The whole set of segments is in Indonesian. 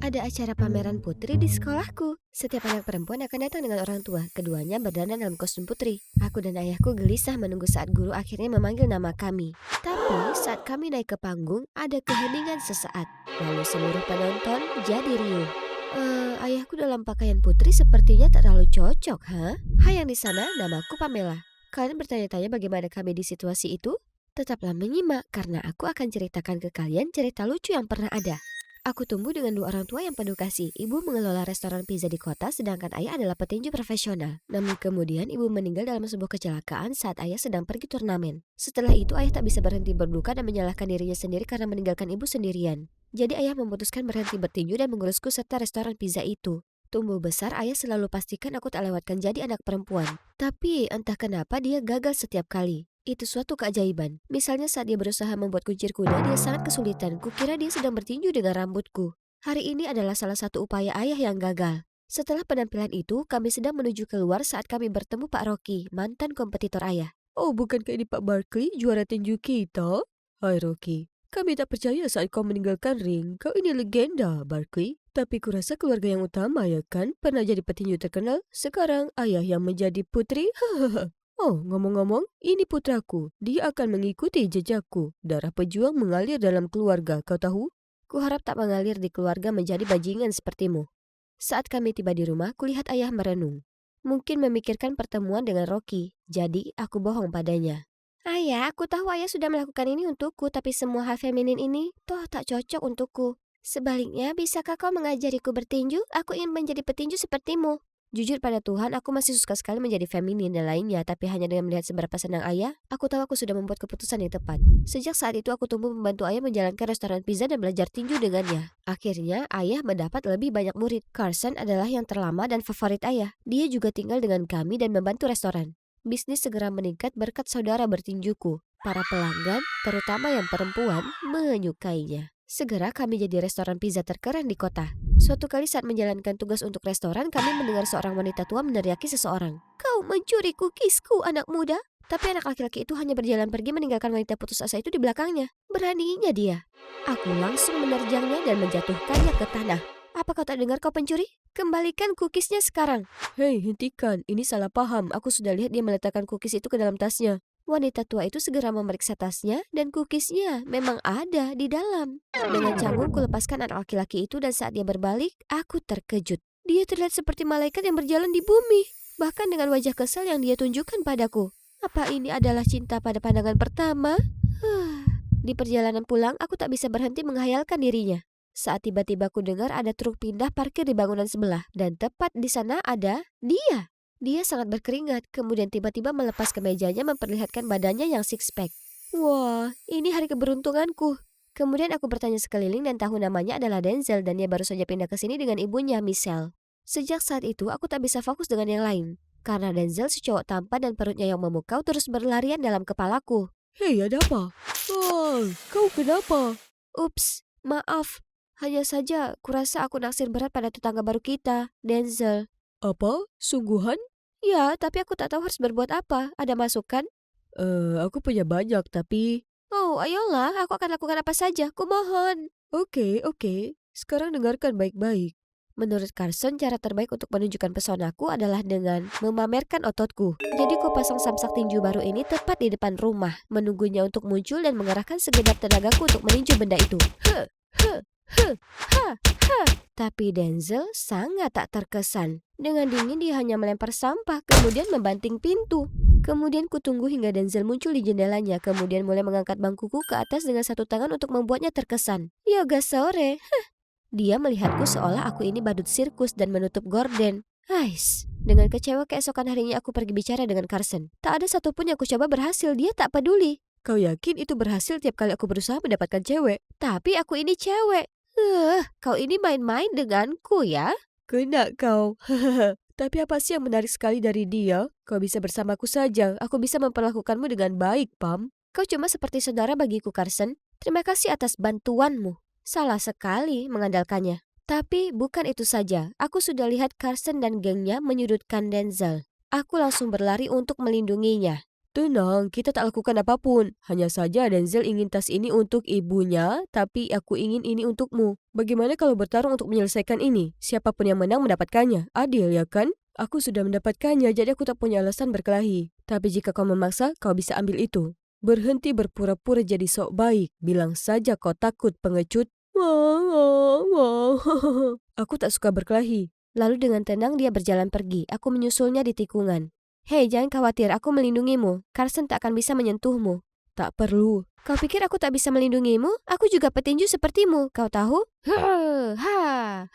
Ada acara pameran putri di sekolahku. Setiap anak perempuan akan datang dengan orang tua. Keduanya berdandan dalam kostum putri. Aku dan ayahku gelisah menunggu saat guru akhirnya memanggil nama kami. Tapi saat kami naik ke panggung, ada keheningan sesaat. Lalu seluruh penonton jadi riuh. Ayahku dalam pakaian putri sepertinya tak terlalu cocok, Hai yang di sana, namaku Pamela. Kalian bertanya-tanya bagaimana kami di situasi itu? Tetaplah menyimak karena aku akan ceritakan ke kalian cerita lucu yang pernah ada. Aku tumbuh dengan dua orang tua yang penuh kasih. Ibu mengelola restoran pizza di kota, sedangkan ayah adalah petinju profesional. Namun kemudian ibu meninggal dalam sebuah kecelakaan saat ayah sedang pergi turnamen. Setelah itu ayah tak bisa berhenti berduka dan menyalahkan dirinya sendiri karena meninggalkan ibu sendirian. Jadi ayah memutuskan berhenti bertinju dan mengurusku serta restoran pizza itu. Tumbuh besar, ayah selalu pastikan aku tak lewatkan jadi anak perempuan. Tapi entah kenapa dia gagal setiap kali. Itu suatu keajaiban. Misalnya saat dia berusaha membuat kuncir kuda, dia sangat kesulitan. Kukira dia sedang bertinju dengan rambutku. Hari ini adalah salah satu upaya ayah yang gagal. Setelah penampilan itu, kami sedang menuju keluar saat kami bertemu Pak Rocky, mantan kompetitor ayah. Oh, bukankah ini Pak Barkley, juara tinju kita? Hai Rocky, kami tak percaya saat kau meninggalkan ring. Kau ini legenda, Barkley. Tapi kurasa keluarga yang utama ya kan? Pernah jadi petinju terkenal, sekarang ayah yang menjadi putri? Oh, ngomong-ngomong, ini putraku. Dia akan mengikuti jejakku. Darah pejuang mengalir dalam keluarga, kau tahu? Kuharap tak mengalir di keluarga menjadi bajingan sepertimu. Saat kami tiba di rumah, kulihat ayah merenung. Mungkin memikirkan pertemuan dengan Rocky, jadi aku bohong padanya. Ayah, aku tahu ayah sudah melakukan ini untukku, tapi semua hal feminin ini toh tak cocok untukku. Sebaliknya, bisakah kau mengajariku bertinju? Aku ingin menjadi petinju sepertimu. Jujur pada Tuhan, aku masih suka sekali menjadi feminin dan lainnya, tapi hanya dengan melihat seberapa senang ayah, aku tahu aku sudah membuat keputusan yang tepat. Sejak saat itu aku tumbuh membantu ayah menjalankan restoran pizza dan belajar tinju dengannya. Akhirnya, ayah mendapat lebih banyak murid. Carson adalah yang terlama dan favorit ayah. Dia juga tinggal dengan kami dan membantu restoran. Bisnis segera meningkat berkat saudara bertinjuku. Para pelanggan, terutama yang perempuan, menyukainya. Segera kami jadi restoran pizza terkeren di kota. Suatu kali saat menjalankan tugas untuk restoran, kami mendengar seorang wanita tua meneriaki seseorang. Kau mencuri kukisku, anak muda. Tapi anak laki-laki itu hanya berjalan pergi meninggalkan wanita putus asa itu di belakangnya. Beraninya dia. Aku langsung menerjangnya dan menjatuhkannya ke tanah. Apa kau tak dengar kau pencuri? Kembalikan kukisnya sekarang. Hei, hentikan. Ini salah paham. Aku sudah lihat dia meletakkan kukis itu ke dalam tasnya. Wanita tua itu segera memeriksa tasnya dan kukisnya memang ada di dalam. Dengan canggung kulepaskan anak laki-laki itu dan saat dia berbalik, aku terkejut. Dia terlihat seperti malaikat yang berjalan di bumi. Bahkan dengan wajah kesal yang dia tunjukkan padaku. Apa ini adalah cinta pada pandangan pertama? Di perjalanan pulang, aku tak bisa berhenti menghayalkan dirinya. Saat tiba-tiba ku dengar ada truk pindah parkir di bangunan sebelah. Dan tepat di sana ada dia. Dia sangat berkeringat, kemudian tiba-tiba melepas kemejanya memperlihatkan badannya yang six-pack. Wah, ini hari keberuntunganku. Kemudian aku bertanya sekeliling dan tahu namanya adalah Denzel dan dia baru saja pindah ke sini dengan ibunya, Michelle. Sejak saat itu, aku tak bisa fokus dengan yang lain. Karena Denzel si cowok tampan dan perutnya yang memukau terus berlarian dalam kepalaku. Hei, ada apa? Oh, kau kenapa? Ups, maaf. Hanya saja, kurasa aku naksir berat pada tetangga baru kita, Denzel. Apa? Sungguhan? Ya, tapi aku tak tahu harus berbuat apa. Ada masukan? Aku punya banyak, tapi... Oh, ayolah, aku akan lakukan apa saja, kumohon. Oke. Sekarang dengarkan baik-baik. Menurut Carson, cara terbaik untuk menunjukkan pesonaku adalah dengan memamerkan ototku. Jadi ku pasang samsak tinju baru ini tepat di depan rumah, menunggunya untuk muncul dan mengerahkan segenap tenagaku untuk meninju benda itu. Huh, huh, huh, ha, ha. Tapi Denzel sangat tak terkesan. Dengan dingin dia hanya melempar sampah, kemudian membanting pintu. Kemudian kutunggu hingga Denzel muncul di jendelanya, kemudian mulai mengangkat bangkuku ke atas dengan satu tangan untuk membuatnya terkesan. Yoga sore. Dia melihatku seolah aku ini badut sirkus dan menutup gorden. Ais. Dengan kecewa keesokan harinya aku pergi bicara dengan Carson. Tak ada satupun yang aku coba berhasil, dia tak peduli. Kau yakin itu berhasil tiap kali aku berusaha mendapatkan cewek? Tapi aku ini cewek. Kau ini main-main denganku ya? Kena kau. Tapi apa sih yang menarik sekali dari dia? Kau bisa bersamaku saja. Aku bisa memperlakukanmu dengan baik, Pam. Kau cuma seperti saudara bagiku, Carson. Terima kasih atas bantuanmu. Salah sekali mengandalkannya. Tapi bukan itu saja. Aku sudah lihat Carson dan gengnya menyudutkan Denzel. Aku langsung berlari untuk melindunginya. Tenang, kita tak lakukan apapun. Hanya saja Denzel ingin tas ini untuk ibunya, tapi aku ingin ini untukmu. Bagaimana kalau bertarung untuk menyelesaikan ini? Siapapun yang menang mendapatkannya. Adil, ya kan? Aku sudah mendapatkannya, jadi aku tak punya alasan berkelahi. Tapi jika kau memaksa, kau bisa ambil itu. Berhenti berpura-pura jadi sok baik. Bilang saja kau takut, pengecut. Aku tak suka berkelahi. Lalu dengan tenang dia berjalan pergi. Aku menyusulnya di tikungan. Hei, jangan khawatir, aku melindungimu. Carson tak akan bisa menyentuhmu. Tak perlu. Kau pikir aku tak bisa melindungimu? Aku juga petinju sepertimu, kau tahu? Ha.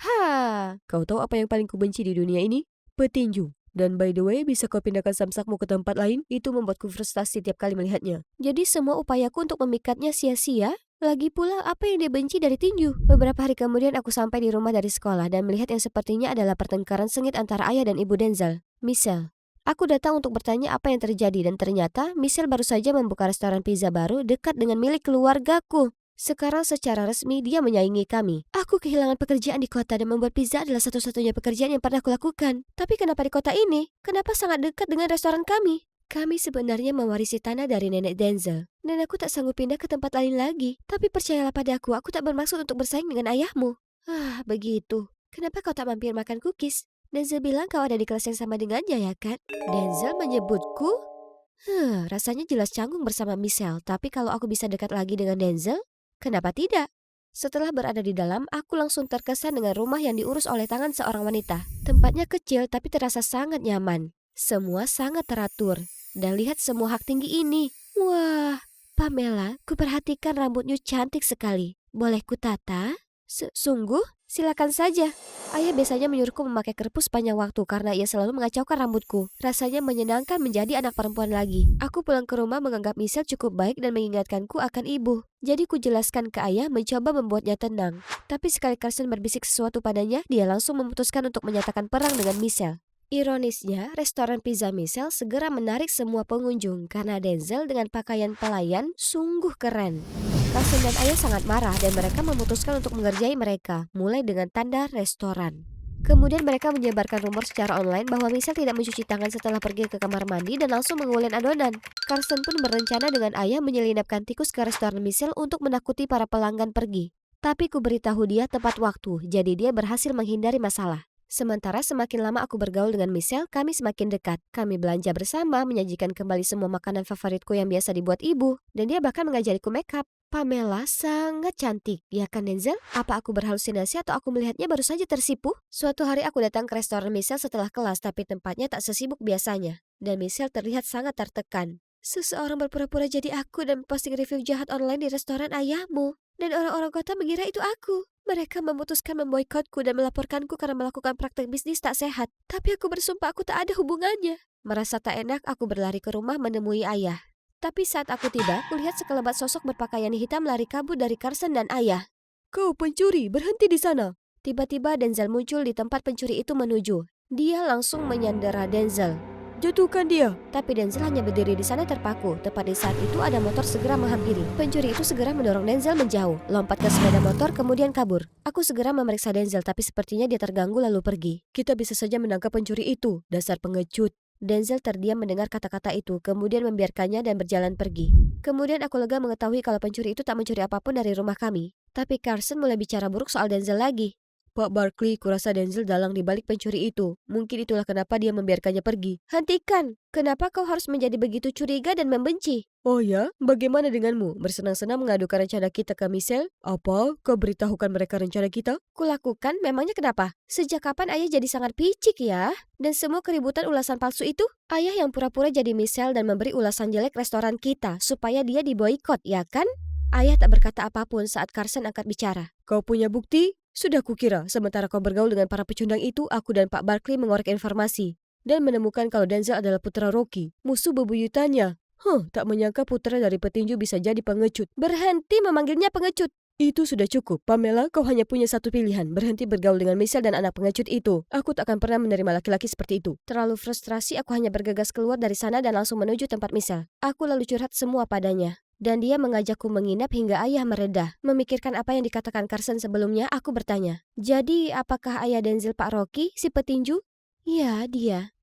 Kau tahu apa yang paling kubenci di dunia ini? Petinju. Dan by the way, bisa kau pindahkan samsakmu ke tempat lain? Itu membuatku frustasi tiap kali melihatnya. Jadi semua upayaku untuk memikatnya sia-sia? Lagi pula, apa yang dia benci dari tinju? Beberapa hari kemudian aku sampai di rumah dari sekolah dan melihat yang sepertinya adalah pertengkaran sengit antara ayah dan ibu Denzel, Michelle. Aku datang untuk bertanya apa yang terjadi dan ternyata Michelle baru saja membuka restoran pizza baru dekat dengan milik keluargaku. Sekarang secara resmi dia menyaingi kami. Aku kehilangan pekerjaan di kota dan membuat pizza adalah satu-satunya pekerjaan yang pernah kulakukan. Tapi kenapa di kota ini? Kenapa sangat dekat dengan restoran kami? Kami sebenarnya mewarisi tanah dari nenek Denzel. Dan aku tak sanggup pindah ke tempat lain lagi. Tapi percayalah padaku, aku tak bermaksud untuk bersaing dengan ayahmu. Begitu. Kenapa kau tak mampir makan cookies? Denzel bilang kau ada di kelas yang sama dengannya, ya kan? Denzel menyebutku? Rasanya jelas canggung bersama Michelle. Tapi kalau aku bisa dekat lagi dengan Denzel, kenapa tidak? Setelah berada di dalam, aku langsung terkesan dengan rumah yang diurus oleh tangan seorang wanita. Tempatnya kecil tapi terasa sangat nyaman. Semua sangat teratur. Dan lihat semua hak tinggi ini. Wah, Pamela, kuperhatikan rambutnya cantik sekali. Boleh kutata? Sungguh? Silakan saja. Ayah biasanya menyuruhku memakai kerpu sepanjang waktu karena ia selalu mengacaukan rambutku. Rasanya menyenangkan menjadi anak perempuan lagi. Aku pulang ke rumah menganggap Michelle cukup baik dan mengingatkanku akan ibu. Jadi ku jelaskan ke ayah mencoba membuatnya tenang. Tapi sekali Carson berbisik sesuatu padanya, dia langsung memutuskan untuk menyatakan perang dengan Michelle. Ironisnya, restoran pizza Michelle segera menarik semua pengunjung karena Denzel dengan pakaian pelayan sungguh keren. Carson dan ayah sangat marah dan mereka memutuskan untuk mengerjai mereka, mulai dengan tanda restoran. Kemudian mereka menyebarkan rumor secara online bahwa Michelle tidak mencuci tangan setelah pergi ke kamar mandi dan langsung mengulin adonan. Carson pun berencana dengan ayah menyelinapkan tikus ke restoran Michelle untuk menakuti para pelanggan pergi. Tapi ku beritahu dia tepat waktu, jadi dia berhasil menghindari masalah. Sementara semakin lama aku bergaul dengan Michelle, kami semakin dekat. Kami belanja bersama, menyajikan kembali semua makanan favoritku yang biasa dibuat ibu. Dan dia bahkan mengajariku makeup. Pamela sangat cantik, ya kan Denzel? Apa aku berhalusinasi atau aku melihatnya baru saja tersipu? Suatu hari aku datang ke restoran Michelle setelah kelas, tapi tempatnya tak sesibuk biasanya. Dan Michelle terlihat sangat tertekan. Seseorang berpura-pura jadi aku dan posting review jahat online di restoran ayahmu. Dan orang-orang kota mengira itu aku. Mereka memutuskan memboikotku dan melaporkanku karena melakukan praktek bisnis tak sehat. Tapi aku bersumpah aku tak ada hubungannya. Merasa tak enak, aku berlari ke rumah menemui ayah. Tapi saat aku tiba, kulihat sekelebat sosok berpakaian hitam lari kabur dari Carson dan ayah. Kau pencuri, berhenti di sana. Tiba-tiba Denzel muncul di tempat pencuri itu menuju. Dia langsung menyandera Denzel. Jatuhkan dia. Tapi Denzel hanya berdiri di sana terpaku. Tepat di saat itu ada motor segera menghampiri. Pencuri itu segera mendorong Denzel menjauh, lompat ke sepeda motor kemudian kabur. Aku segera memeriksa Denzel tapi sepertinya dia terganggu lalu pergi. Kita bisa saja menangkap pencuri itu, dasar pengecut. Denzel terdiam mendengar kata-kata itu, kemudian membiarkannya dan berjalan pergi. Kemudian aku lega mengetahui kalau pencuri itu tak mencuri apapun dari rumah kami. Tapi Carson mulai bicara buruk soal Denzel lagi. Pak Barkley, kurasa Denzel dalang di balik pencuri itu. Mungkin itulah kenapa dia membiarkannya pergi. Hentikan! Kenapa kau harus menjadi begitu curiga dan membenci? Oh ya? Bagaimana denganmu? Bersenang-senang mengadukan rencana kita ke Michelle? Apa? Kau beritahukan mereka rencana kita? Kulakukan? Memangnya kenapa? Sejak kapan ayah jadi sangat picik ya? Dan semua keributan ulasan palsu itu? Ayah yang pura-pura jadi Michelle dan memberi ulasan jelek restoran kita supaya dia diboikot, ya kan? Ayah tak berkata apapun saat Carson angkat bicara. Kau punya bukti? Sudah kukira, sementara kau bergaul dengan para pecundang itu, aku dan Pak Barkley mengorek informasi dan menemukan kalau Denzel adalah putra Rocky, musuh bebuyutannya. Tak menyangka putra dari petinju bisa jadi pengecut. Berhenti memanggilnya pengecut. Itu sudah cukup. Pamela, kau hanya punya satu pilihan, berhenti bergaul dengan Michelle dan anak pengecut itu. Aku tak akan pernah menerima laki-laki seperti itu. Terlalu frustrasi, aku hanya bergegas keluar dari sana dan langsung menuju tempat Michelle. Aku lalu curhat semua padanya. Dan dia mengajakku menginap hingga ayah mereda. Memikirkan apa yang dikatakan Carson sebelumnya, aku bertanya. Jadi, apakah ayah Denzel Pak Rocky, si petinju? Ya, dia.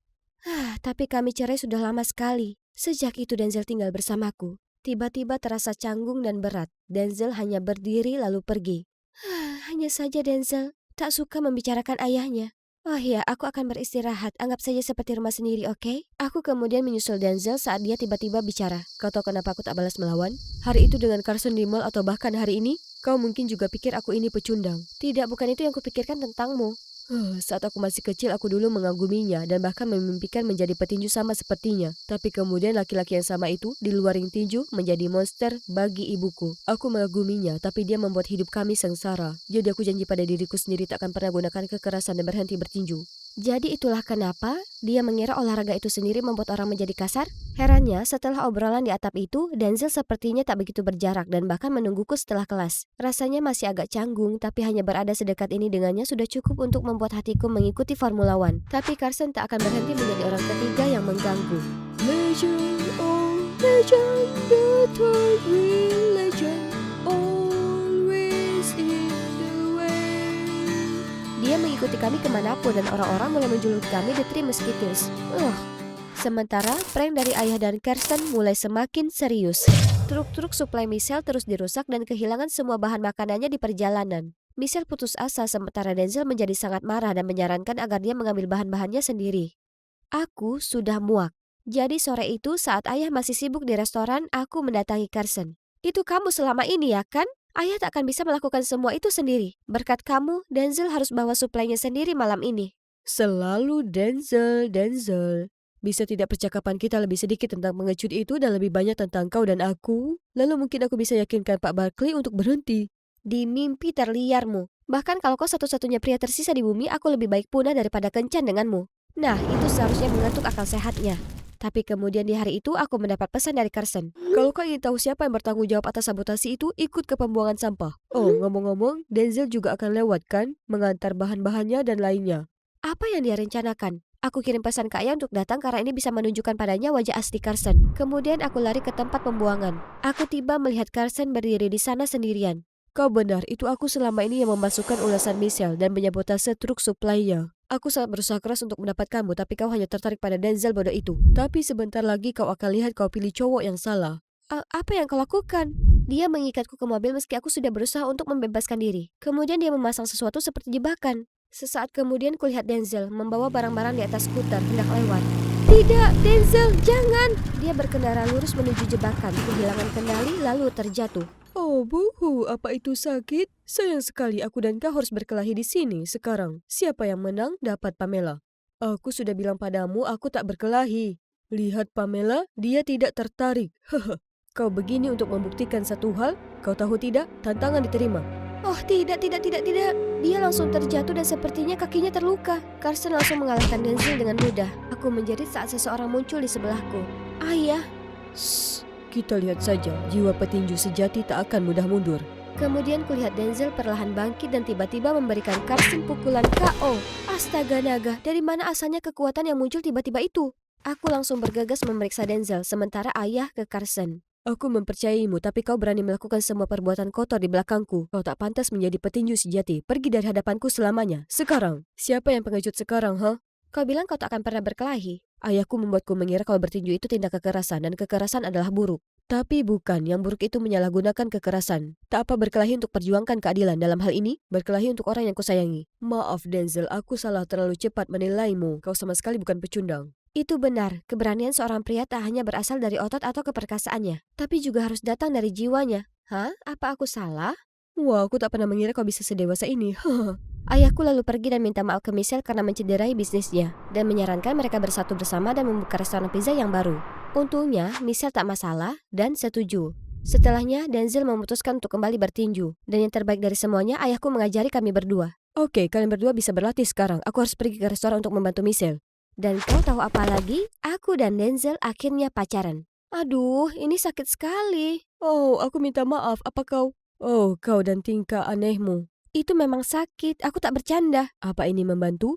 Tapi kami cerai sudah lama sekali. Sejak itu Denzel tinggal bersamaku. Tiba-tiba terasa canggung dan berat. Denzel hanya berdiri lalu pergi. Hanya saja Denzel tak suka membicarakan ayahnya. Oh ya, aku akan beristirahat. Anggap saja seperti rumah sendiri, oke? Aku kemudian menyusul Denzel saat dia tiba-tiba bicara. Kau tahu kenapa aku tak balas melawan? Hari itu dengan Carson di mall atau bahkan hari ini? Kau mungkin juga pikir aku ini pecundang. Tidak, bukan itu yang kupikirkan tentangmu. Saat aku masih kecil aku dulu mengaguminya dan bahkan memimpikan menjadi petinju sama sepertinya. Tapi kemudian laki-laki yang sama itu di luar ring tinju menjadi monster bagi ibuku. Aku mengaguminya tapi dia membuat hidup kami sengsara. Jadi aku janji pada diriku sendiri tak akan pernah gunakan kekerasan dan berhenti bertinju. Jadi itulah kenapa dia mengira olahraga itu sendiri membuat orang menjadi kasar? Herannya, setelah obrolan di atap itu, Denzel sepertinya tak begitu berjarak dan bahkan menungguku setelah kelas. Rasanya masih agak canggung, tapi hanya berada sedekat ini dengannya sudah cukup untuk membuat hatiku mengikuti Formula One. Tapi Carson tak akan berhenti menjadi orang ketiga yang mengganggu. Legend, oh legend, the real legend, always in the way. Dia mengikuti kami kemanapun dan orang-orang mulai menjuluki kami The Three Musketeers. Sementara prank dari ayah dan Kirsten mulai semakin serius. Truk-truk suplai Michelle terus dirusak dan kehilangan semua bahan makanannya di perjalanan. Michelle putus asa sementara Denzel menjadi sangat marah dan menyarankan agar dia mengambil bahan-bahannya sendiri. Aku sudah muak. Jadi sore itu saat ayah masih sibuk di restoran, aku mendatangi Kirsten. Itu kamu selama ini ya kan? Ayah tak akan bisa melakukan semua itu sendiri. Berkat kamu, Denzel harus bawa suplainya sendiri malam ini. Selalu Denzel. Bisa tidak percakapan kita lebih sedikit tentang pengecut itu dan lebih banyak tentang kau dan aku? Lalu mungkin aku bisa yakinkan Pak Barkley untuk berhenti. Di mimpi terliarmu. Bahkan kalau kau satu-satunya pria tersisa di bumi, aku lebih baik punah daripada kencan denganmu. Nah, itu seharusnya mengetuk akal sehatnya. Tapi kemudian di hari itu aku mendapat pesan dari Carson. Kalau kau ingin tahu siapa yang bertanggung jawab atas sabotasi itu, ikut ke pembuangan sampah. Oh, ngomong-ngomong, Denzel juga akan lewat kan? Mengantar bahan-bahannya dan lainnya. Apa yang dia rencanakan? Aku kirim pesan ke ayah untuk datang karena ini bisa menunjukkan padanya wajah asli Carson. Kemudian aku lari ke tempat pembuangan. Aku tiba melihat Carson berdiri di sana sendirian. Kau benar, itu aku selama ini yang memasukkan ulasan Michelle dan menyabotase truk suplainya. Aku sangat berusaha keras untuk mendapatkanmu, tapi kau hanya tertarik pada Denzel bodoh itu. Tapi sebentar lagi kau akan lihat kau pilih cowok yang salah. Apa yang kau lakukan? Dia mengikatku ke mobil meski aku sudah berusaha untuk membebaskan diri. Kemudian dia memasang sesuatu seperti jebakan. Sesaat kemudian kulihat Denzel membawa barang-barang di atas skuter hendak lewat. Tidak, Denzel, jangan! Dia berkendara lurus menuju jebakan, kehilangan kendali lalu terjatuh. Oh, buhu, apa itu sakit? Sayang sekali aku dan kau harus berkelahi di sini sekarang. Siapa yang menang dapat Pamela. Aku sudah bilang padamu aku tak berkelahi. Lihat Pamela, dia tidak tertarik. Kau begini untuk membuktikan satu hal? Kau tahu tidak? Tantangan diterima. Oh tidak. Dia langsung terjatuh dan sepertinya kakinya terluka. Carson langsung mengalahkan Denzel dengan mudah. Aku menjerit saat seseorang muncul di sebelahku. Ayah. Shh, kita lihat saja, jiwa petinju sejati tak akan mudah mundur. Kemudian kulihat Denzel perlahan bangkit dan tiba-tiba memberikan Carson pukulan KO. Astaga naga, dari mana asalnya kekuatan yang muncul tiba-tiba itu? Aku langsung bergegas memeriksa Denzel, sementara ayah ke Carson. Aku mempercayaimu, tapi kau berani melakukan semua perbuatan kotor di belakangku. Kau tak pantas menjadi petinju sejati. Pergi dari hadapanku selamanya. Sekarang. Siapa yang pengecut sekarang, Kau bilang kau tak akan pernah berkelahi. Ayahku membuatku mengira kalau bertinju itu tindak kekerasan dan kekerasan adalah buruk. Tapi bukan, yang buruk itu menyalahgunakan kekerasan. Tak apa berkelahi untuk perjuangkan keadilan. Dalam hal ini, berkelahi untuk orang yang kusayangi. Maaf Denzel, aku salah terlalu cepat menilaimu. Kau sama sekali bukan pecundang. Itu benar, keberanian seorang pria tak hanya berasal dari otot atau keperkasaannya, tapi juga harus datang dari jiwanya. Hah? Apa aku salah? Wah, aku tak pernah mengira kau bisa sedewasa ini. Ayahku lalu pergi dan minta maaf ke Michelle karena mencederai bisnisnya, dan menyarankan mereka bersatu bersama dan membuka restoran pizza yang baru. Untungnya, Michelle tak masalah dan setuju. Setelahnya, Denzel memutuskan untuk kembali bertinju, dan yang terbaik dari semuanya, ayahku mengajari kami berdua. Oke, kalian berdua bisa berlatih sekarang. Aku harus pergi ke restoran untuk membantu Michelle. Dan kau tahu apa lagi? Aku dan Denzel akhirnya pacaran. Aduh, ini sakit sekali. Oh, aku minta maaf. Apa kau? Oh, kau dan tingkah anehmu. Itu memang sakit. Aku tak bercanda. Apa ini membantu?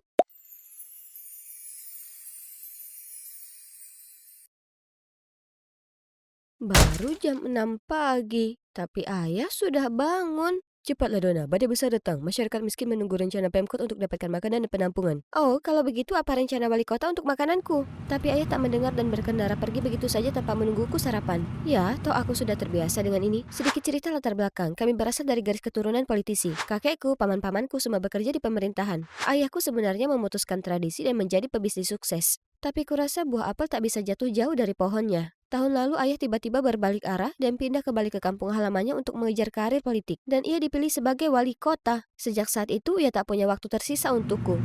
Baru jam 6 pagi, tapi ayah sudah bangun. Cepatlah Dona, badai besar datang. Masyarakat miskin menunggu rencana Pemkot untuk dapatkan makanan dan penampungan. Oh, kalau begitu apa rencana wali kota untuk makananku? Tapi ayah tak mendengar dan berkendara pergi begitu saja tanpa menungguku sarapan. Ya, toh aku sudah terbiasa dengan ini. Sedikit cerita latar belakang, kami berasal dari garis keturunan politisi. Kakekku, paman-pamanku semua bekerja di pemerintahan. Ayahku sebenarnya memutuskan tradisi dan menjadi pebisnis sukses. Tapi kurasa buah apel tak bisa jatuh jauh dari pohonnya. Tahun lalu ayah tiba-tiba berbalik arah dan pindah kembali ke kampung halamannya untuk mengejar karir politik. Dan ia dipilih sebagai wali kota. Sejak saat itu ia tak punya waktu tersisa untukku.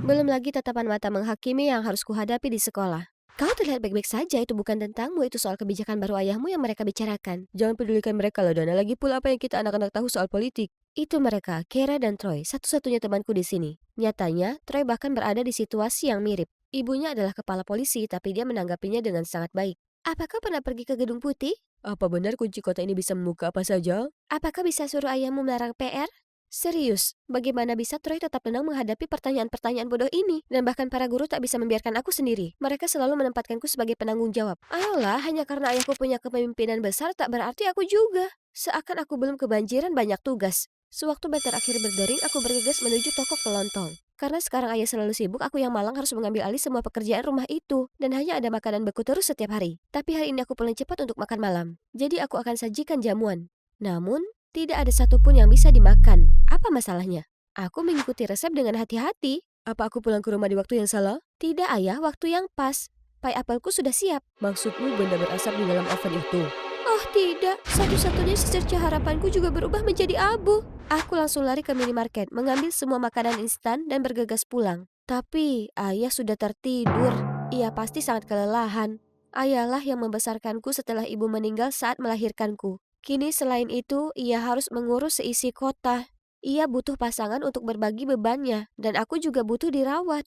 Belum lagi tatapan mata menghakimi yang harus kuhadapi di sekolah. Kau terlihat baik-baik saja, itu bukan tentangmu, itu soal kebijakan baru ayahmu yang mereka bicarakan. Jangan pedulikan mereka loh Dana, lagi pula apa yang kita anak-anak tahu soal politik. Itu mereka, Kera dan Troy, satu-satunya temanku di sini. Nyatanya, Troy bahkan berada di situasi yang mirip. Ibunya adalah kepala polisi, tapi dia menanggapinya dengan sangat baik. Apakah pernah pergi ke Gedung Putih? Apa benar kunci kota ini bisa membuka apa saja? Apakah bisa suruh ayahmu melarang PR? Serius, bagaimana bisa Troy tetap tenang menghadapi pertanyaan-pertanyaan bodoh ini? Dan bahkan para guru tak bisa membiarkan aku sendiri. Mereka selalu menempatkanku sebagai penanggung jawab. Ayolah, hanya karena ayahku punya kepemimpinan besar tak berarti aku juga. Seakan aku belum kebanjiran banyak tugas. Sewaktu bentar akhir berdering, aku bergegas menuju toko kelontong. Karena sekarang ayah selalu sibuk, aku yang malang harus mengambil alih semua pekerjaan rumah itu. Dan hanya ada makanan beku terus setiap hari. Tapi hari ini aku pulang cepat untuk makan malam. Jadi aku akan sajikan jamuan. Namun, tidak ada satupun yang bisa dimakan. Apa masalahnya? Aku mengikuti resep dengan hati-hati. Apa aku pulang ke rumah di waktu yang salah? Tidak ayah, waktu yang pas. Pai apelku sudah siap. Maksudmu benda berasap di dalam oven itu? Oh tidak, satu-satunya secerca harapanku juga berubah menjadi abu. Aku langsung lari ke minimarket, mengambil semua makanan instan dan bergegas pulang. Tapi ayah sudah tertidur. Ia pasti sangat kelelahan. Ayahlah yang membesarkanku setelah ibu meninggal saat melahirkanku. Kini selain itu, ia harus mengurus seisi kota. Ia butuh pasangan untuk berbagi bebannya, dan aku juga butuh dirawat.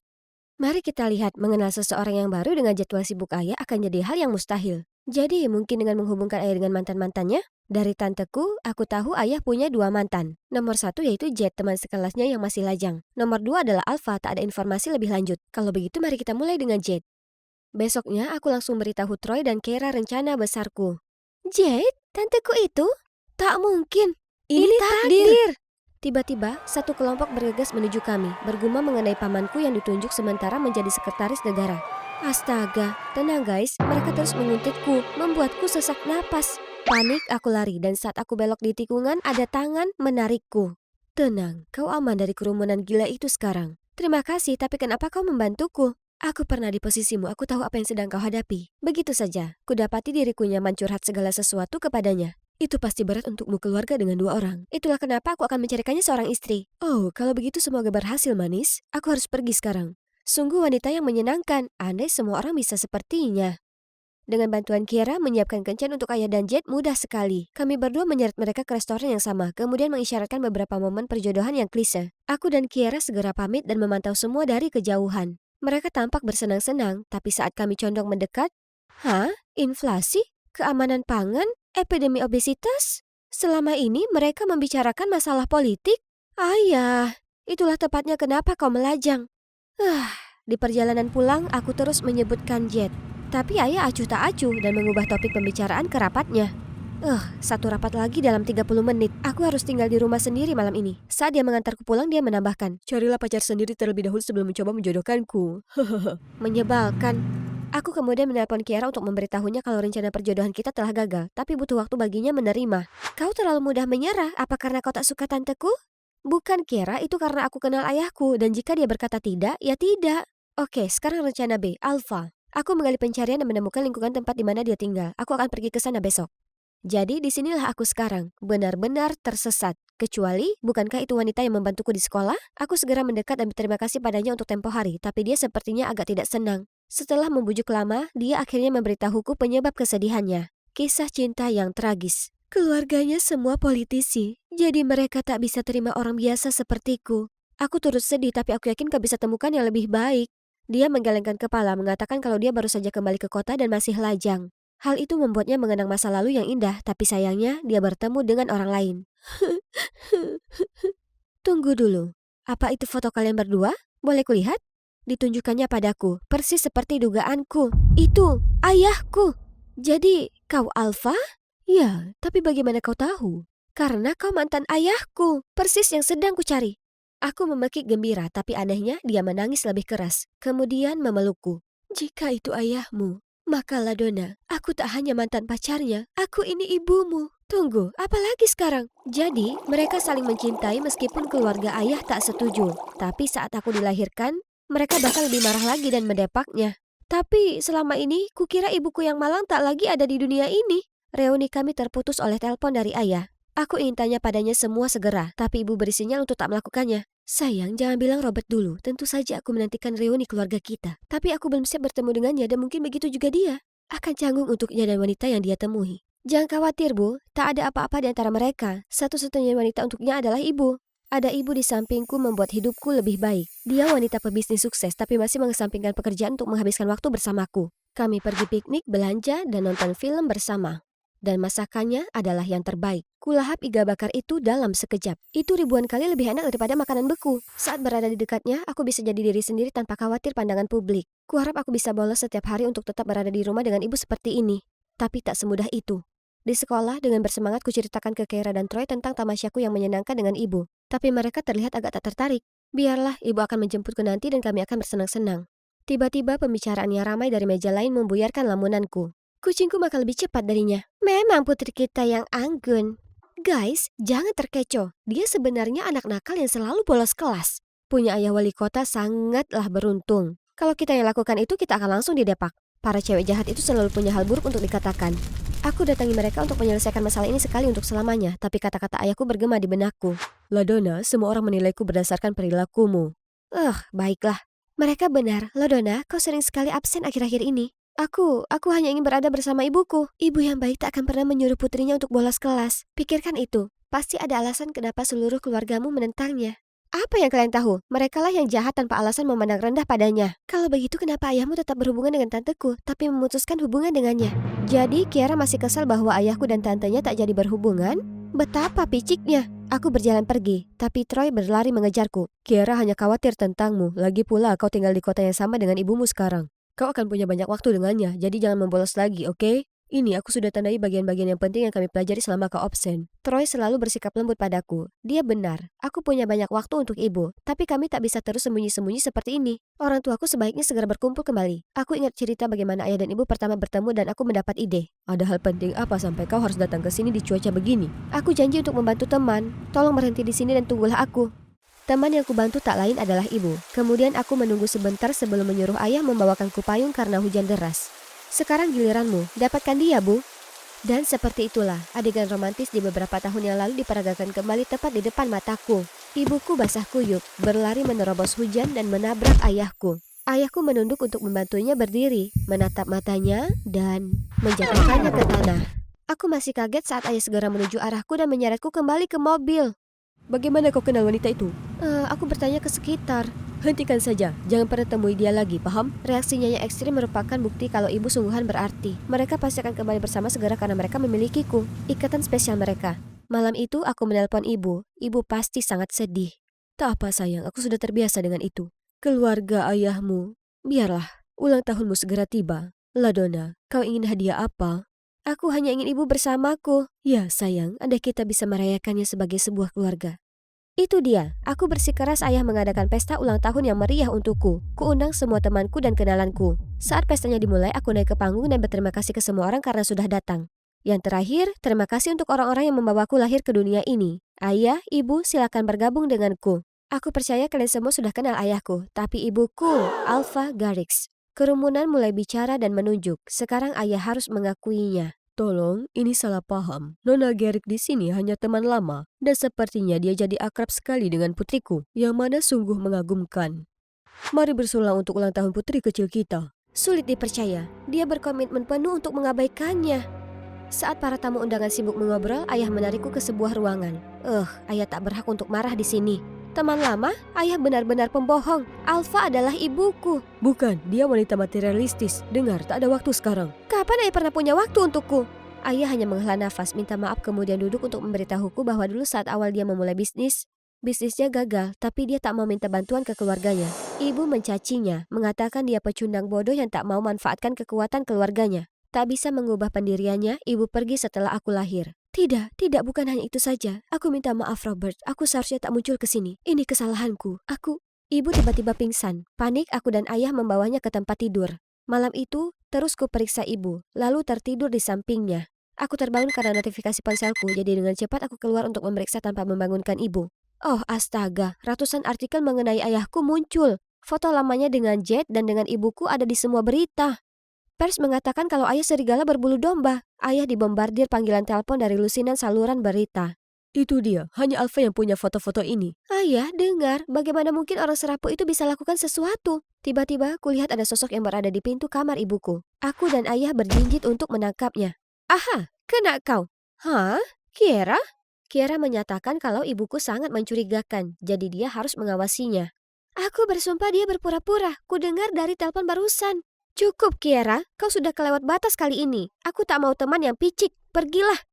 Mari kita lihat, mengenal seseorang yang baru dengan jadwal sibuk ayah akan jadi hal yang mustahil. Jadi, mungkin dengan menghubungkan ayah dengan mantan-mantannya? Dari tanteku, aku tahu ayah punya 2 mantan. Nomor 1 yaitu Jet, teman sekelasnya yang masih lajang. Nomor 2 adalah Alpha, tak ada informasi lebih lanjut. Kalau begitu, mari kita mulai dengan Jet. Besoknya, aku langsung beritahu Troy dan Kera rencana besarku. Jet, tanteku itu? Tak mungkin. Ini takdir. Tiba-tiba, satu kelompok bergegas menuju kami, bergumam mengenai pamanku yang ditunjuk sementara menjadi sekretaris negara. Astaga, tenang guys, mereka terus menguntitku, membuatku sesak napas. Panik, aku lari, dan saat aku belok di tikungan, ada tangan menarikku. Tenang, kau aman dari kerumunan gila itu sekarang. Terima kasih, tapi kenapa kau membantuku? Aku pernah di posisimu, aku tahu apa yang sedang kau hadapi. Begitu saja, kudapati diriku nyaman curhat segala sesuatu kepadanya. Itu pasti berat untukmu keluarga dengan 2 orang. Itulah kenapa aku akan mencarikannya seorang istri. Oh, kalau begitu semoga berhasil manis. Aku harus pergi sekarang. Sungguh wanita yang menyenangkan. Andai semua orang bisa sepertinya. Dengan bantuan Kiara menyiapkan kencan untuk ayah dan Jet mudah sekali. Kami berdua menyeret mereka ke restoran yang sama, kemudian mengisyaratkan beberapa momen perjodohan yang klise. Aku dan Kiara segera pamit dan memantau semua dari kejauhan. Mereka tampak bersenang-senang, tapi saat kami condong mendekat, hah? Inflasi? Keamanan pangan? Epidemi obesitas? Selama ini mereka membicarakan masalah politik? Ayah, itulah tepatnya kenapa kau melajang. Di perjalanan pulang aku terus menyebutkan Jet. Tapi ayah acuh tak acuh dan mengubah topik pembicaraan ke rapatnya. Satu rapat lagi dalam 30 menit. Aku harus tinggal di rumah sendiri malam ini. Saat dia mengantarku pulang, dia menambahkan, carilah pacar sendiri terlebih dahulu sebelum mencoba menjodohkanku. Menyebalkan. Aku kemudian menelpon Kiara untuk memberitahunya kalau rencana perjodohan kita telah gagal, tapi butuh waktu baginya menerima. Kau terlalu mudah menyerah, apa karena kau tak suka tanteku? Bukan Kiara, itu karena aku kenal ayahku, dan jika dia berkata tidak, ya tidak. Oke, sekarang rencana B, Alpha. Aku menggali pencarian dan menemukan lingkungan tempat di mana dia tinggal. Aku akan pergi ke sana besok. Jadi disinilah aku sekarang, benar-benar tersesat. Kecuali, bukankah itu wanita yang membantuku di sekolah? Aku segera mendekat dan berterima kasih padanya untuk tempo hari, tapi dia sepertinya agak tidak senang. Setelah membujuk lama, dia akhirnya memberitahuku penyebab kesedihannya. Kisah cinta yang tragis. Keluarganya semua politisi, jadi mereka tak bisa terima orang biasa sepertiku. Aku turut sedih, tapi aku yakin kau bisa temukan yang lebih baik. Dia menggelengkan kepala, mengatakan kalau dia baru saja kembali ke kota dan masih lajang. Hal itu membuatnya mengenang masa lalu yang indah, tapi sayangnya dia bertemu dengan orang lain. Tunggu dulu, apa itu foto kalian berdua? Boleh kulihat? Ditunjukkannya padaku, persis seperti dugaanku. Itu ayahku. Jadi, kau Alpha? Ya, tapi bagaimana kau tahu? Karena kau mantan ayahku, persis yang sedang kucari. Aku memekik gembira, tapi anehnya dia menangis lebih keras. Kemudian memelukku. Jika itu ayahmu, maka Ladona, aku tak hanya mantan pacarnya, aku ini ibumu. Tunggu, apalagi sekarang? Jadi, mereka saling mencintai meskipun keluarga ayah tak setuju. Tapi saat aku dilahirkan, mereka bahkan lebih marah lagi dan mendepaknya. Tapi selama ini, kukira ibuku yang malang tak lagi ada di dunia ini. Reuni kami terputus oleh telepon dari ayah. Aku ingin tanya padanya semua segera, tapi ibu beri sinyal untuk tak melakukannya. Sayang, jangan bilang Robert dulu. Tentu saja aku menantikan reuni keluarga kita. Tapi aku belum siap bertemu dengannya dan mungkin begitu juga dia. Akan canggung untuknya dan wanita yang dia temui. Jangan khawatir, Bu. Tak ada apa-apa di antara mereka. Satu-satunya wanita untuknya adalah ibu. Ada ibu di sampingku membuat hidupku lebih baik. Dia wanita pebisnis sukses tapi masih mengesampingkan pekerjaan untuk menghabiskan waktu bersamaku. Kami pergi piknik, belanja, dan nonton film bersama. Dan masakannya adalah yang terbaik. Kulahap iga bakar itu dalam sekejap. Itu ribuan kali lebih enak daripada makanan beku. Saat berada di dekatnya, aku bisa jadi diri sendiri tanpa khawatir pandangan publik. Kuharap aku bisa bolos setiap hari untuk tetap berada di rumah dengan ibu seperti ini. Tapi tak semudah itu. Di sekolah, dengan bersemangat kuceritakan ke Keira dan Troy tentang tamasyaku yang menyenangkan dengan ibu. Tapi mereka terlihat agak tak tertarik. Biarlah, ibu akan menjemputku nanti dan kami akan bersenang-senang. Tiba-tiba pembicaraannya ramai dari meja lain membuyarkan lamunanku. Kucingku makan lebih cepat darinya. Memang putri kita yang anggun. Guys, jangan terkecoh. Dia sebenarnya anak nakal yang selalu bolos kelas. Punya ayah wali kota sangatlah beruntung. Kalau kita yang lakukan itu, kita akan langsung didepak. Para cewek jahat itu selalu punya hal buruk untuk dikatakan. Aku datangi mereka untuk menyelesaikan masalah ini sekali untuk selamanya, tapi kata-kata ayahku bergema di benakku. Ladona, semua orang menilaiku berdasarkan perilakumu. Baiklah. Mereka benar, Ladona, kau sering sekali absen akhir-akhir ini. Aku hanya ingin berada bersama ibuku. Ibu yang baik tak akan pernah menyuruh putrinya untuk bolos kelas. Pikirkan itu. Pasti ada alasan kenapa seluruh keluargamu menentangnya. Apa yang kalian tahu? Merekalah yang jahat tanpa alasan memandang rendah padanya. Kalau begitu kenapa ayahmu tetap berhubungan dengan tanteku, tapi memutuskan hubungan dengannya? Jadi Kiara masih kesal bahwa ayahku dan tantenya tak jadi berhubungan? Betapa piciknya. Aku berjalan pergi, tapi Troy berlari mengejarku. Kiara hanya khawatir tentangmu. Lagi pula kau tinggal di kota yang sama dengan ibumu sekarang. Kau akan punya banyak waktu dengannya, jadi jangan membolos lagi, oke? Ini aku sudah tandai bagian-bagian yang penting yang kami pelajari selama kau absen. Troy selalu bersikap lembut padaku. Dia benar, aku punya banyak waktu untuk ibu, tapi kami tak bisa terus sembunyi-sembunyi seperti ini. Orang tuaku sebaiknya segera berkumpul kembali. Aku ingat cerita bagaimana ayah dan ibu pertama bertemu dan aku mendapat ide. Ada hal penting apa sampai kau harus datang ke sini di cuaca begini? Aku janji untuk membantu teman. Tolong berhenti di sini dan tunggulah aku. Teman yang kubantu tak lain adalah ibu. Kemudian aku menunggu sebentar sebelum menyuruh ayah membawakanku payung karena hujan deras. Sekarang giliranmu, dapatkan dia, Bu. Dan seperti itulah, adegan romantis di beberapa tahun yang lalu diperagakan kembali tepat di depan mataku. Ibuku basah kuyup, berlari menerobos hujan dan menabrak ayahku. Ayahku menunduk untuk membantunya berdiri, menatap matanya, dan menjatuhkannya ke tanah. Aku masih kaget saat ayah segera menuju arahku dan menyeretku kembali ke mobil. Bagaimana kau kenal wanita itu? Aku bertanya ke sekitar. Hentikan saja, jangan pernah temui dia lagi, paham? Reaksinya yang ekstrim merupakan bukti kalau ibu sungguhan berarti. Mereka pasti akan kembali bersama segera karena mereka memilikiku. Ikatan spesial mereka. Malam itu aku menelpon ibu. Ibu pasti sangat sedih. Tak apa sayang, aku sudah terbiasa dengan itu. Keluarga ayahmu. Biarlah, ulang tahunmu segera tiba. Ladona, kau ingin hadiah apa? Aku hanya ingin ibu bersamaku. Ya sayang, andai kita bisa merayakannya sebagai sebuah keluarga. Itu dia, aku bersikeras ayah mengadakan pesta ulang tahun yang meriah untukku. Kuundang semua temanku dan kenalanku. Saat pestanya dimulai, aku naik ke panggung dan berterima kasih ke semua orang karena sudah datang. Yang terakhir, terima kasih untuk orang-orang yang membawaku lahir ke dunia ini. Ayah, ibu, silakan bergabung denganku. Aku percaya kalian semua sudah kenal ayahku, tapi ibuku, Alpha Garrix. Kerumunan mulai bicara dan menunjuk. Sekarang ayah harus mengakuinya. Tolong, ini salah paham. Nona Garrick di sini hanya teman lama, dan sepertinya dia jadi akrab sekali dengan putriku, yang mana sungguh mengagumkan. Mari bersulang untuk ulang tahun putri kecil kita. Sulit dipercaya, dia berkomitmen penuh untuk mengabaikannya. Saat para tamu undangan sibuk mengobrol, ayah menarikku ke sebuah ruangan. Ayah tak berhak untuk marah di sini. Teman lama, ayah benar-benar pembohong. Alpha adalah ibuku. Bukan, dia wanita materialistis. Dengar, tak ada waktu sekarang. Kapan ayah pernah punya waktu untukku? Ayah hanya menghela nafas, minta maaf kemudian duduk untuk memberitahuku bahwa dulu saat awal dia memulai bisnisnya gagal, tapi dia tak mau minta bantuan ke keluarganya. Ibu mencacinya, mengatakan dia pecundang bodoh yang tak mau manfaatkan kekuatan keluarganya. Tak bisa mengubah pendiriannya, ibu pergi setelah aku lahir. Tidak, bukan hanya itu saja. Aku minta maaf Robert, aku seharusnya tak muncul ke sini. Ini kesalahanku. Ibu tiba-tiba pingsan. Panik, aku dan ayah membawanya ke tempat tidur. Malam itu, terus ku periksa ibu, lalu tertidur di sampingnya. Aku terbangun karena notifikasi ponselku, jadi dengan cepat aku keluar untuk memeriksa tanpa membangunkan ibu. Oh astaga, ratusan artikel mengenai ayahku muncul. Foto lamanya dengan Jet dan dengan ibuku ada di semua berita. Pers mengatakan kalau ayah serigala berbulu domba. Ayah dibombardir panggilan telepon dari lusinan saluran berita. Itu dia, hanya Alfa yang punya foto-foto ini. Ayah, dengar, bagaimana mungkin orang serapu itu bisa lakukan sesuatu? Tiba-tiba, kulihat ada sosok yang berada di pintu kamar ibuku. Aku dan ayah berjinjit untuk menangkapnya. Aha, kena kau. Hah? Kiera? Kiera menyatakan kalau ibuku sangat mencurigakan, jadi dia harus mengawasinya. Aku bersumpah dia berpura-pura, ku dengar dari telepon barusan. Cukup, Kiera, kau sudah kelewat batas kali ini. Aku tak mau teman yang picik, pergilah.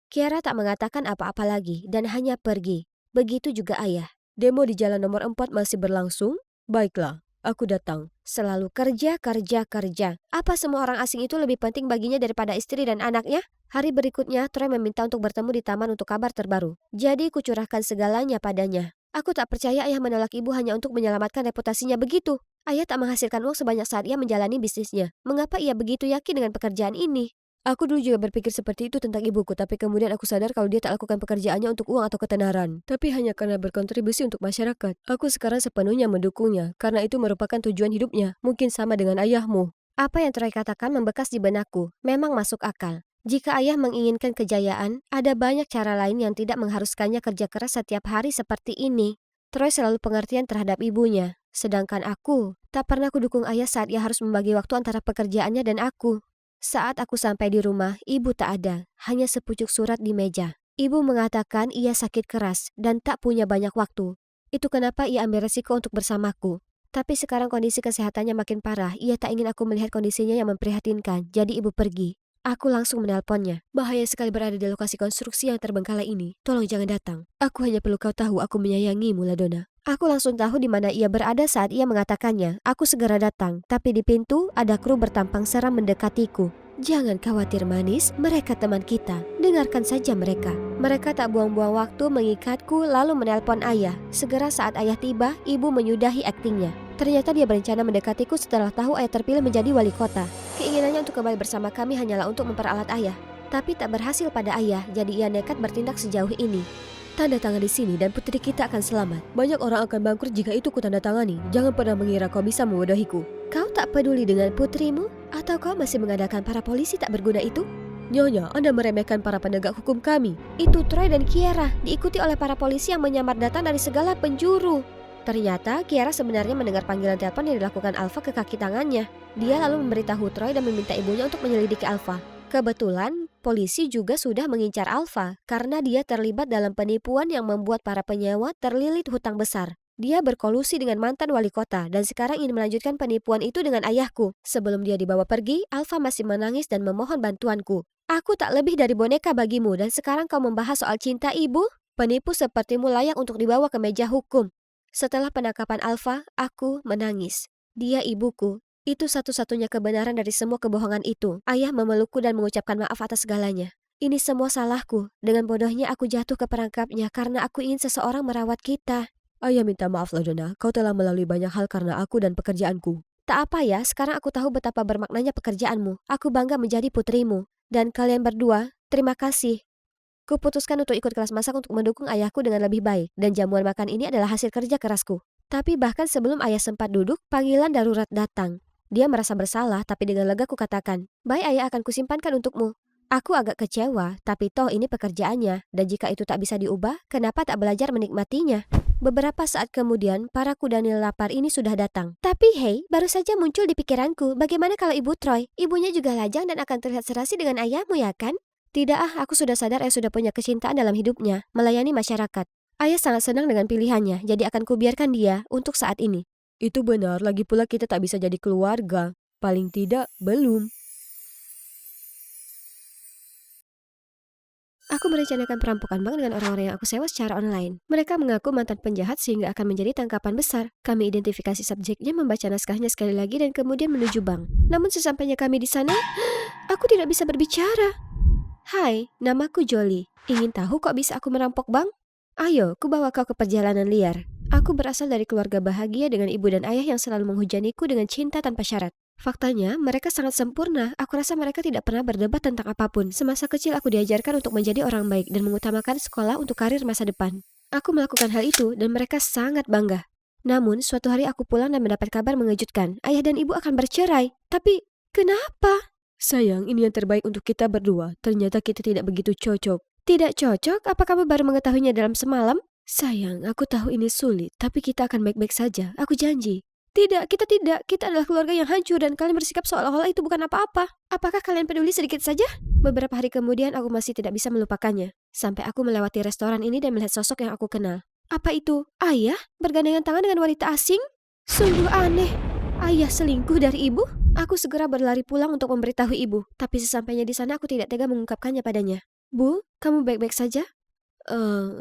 Kiera tak mengatakan apa-apa lagi dan hanya pergi. Begitu juga ayah. Demo di jalan nomor 4 masih berlangsung? Baiklah, aku datang. Selalu kerja. Apa semua orang asing itu lebih penting baginya daripada istri dan anaknya? Hari berikutnya, Troy meminta untuk bertemu di taman untuk kabar terbaru. Jadi kucurahkan segalanya padanya. Aku tak percaya ayah menolak ibu hanya untuk menyelamatkan reputasinya begitu. Ayah tak menghasilkan uang sebanyak saat ia menjalani bisnisnya. Mengapa ia begitu yakin dengan pekerjaan ini? Aku dulu juga berpikir seperti itu tentang ibuku, tapi kemudian aku sadar kalau dia tak lakukan pekerjaannya untuk uang atau ketenaran, tapi hanya karena berkontribusi untuk masyarakat. Aku sekarang sepenuhnya mendukungnya, karena itu merupakan tujuan hidupnya, mungkin sama dengan ayahmu. Apa yang Troy katakan membekas di benakku, memang masuk akal. Jika ayah menginginkan kejayaan, ada banyak cara lain yang tidak mengharuskannya kerja keras setiap hari seperti ini. Troy selalu pengertian terhadap ibunya, sedangkan aku tak pernah kudukung ayah saat ia harus membagi waktu antara pekerjaannya dan aku. Saat aku sampai di rumah, ibu tak ada, hanya sepucuk surat di meja. Ibu mengatakan ia sakit keras dan tak punya banyak waktu. Itu kenapa ia ambil resiko untuk bersamaku. Tapi sekarang kondisi kesehatannya makin parah, ia tak ingin aku melihat kondisinya yang memprihatinkan, jadi ibu pergi. Aku langsung menelponnya. Bahaya sekali berada di lokasi konstruksi yang terbengkalai ini. Tolong jangan datang. Aku hanya perlu kau tahu aku menyayangimu, Ladonna. Aku langsung tahu di mana ia berada saat ia mengatakannya. Aku segera datang, tapi di pintu ada kru bertampang seram mendekatiku. Jangan khawatir manis, mereka teman kita. Dengarkan saja mereka. Mereka tak buang-buang waktu mengikatku lalu menelpon ayah. Segera saat ayah tiba, ibu menyudahi aktingnya. Ternyata dia berencana mendekatiku setelah tahu ayah terpilih menjadi wali kota. Keinginannya untuk kembali bersama kami hanyalah untuk memperalat ayah. Tapi tak berhasil pada ayah, jadi ia nekat bertindak sejauh ini. Tanda tangan di sini dan putri kita akan selamat. Banyak orang akan bangkrut jika itu ku tanda tangani. Jangan pernah mengira kau bisa membodohiku. Kau tak peduli dengan putrimu? Atau kau masih mengadakan para polisi tak berguna itu? Nyonya, Anda meremehkan para penegak hukum kami. Itu Troy dan Kiera, diikuti oleh para polisi yang menyamar datang dari segala penjuru. Ternyata Kiera sebenarnya mendengar panggilan telepon yang dilakukan Alfa ke kaki tangannya. Dia lalu memberitahu Troy dan meminta ibunya untuk menyelidiki Alfa. Kebetulan, polisi juga sudah mengincar Alfa karena dia terlibat dalam penipuan yang membuat para penyewa terlilit hutang besar. Dia berkolusi dengan mantan wali kota dan sekarang ingin melanjutkan penipuan itu dengan ayahku. Sebelum dia dibawa pergi, Alfa masih menangis dan memohon bantuanku. Aku tak lebih dari boneka bagimu dan sekarang kau membahas soal cinta ibu? Penipu sepertimu layak untuk dibawa ke meja hukum. Setelah penangkapan Alfa, aku menangis. Dia ibuku. Itu satu-satunya kebenaran dari semua kebohongan itu. Ayah memelukku dan mengucapkan maaf atas segalanya. Ini semua salahku. Dengan bodohnya aku jatuh ke perangkapnya karena aku ingin seseorang merawat kita. Ayah minta maaf Ladonna, kau telah melalui banyak hal karena aku dan pekerjaanku. Tak apa ya, sekarang aku tahu betapa bermaknanya pekerjaanmu. Aku bangga menjadi putrimu. Dan kalian berdua, terima kasih. Kuputuskan untuk ikut kelas masak untuk mendukung ayahku dengan lebih baik. Dan jamuan makan ini adalah hasil kerja kerasku. Tapi bahkan sebelum ayah sempat duduk, panggilan darurat datang. Dia merasa bersalah, tapi dengan lega kukatakan, baik ayah akan kusimpankan untukmu. Aku agak kecewa, tapi toh ini pekerjaannya, dan jika itu tak bisa diubah, kenapa tak belajar menikmatinya? Beberapa saat kemudian, para kudanil lapar ini sudah datang. Tapi hei, baru saja muncul di pikiranku, bagaimana kalau ibu Troy? Ibunya juga lajang dan akan terlihat serasi dengan ayahmu ya kan? Tidak aku sudah sadar ayah sudah punya kecintaan dalam hidupnya, melayani masyarakat. Ayah sangat senang dengan pilihannya, jadi akan kubiarkan dia untuk saat ini. Itu benar, lagi pula kita tak bisa jadi keluarga. Paling tidak, belum. Aku merencanakan perampokan bank dengan orang-orang yang aku sewa secara online. Mereka mengaku mantan penjahat sehingga akan menjadi tangkapan besar. Kami identifikasi subjeknya, membaca naskahnya sekali lagi dan kemudian menuju bank. Namun sesampainya kami di sana, aku tidak bisa berbicara. Hai, namaku Jolie. Ingin tahu kok bisa aku merampok bank? Ayo, ku bawa kau ke perjalanan liar. Aku berasal dari keluarga bahagia dengan ibu dan ayah yang selalu menghujaniku dengan cinta tanpa syarat. Faktanya, mereka sangat sempurna. Aku rasa mereka tidak pernah berdebat tentang apapun. Semasa kecil aku diajarkan untuk menjadi orang baik dan mengutamakan sekolah untuk karir masa depan. Aku melakukan hal itu dan mereka sangat bangga. Namun, suatu hari aku pulang dan mendapat kabar mengejutkan. Ayah dan ibu akan bercerai. Tapi, kenapa? Sayang, ini yang terbaik untuk kita berdua. Ternyata kita tidak begitu cocok. Tidak cocok? Apa kamu baru mengetahuinya dalam semalam? Sayang, aku tahu ini sulit, tapi kita akan baik-baik saja. Aku janji. Tidak, kita tidak. Kita adalah keluarga yang hancur dan kalian bersikap seolah-olah itu bukan apa-apa. Apakah kalian peduli sedikit saja? Beberapa hari kemudian aku masih tidak bisa melupakannya. Sampai aku melewati restoran ini dan melihat sosok yang aku kenal. Apa itu? Ayah? Bergandengan tangan dengan wanita asing? Sungguh aneh. Ayah selingkuh dari ibu? Aku segera berlari pulang untuk memberitahu ibu. Tapi sesampainya di sana aku tidak tega mengungkapkannya padanya. Bu, kamu baik-baik saja?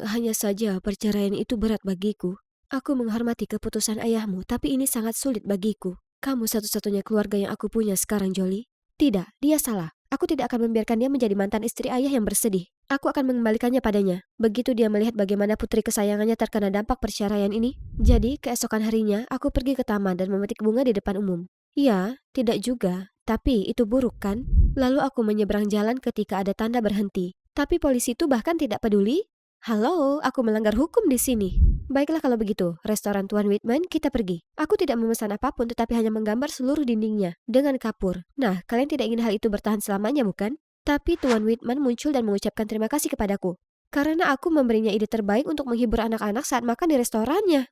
Hanya saja perceraian itu berat bagiku. Aku menghormati keputusan ayahmu, tapi ini sangat sulit bagiku. Kamu satu-satunya keluarga yang aku punya sekarang, Jolie. Tidak, dia salah. Aku tidak akan membiarkan dia menjadi mantan istri ayah yang bersedih. Aku akan mengembalikannya padanya. Begitu dia melihat bagaimana putri kesayangannya terkena dampak perceraian ini. Jadi, keesokan harinya, aku pergi ke taman dan memetik bunga di depan umum. Ya, tidak juga. Tapi itu buruk kan? Lalu aku menyeberang jalan ketika ada tanda berhenti. Tapi polisi itu bahkan tidak peduli. Halo, aku melanggar hukum di sini. Baiklah kalau begitu, restoran Tuan Whitman kita pergi. Aku tidak memesan apapun tetapi hanya menggambar seluruh dindingnya dengan kapur. Nah, kalian tidak ingin hal itu bertahan selamanya bukan? Tapi Tuan Whitman muncul dan mengucapkan terima kasih kepadaku. Karena aku memberinya ide terbaik untuk menghibur anak-anak saat makan di restorannya.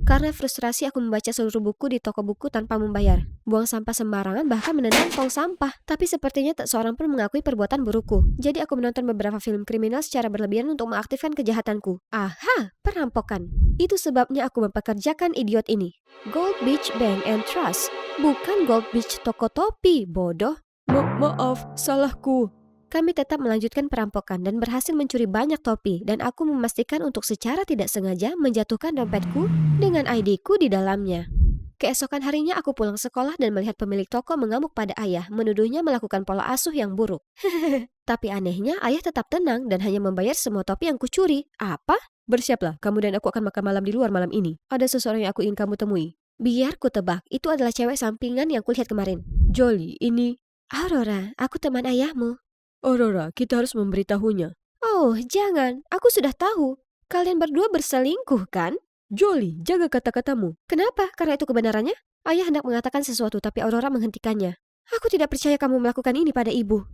Karena frustrasi aku membaca seluruh buku di toko buku tanpa membayar. Buang sampah sembarangan bahkan menendang tong sampah. Tapi sepertinya tak seorang pun mengakui perbuatan burukku. Jadi aku menonton beberapa film kriminal secara berlebihan untuk mengaktifkan kejahatanku. Aha, perampokan. Itu sebabnya aku mempekerjakan idiot ini. Gold Beach Bank and Trust. Bukan Gold Beach toko topi, bodoh. Maaf, salahku. Kami tetap melanjutkan perampokan dan berhasil mencuri banyak topi dan aku memastikan untuk secara tidak sengaja menjatuhkan dompetku dengan ID-ku di dalamnya. Keesokan harinya aku pulang sekolah dan melihat pemilik toko mengamuk pada ayah, menuduhnya melakukan pola asuh yang buruk. Tapi anehnya ayah tetap tenang dan hanya membayar semua topi yang kucuri. Apa? Bersiaplah, kamu dan aku akan makan malam di luar malam ini. Ada seseorang yang aku ingin kamu temui. Biar ku tebak, itu adalah cewek sampingan yang kulihat kemarin. Jolie, ini... Aurora, aku teman ayahmu. Aurora, kita harus memberitahunya. Oh, jangan. Aku sudah tahu. Kalian berdua berselingkuh, kan? Jolie, jaga kata-katamu. Kenapa? Karena itu kebenarannya? Ayah hendak mengatakan sesuatu, tapi Aurora menghentikannya. Aku tidak percaya kamu melakukan ini pada ibu.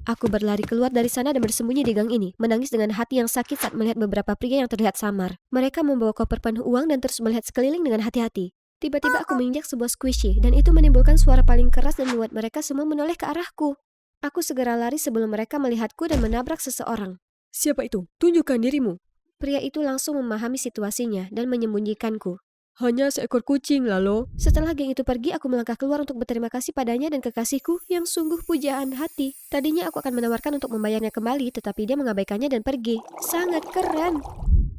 Aku berlari keluar dari sana dan bersembunyi di gang ini, menangis dengan hati yang sakit saat melihat beberapa pria yang terlihat samar. Mereka membawa koper penuh uang dan terus melihat sekeliling dengan hati-hati. Tiba-tiba aku menginjak sebuah squishy, dan itu menimbulkan suara paling keras dan membuat mereka semua menoleh ke arahku. Aku segera lari sebelum mereka melihatku dan menabrak seseorang. Siapa itu? Tunjukkan dirimu. Pria itu langsung memahami situasinya dan menyembunyikanku. Hanya seekor kucing, Lalo. Setelah geng itu pergi, aku melangkah keluar untuk berterima kasih padanya dan kekasihku yang sungguh pujaan hati. Tadinya aku akan menawarkan untuk membayarnya kembali, tetapi dia mengabaikannya dan pergi. Sangat keren.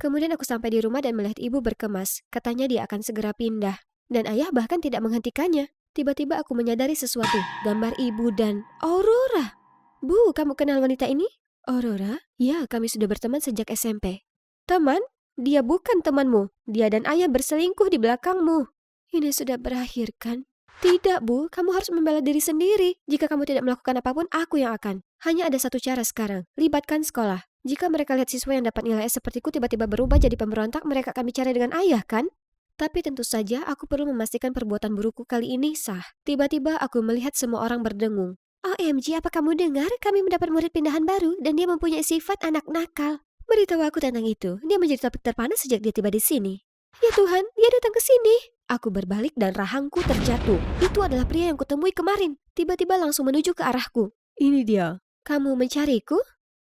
Kemudian aku sampai di rumah dan melihat ibu berkemas. Katanya dia akan segera pindah. Dan ayah bahkan tidak menghentikannya. Tiba-tiba aku menyadari sesuatu. Gambar ibu dan Aurora. Bu, kamu kenal wanita ini? Aurora? Ya, kami sudah berteman sejak SMP. Teman? Dia bukan temanmu. Dia dan ayah berselingkuh di belakangmu. Ini sudah berakhir, kan? Tidak, Bu. Kamu harus membela diri sendiri. Jika kamu tidak melakukan apapun, aku yang akan. Hanya ada satu cara sekarang. Libatkan sekolah. Jika mereka lihat siswa yang dapat nilai S sepertiku tiba-tiba berubah jadi pemberontak, mereka akan bicara dengan ayah, kan? Tapi tentu saja aku perlu memastikan perbuatan burukku kali ini sah. Tiba-tiba aku melihat semua orang berdengung. OMG, apa kamu dengar? Kami mendapat murid pindahan baru dan dia mempunyai sifat anak nakal. Beritahu aku tentang itu. Dia menjadi topik terpanas sejak dia tiba di sini. Ya Tuhan, dia datang ke sini. Aku berbalik dan rahangku terjatuh. Itu adalah pria yang kutemui kemarin. Tiba-tiba langsung menuju ke arahku. Ini dia. Kamu mencariku?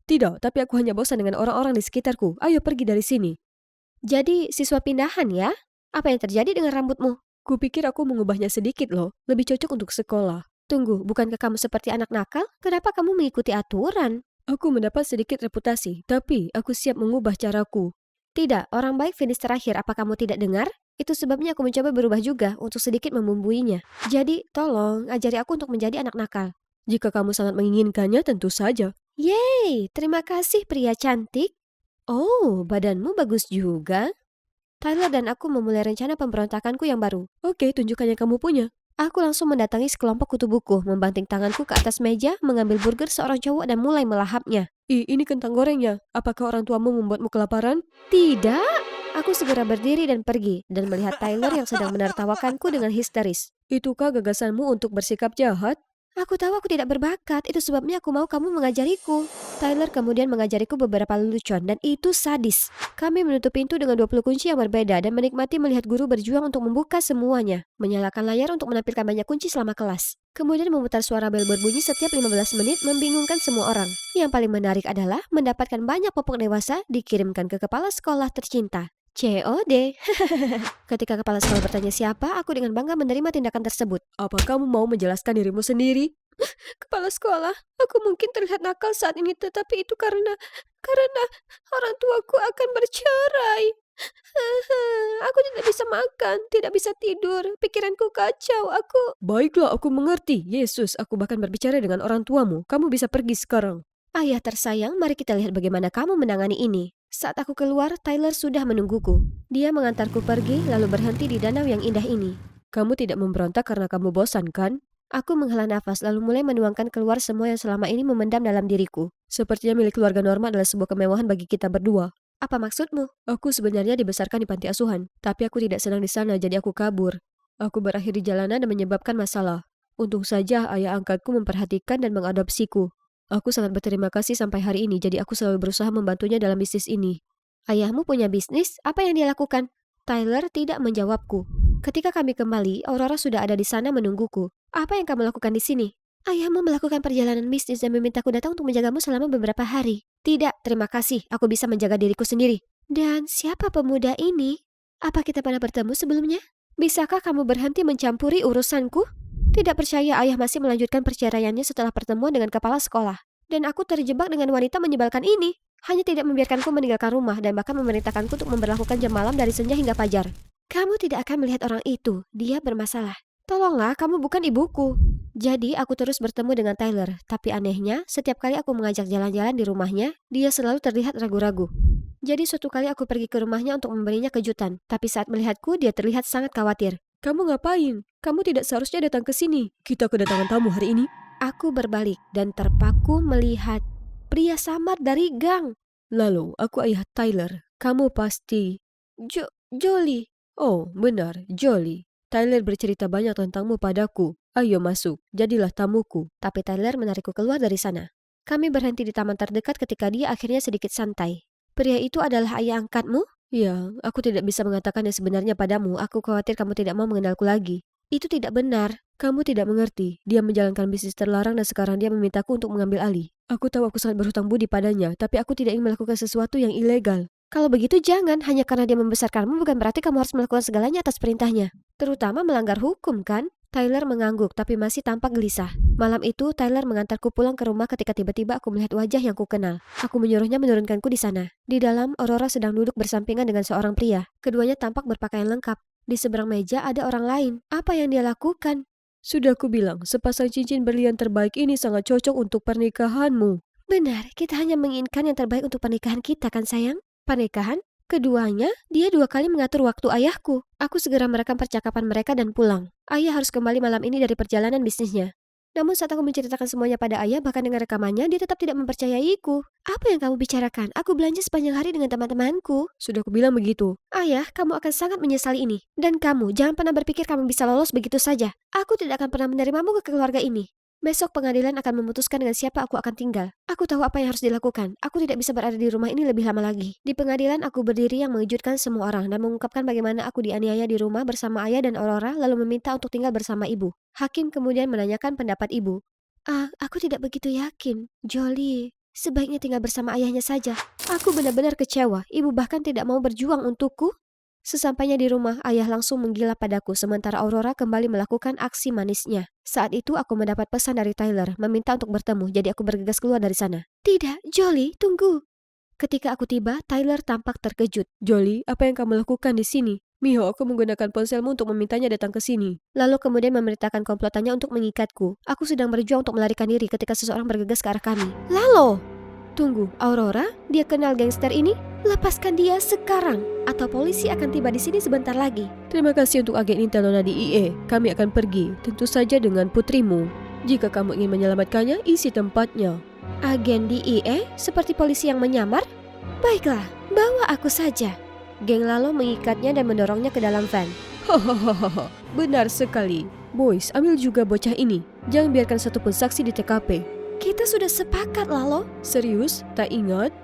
Tidak, tapi aku hanya bosan dengan orang-orang di sekitarku. Ayo pergi dari sini. Jadi siswa pindahan ya? Apa yang terjadi dengan rambutmu? Kupikir aku mengubahnya sedikit loh. Lebih cocok untuk sekolah. Tunggu, bukankah kamu seperti anak nakal? Kenapa kamu mengikuti aturan? Aku mendapat sedikit reputasi, tapi aku siap mengubah caraku. Tidak, orang baik finish terakhir. Apa kamu tidak dengar? Itu sebabnya aku mencoba berubah juga untuk sedikit membumbuinya. Jadi, tolong ajari aku untuk menjadi anak nakal. Jika kamu sangat menginginkannya, tentu saja. Yeay, terima kasih pria cantik. Oh, badanmu bagus juga. Tyler dan aku memulai rencana pemberontakanku yang baru. Oke, tunjukkan yang kamu punya. Aku langsung mendatangi sekelompok kutu buku, membanting tanganku ke atas meja, mengambil burger seorang cowok dan mulai melahapnya. Ini kentang gorengnya. Apakah orang tuamu membuatmu kelaparan? Tidak. Aku segera berdiri dan pergi, dan melihat Tyler yang sedang menertawakanku dengan histeris. Itukah gagasanmu untuk bersikap jahat? Aku tahu aku tidak berbakat, itu sebabnya aku mau kamu mengajariku. Tyler kemudian mengajariku beberapa lelucon, dan itu sadis. Kami menutup pintu dengan 20 kunci yang berbeda dan menikmati melihat guru berjuang untuk membuka semuanya. Menyalakan layar untuk menampilkan banyak kunci selama kelas. Kemudian memutar suara bel berbunyi setiap 15 menit membingungkan semua orang. Yang paling menarik adalah mendapatkan banyak popok dewasa dikirimkan ke kepala sekolah tercinta. COD. Ketika kepala sekolah bertanya siapa, aku dengan bangga menerima tindakan tersebut. Apa kamu mau menjelaskan dirimu sendiri? Kepala sekolah, aku mungkin terlihat nakal saat ini, tetapi itu karena orang tuaku akan bercerai. Aku tidak bisa makan, tidak bisa tidur, pikiranku kacau, aku... Baiklah, aku mengerti. Yesus, aku bahkan berbicara dengan orang tuamu. Kamu bisa pergi sekarang. Ayah tersayang, mari kita lihat bagaimana kamu menangani ini. Saat aku keluar, Tyler sudah menungguku. Dia mengantarku pergi, lalu berhenti di danau yang indah ini. Kamu tidak memberontak karena kamu bosan, kan? Aku menghela nafas lalu mulai menuangkan keluar semua yang selama ini memendam dalam diriku. Sepertinya milik keluarga Norma adalah sebuah kemewahan bagi kita berdua. Apa maksudmu? Aku sebenarnya dibesarkan di panti asuhan, tapi aku tidak senang di sana, jadi aku kabur. Aku berakhir di jalanan dan menyebabkan masalah. Untung saja ayah angkatku memperhatikan dan mengadopsiku. Aku sangat berterima kasih sampai hari ini, jadi aku selalu berusaha membantunya dalam bisnis ini. Ayahmu punya bisnis? Apa yang dia lakukan? Tyler tidak menjawabku. Ketika kami kembali, Aurora sudah ada di sana menungguku. Apa yang kamu lakukan di sini? Ayahmu melakukan perjalanan bisnis dan memintaku datang untuk menjagamu selama beberapa hari. Tidak, terima kasih. Aku bisa menjaga diriku sendiri. Dan siapa pemuda ini? Apa kita pernah bertemu sebelumnya? Bisakah kamu berhenti mencampuri urusanku? Tidak percaya ayah masih melanjutkan perceraiannya setelah pertemuan dengan kepala sekolah. Dan aku terjebak dengan wanita menyebalkan ini. Hanya tidak membiarkanku meninggalkan rumah dan bahkan memerintahkanku untuk memberlakukan jam malam dari senja hingga fajar. Kamu tidak akan melihat orang itu. Dia bermasalah. Tolonglah, kamu bukan ibuku. Jadi aku terus bertemu dengan Tyler. Tapi anehnya, setiap kali aku mengajak jalan-jalan di rumahnya, dia selalu terlihat ragu-ragu. Jadi suatu kali aku pergi ke rumahnya untuk memberinya kejutan. Tapi saat melihatku, dia terlihat sangat khawatir. Kamu ngapain? Kamu tidak seharusnya datang ke sini. Kita kedatangan tamu hari ini. Aku berbalik dan terpaku melihat pria samar dari gang. Lalu, aku ayah Tyler. Kamu pasti... Jolie. Oh, benar, Jolie. Tyler bercerita banyak tentangmu padaku. Ayo masuk, jadilah tamuku. Tapi Tyler menarikku keluar dari sana. Kami berhenti di taman terdekat ketika dia akhirnya sedikit santai. Pria itu adalah ayah angkatmu? Ya, aku tidak bisa mengatakan yang sebenarnya padamu. Aku khawatir kamu tidak mau mengenalku lagi. Itu tidak benar. Kamu tidak mengerti. Dia menjalankan bisnis terlarang dan sekarang dia memintaku untuk mengambil alih. Aku tahu aku sangat berhutang budi padanya, tapi aku tidak ingin melakukan sesuatu yang ilegal. Kalau begitu jangan, hanya karena dia membesarkanmu bukan berarti kamu harus melakukan segalanya atas perintahnya. Terutama melanggar hukum, kan? Tyler mengangguk tapi masih tampak gelisah. Malam itu, Tyler mengantarku pulang ke rumah ketika tiba-tiba aku melihat wajah yang kukenal. Aku menyuruhnya menurunkanku di sana. Di dalam, Aurora sedang duduk bersampingan dengan seorang pria. Keduanya tampak berpakaian lengkap. Di seberang meja ada orang lain. Apa yang dia lakukan? Sudah aku bilang, sepasang cincin berlian terbaik ini sangat cocok untuk pernikahanmu. Benar, kita hanya menginginkan yang terbaik untuk pernikahan kita, kan sayang? Pernikahan? Keduanya, dia 2 kali mengatur waktu ayahku. Aku segera merekam percakapan mereka dan pulang. Ayah harus kembali malam ini dari perjalanan bisnisnya. Namun saat aku menceritakan semuanya pada ayah, bahkan dengan rekamannya, dia tetap tidak mempercayaiku. Apa yang kamu bicarakan? Aku belanja sepanjang hari dengan teman-temanku. Sudah aku bilang begitu. Ayah, kamu akan sangat menyesali ini. Dan kamu, jangan pernah berpikir kamu bisa lolos begitu saja. Aku tidak akan pernah menerimamu ke keluarga ini. Besok pengadilan akan memutuskan dengan siapa aku akan tinggal. Aku tahu apa yang harus dilakukan. Aku tidak bisa berada di rumah ini lebih lama lagi. Di pengadilan aku berdiri yang mengejutkan semua orang dan mengungkapkan bagaimana aku dianiaya di rumah bersama ayah dan Aurora lalu meminta untuk tinggal bersama ibu. Hakim kemudian menanyakan pendapat ibu. Aku tidak begitu yakin. Jolie, sebaiknya tinggal bersama ayahnya saja. Aku benar-benar kecewa. Ibu bahkan tidak mau berjuang untukku. Sesampainya di rumah, ayah langsung menggila padaku sementara Aurora kembali melakukan aksi manisnya. Saat itu aku mendapat pesan dari Tyler, meminta untuk bertemu, jadi aku bergegas keluar dari sana. Tidak, Jolie, tunggu. Ketika aku tiba, Tyler tampak terkejut. Jolie, apa yang kamu lakukan di sini? Miho, aku menggunakan ponselmu untuk memintanya datang ke sini. Lalu kemudian memerintahkan komplotannya untuk mengikatku. Aku sedang berjuang untuk melarikan diri ketika seseorang bergegas ke arah kami. Lalo! Tunggu, Aurora? Dia kenal gangster ini? Lepaskan dia sekarang, atau polisi akan tiba di sini sebentar lagi. Terima kasih untuk agen intel Nona di IE. Kami akan pergi, tentu saja dengan putrimu. Jika kamu ingin menyelamatkannya, isi tempatnya. Agen di IE? Seperti polisi yang menyamar? Baiklah, bawa aku saja. Geng Lalo mengikatnya dan mendorongnya ke dalam van. Hahaha, benar sekali. Boys, ambil juga bocah ini. Jangan biarkan satupun saksi di TKP. Kita sudah sepakat, Lalo. Serius? Tak ingat?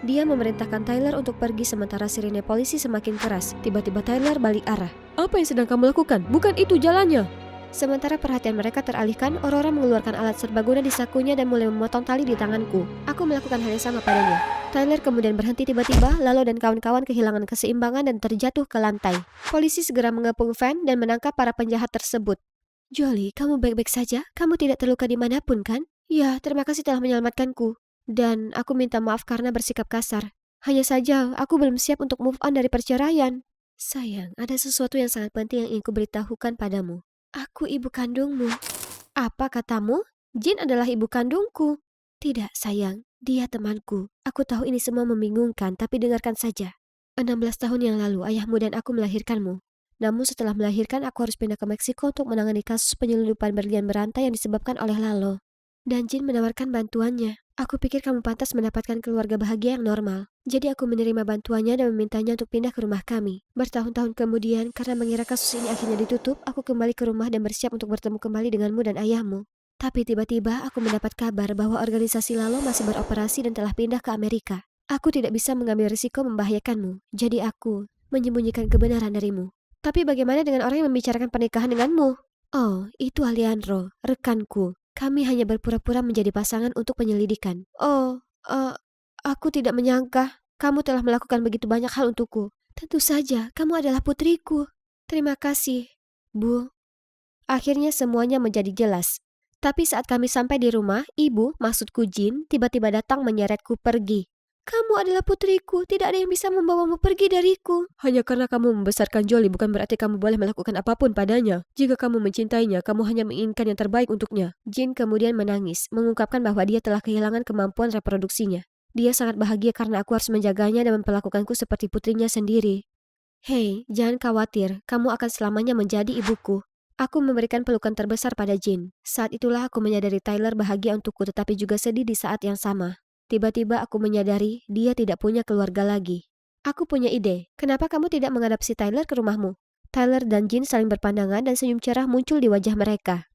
Dia memerintahkan Tyler untuk pergi sementara sirine polisi semakin keras. Tiba-tiba Tyler balik arah. Apa yang sedang kamu lakukan? Bukan itu jalannya. Sementara perhatian mereka teralihkan, Aurora mengeluarkan alat serbaguna di sakunya dan mulai memotong tali di tanganku. Aku melakukan hal yang sama padanya. Tyler kemudian berhenti tiba-tiba, Lalo dan kawan-kawan kehilangan keseimbangan dan terjatuh ke lantai. Polisi segera mengepung van dan menangkap para penjahat tersebut. Jolie, kamu baik-baik saja? Kamu tidak terluka dimanapun, kan? Ya, terima kasih telah menyelamatkanku. Dan aku minta maaf karena bersikap kasar. Hanya saja, aku belum siap untuk move on dari perceraian. Sayang, ada sesuatu yang sangat penting yang ingin kuberitahukan padamu. Aku ibu kandungmu. Apa katamu? Jin adalah ibu kandungku. Tidak, sayang. Dia temanku. Aku tahu ini semua membingungkan, tapi dengarkan saja. 16 tahun yang lalu, ayahmu dan aku melahirkanmu. Namun setelah melahirkan, aku harus pindah ke Meksiko untuk menangani kasus penyelundupan berlian berantai yang disebabkan oleh Lalo. Dan Jin menawarkan bantuannya. Aku pikir kamu pantas mendapatkan keluarga bahagia yang normal. Jadi aku menerima bantuannya dan memintanya untuk pindah ke rumah kami. Bertahun-tahun kemudian, karena mengira kasus ini akhirnya ditutup, aku kembali ke rumah dan bersiap untuk bertemu kembali denganmu dan ayahmu. Tapi tiba-tiba aku mendapat kabar bahwa organisasi Lalo masih beroperasi dan telah pindah ke Amerika. Aku tidak bisa mengambil risiko membahayakanmu. Jadi aku menyembunyikan kebenaran darimu. Tapi bagaimana dengan orang yang membicarakan pernikahan denganmu? Oh, itu Alejandro, rekanku. Kami hanya berpura-pura menjadi pasangan untuk penyelidikan. Oh, aku tidak menyangka kamu telah melakukan begitu banyak hal untukku. Tentu saja, kamu adalah putriku. Terima kasih, Bu. Akhirnya semuanya menjadi jelas. Tapi saat kami sampai di rumah, ibu, maksudku Jin, tiba-tiba datang menyeretku pergi. Kamu adalah putriku, tidak ada yang bisa membawamu pergi dariku. Hanya karena kamu membesarkan Jolie bukan berarti kamu boleh melakukan apapun padanya. Jika kamu mencintainya, kamu hanya menginginkan yang terbaik untuknya. Jin kemudian menangis, mengungkapkan bahwa dia telah kehilangan kemampuan reproduksinya. Dia sangat bahagia karena aku harus menjaganya dan memperlakukanku seperti putrinya sendiri. Hei, jangan khawatir, kamu akan selamanya menjadi ibuku. Aku memberikan pelukan terbesar pada Jin. Saat itulah aku menyadari Tyler bahagia untukku tetapi juga sedih di saat yang sama. Tiba-tiba aku menyadari dia tidak punya keluarga lagi. Aku punya ide, kenapa kamu tidak mengadopsi Tyler ke rumahmu? Tyler dan Jin saling berpandangan dan senyum cerah muncul di wajah mereka.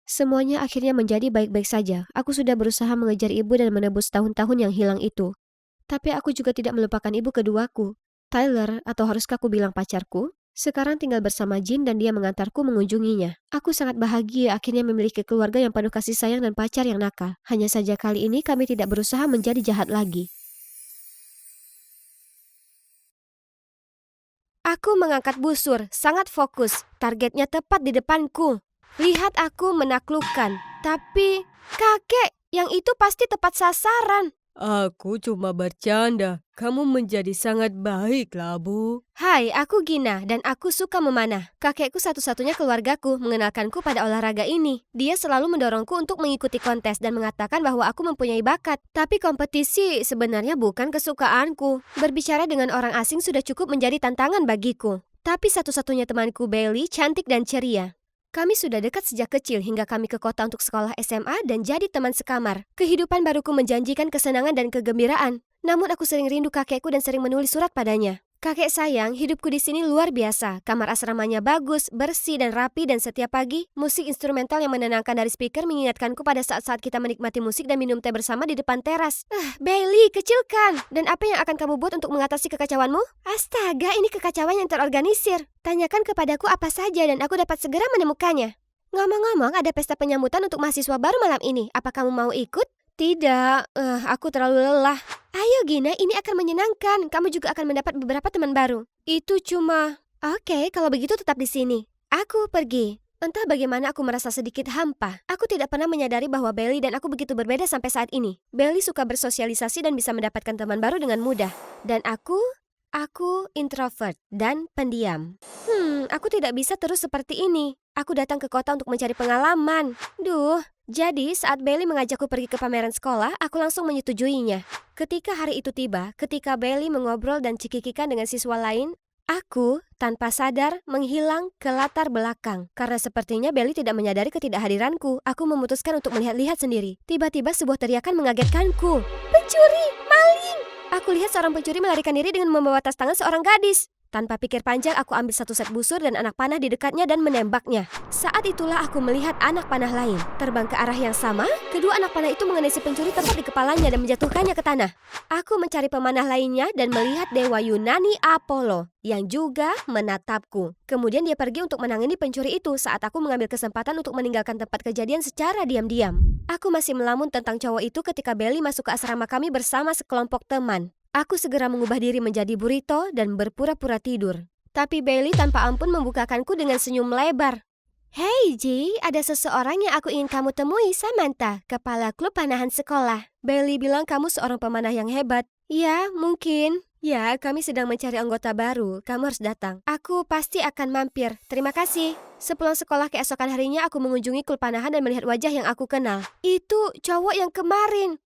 Semuanya akhirnya menjadi baik-baik saja. Aku sudah berusaha mengejar ibu dan menebus tahun-tahun yang hilang itu. Tapi aku juga tidak melupakan ibu keduaku. Tyler, atau haruskah aku bilang pacarku, sekarang tinggal bersama Jin dan dia mengantarku mengunjunginya. Aku sangat bahagia akhirnya memiliki keluarga yang penuh kasih sayang dan pacar yang nakal. Hanya saja kali ini kami tidak berusaha menjadi jahat lagi. Aku mengangkat busur, sangat fokus. Targetnya tepat di depanku. Lihat aku menaklukkan. Tapi, kakek, yang itu pasti tepat sasaran. Aku cuma bercanda. Kamu menjadi sangat baik lah, Bu. Hai, aku Gina dan aku suka memanah. Kakekku satu-satunya keluargaku mengenalkanku pada olahraga ini. Dia selalu mendorongku untuk mengikuti kontes dan mengatakan bahwa aku mempunyai bakat. Tapi kompetisi sebenarnya bukan kesukaanku. Berbicara dengan orang asing sudah cukup menjadi tantangan bagiku. Tapi satu-satunya temanku Bailey cantik dan ceria. Kami sudah dekat sejak kecil hingga kami ke kota untuk sekolah SMA dan jadi teman sekamar. Kehidupan baruku menjanjikan kesenangan dan kegembiraan. Namun aku sering rindu kakekku dan sering menulis surat padanya. Kakek sayang, hidupku di sini luar biasa. Kamar asramanya bagus, bersih dan rapi dan setiap pagi, musik instrumental yang menenangkan dari speaker mengingatkanku pada saat-saat kita menikmati musik dan minum teh bersama di depan teras. Bailey, kecilkan! Dan apa yang akan kamu buat untuk mengatasi kekacauanmu? Astaga, ini kekacauan yang terorganisir. Tanyakan kepadaku apa saja dan aku dapat segera menemukannya. Ngomong-ngomong, ada pesta penyambutan untuk mahasiswa baru malam ini. Apa kamu mau ikut? Tidak, aku terlalu lelah. Ayo Gina, ini akan menyenangkan. Kamu juga akan mendapat beberapa teman baru. Itu cuma... Oke, kalau begitu tetap di sini. Aku pergi. Entah bagaimana aku merasa sedikit hampa. Aku tidak pernah menyadari bahwa Bailey dan aku begitu berbeda sampai saat ini. Bailey suka bersosialisasi dan bisa mendapatkan teman baru dengan mudah. Dan aku Aku introvert dan pendiam. Aku tidak bisa terus seperti ini. Aku datang ke kota untuk mencari pengalaman. Jadi saat Bailey mengajakku pergi ke pameran sekolah, aku langsung menyetujuinya. Ketika hari itu tiba, ketika Bailey mengobrol dan cikikikan dengan siswa lain, aku tanpa sadar menghilang ke latar belakang. Karena sepertinya Bailey tidak menyadari ketidakhadiranku, aku memutuskan untuk melihat-lihat sendiri. Tiba-tiba sebuah teriakan mengagetkanku. Pencuri! Maling! Aku lihat seorang pencuri melarikan diri dengan membawa tas tangan seorang gadis. Tanpa pikir panjang, aku ambil satu set busur dan anak panah di dekatnya dan menembaknya. Saat itulah aku melihat anak panah lain terbang ke arah yang sama. Kedua anak panah itu mengenai si pencuri tepat di kepalanya dan menjatuhkannya ke tanah. Aku mencari pemanah lainnya dan melihat dewa Yunani Apollo yang juga menatapku. Kemudian dia pergi untuk menangani pencuri itu saat aku mengambil kesempatan untuk meninggalkan tempat kejadian secara diam-diam. Aku masih melamun tentang cowok itu ketika Bailey masuk ke asrama kami bersama sekelompok teman. Aku segera mengubah diri menjadi burrito dan berpura-pura tidur. Tapi Bailey tanpa ampun membukakanku dengan senyum lebar. Hey G, ada seseorang yang aku ingin kamu temui, Samantha, kepala klub panahan sekolah. Bailey bilang kamu seorang pemanah yang hebat. Ya, mungkin. Ya, kami sedang mencari anggota baru. Kamu harus datang. Aku pasti akan mampir. Terima kasih. Sepulang sekolah keesokan harinya, aku mengunjungi klub panahan dan melihat wajah yang aku kenal. Itu cowok yang kemarin.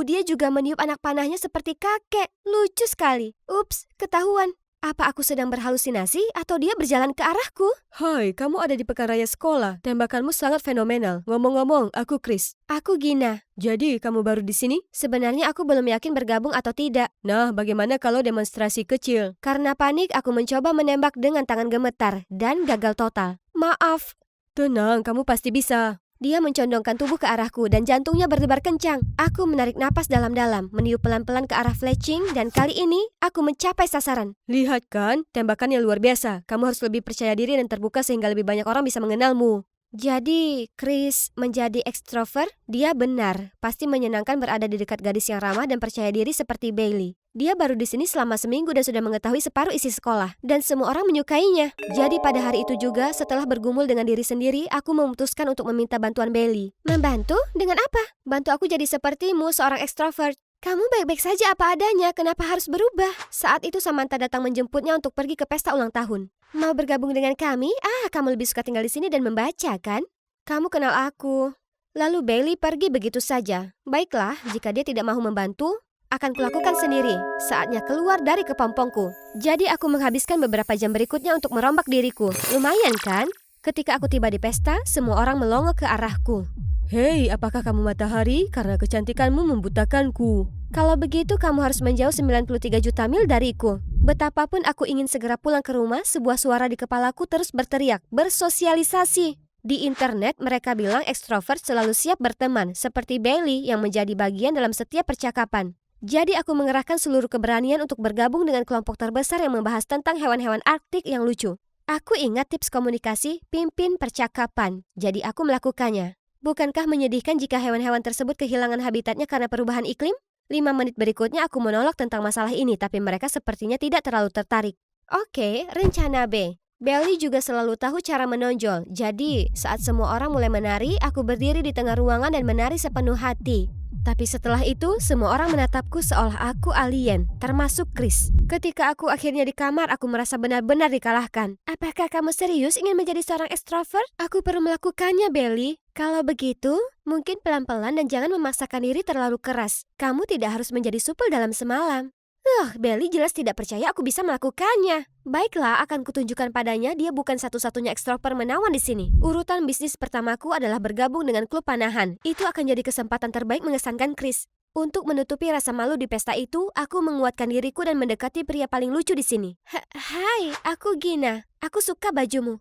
Dia juga meniup anak panahnya seperti kakek. Lucu sekali. Ups, ketahuan. Apa aku sedang berhalusinasi atau dia berjalan ke arahku? Hai, kamu ada di pekan raya sekolah. Tembakanmu sangat fenomenal. Ngomong-ngomong, aku Chris. Aku Gina. Jadi, kamu baru di sini? Sebenarnya aku belum yakin bergabung atau tidak. Nah, bagaimana kalau demonstrasi kecil? Karena panik, aku mencoba menembak dengan tangan gemetar dan gagal total. Maaf. Tenang, kamu pasti bisa. Dia mencondongkan tubuh ke arahku dan jantungnya berdebar kencang. Aku menarik napas dalam-dalam, meniup pelan-pelan ke arah Fletching dan kali ini aku mencapai sasaran. Lihat kan, tembakannya luar biasa. Kamu harus lebih percaya diri dan terbuka sehingga lebih banyak orang bisa mengenalmu. Jadi, Chris menjadi ekstrovert? Dia benar. Pasti menyenangkan berada di dekat gadis yang ramah dan percaya diri seperti Bailey. Dia baru di sini selama seminggu dan sudah mengetahui separuh isi sekolah. Dan semua orang menyukainya. Jadi pada hari itu juga, setelah bergumul dengan diri sendiri, aku memutuskan untuk meminta bantuan Bailey. Membantu? Dengan apa? Bantu aku jadi sepertimu, seorang ekstrovert. Kamu baik-baik saja apa adanya, kenapa harus berubah? Saat itu Samantha datang menjemputnya untuk pergi ke pesta ulang tahun. Mau bergabung dengan kami? Kamu lebih suka tinggal di sini dan membaca, kan? Kamu kenal aku. Lalu Bailey pergi begitu saja. Baiklah, jika dia tidak mau membantu, akan kulakukan sendiri. Saatnya keluar dari kepompongku. Jadi aku menghabiskan beberapa jam berikutnya untuk merombak diriku. Lumayan kan? Ketika aku tiba di pesta, semua orang melongo ke arahku. Hei, apakah kamu matahari? Karena kecantikanmu membutakanku. Kalau begitu kamu harus menjauh 93 juta mil dariku. Betapapun aku ingin segera pulang ke rumah, sebuah suara di kepalaku terus berteriak, bersosialisasi. Di internet mereka bilang ekstrovert selalu siap berteman, seperti Bailey yang menjadi bagian dalam setiap percakapan. Jadi aku mengerahkan seluruh keberanian untuk bergabung dengan kelompok terbesar yang membahas tentang hewan-hewan Arktik yang lucu. Aku ingat tips komunikasi, pimpin percakapan. Jadi aku melakukannya. Bukankah menyedihkan jika hewan-hewan tersebut kehilangan habitatnya karena perubahan iklim? 5 menit berikutnya aku menolak tentang masalah ini, tapi mereka sepertinya tidak terlalu tertarik. Oke, rencana B. Bailey juga selalu tahu cara menonjol. Jadi, saat semua orang mulai menari, aku berdiri di tengah ruangan dan menari sepenuh hati. Tapi setelah itu, semua orang menatapku seolah aku alien, termasuk Chris. Ketika aku akhirnya di kamar, aku merasa benar-benar dikalahkan. Apakah kamu serius ingin menjadi seorang ekstrovert? Aku perlu melakukannya, Bailey. Kalau begitu, mungkin pelan-pelan dan jangan memaksakan diri terlalu keras. Kamu tidak harus menjadi supel dalam semalam. Bailey jelas tidak percaya aku bisa melakukannya. Baiklah, akan kutunjukkan padanya dia bukan satu-satunya ekstrovert menawan di sini. Urutan bisnis pertamaku adalah bergabung dengan klub panahan. Itu akan jadi kesempatan terbaik mengesankan Chris. Untuk menutupi rasa malu di pesta itu, aku menguatkan diriku dan mendekati pria paling lucu di sini. Hai, aku Gina. Aku suka bajumu.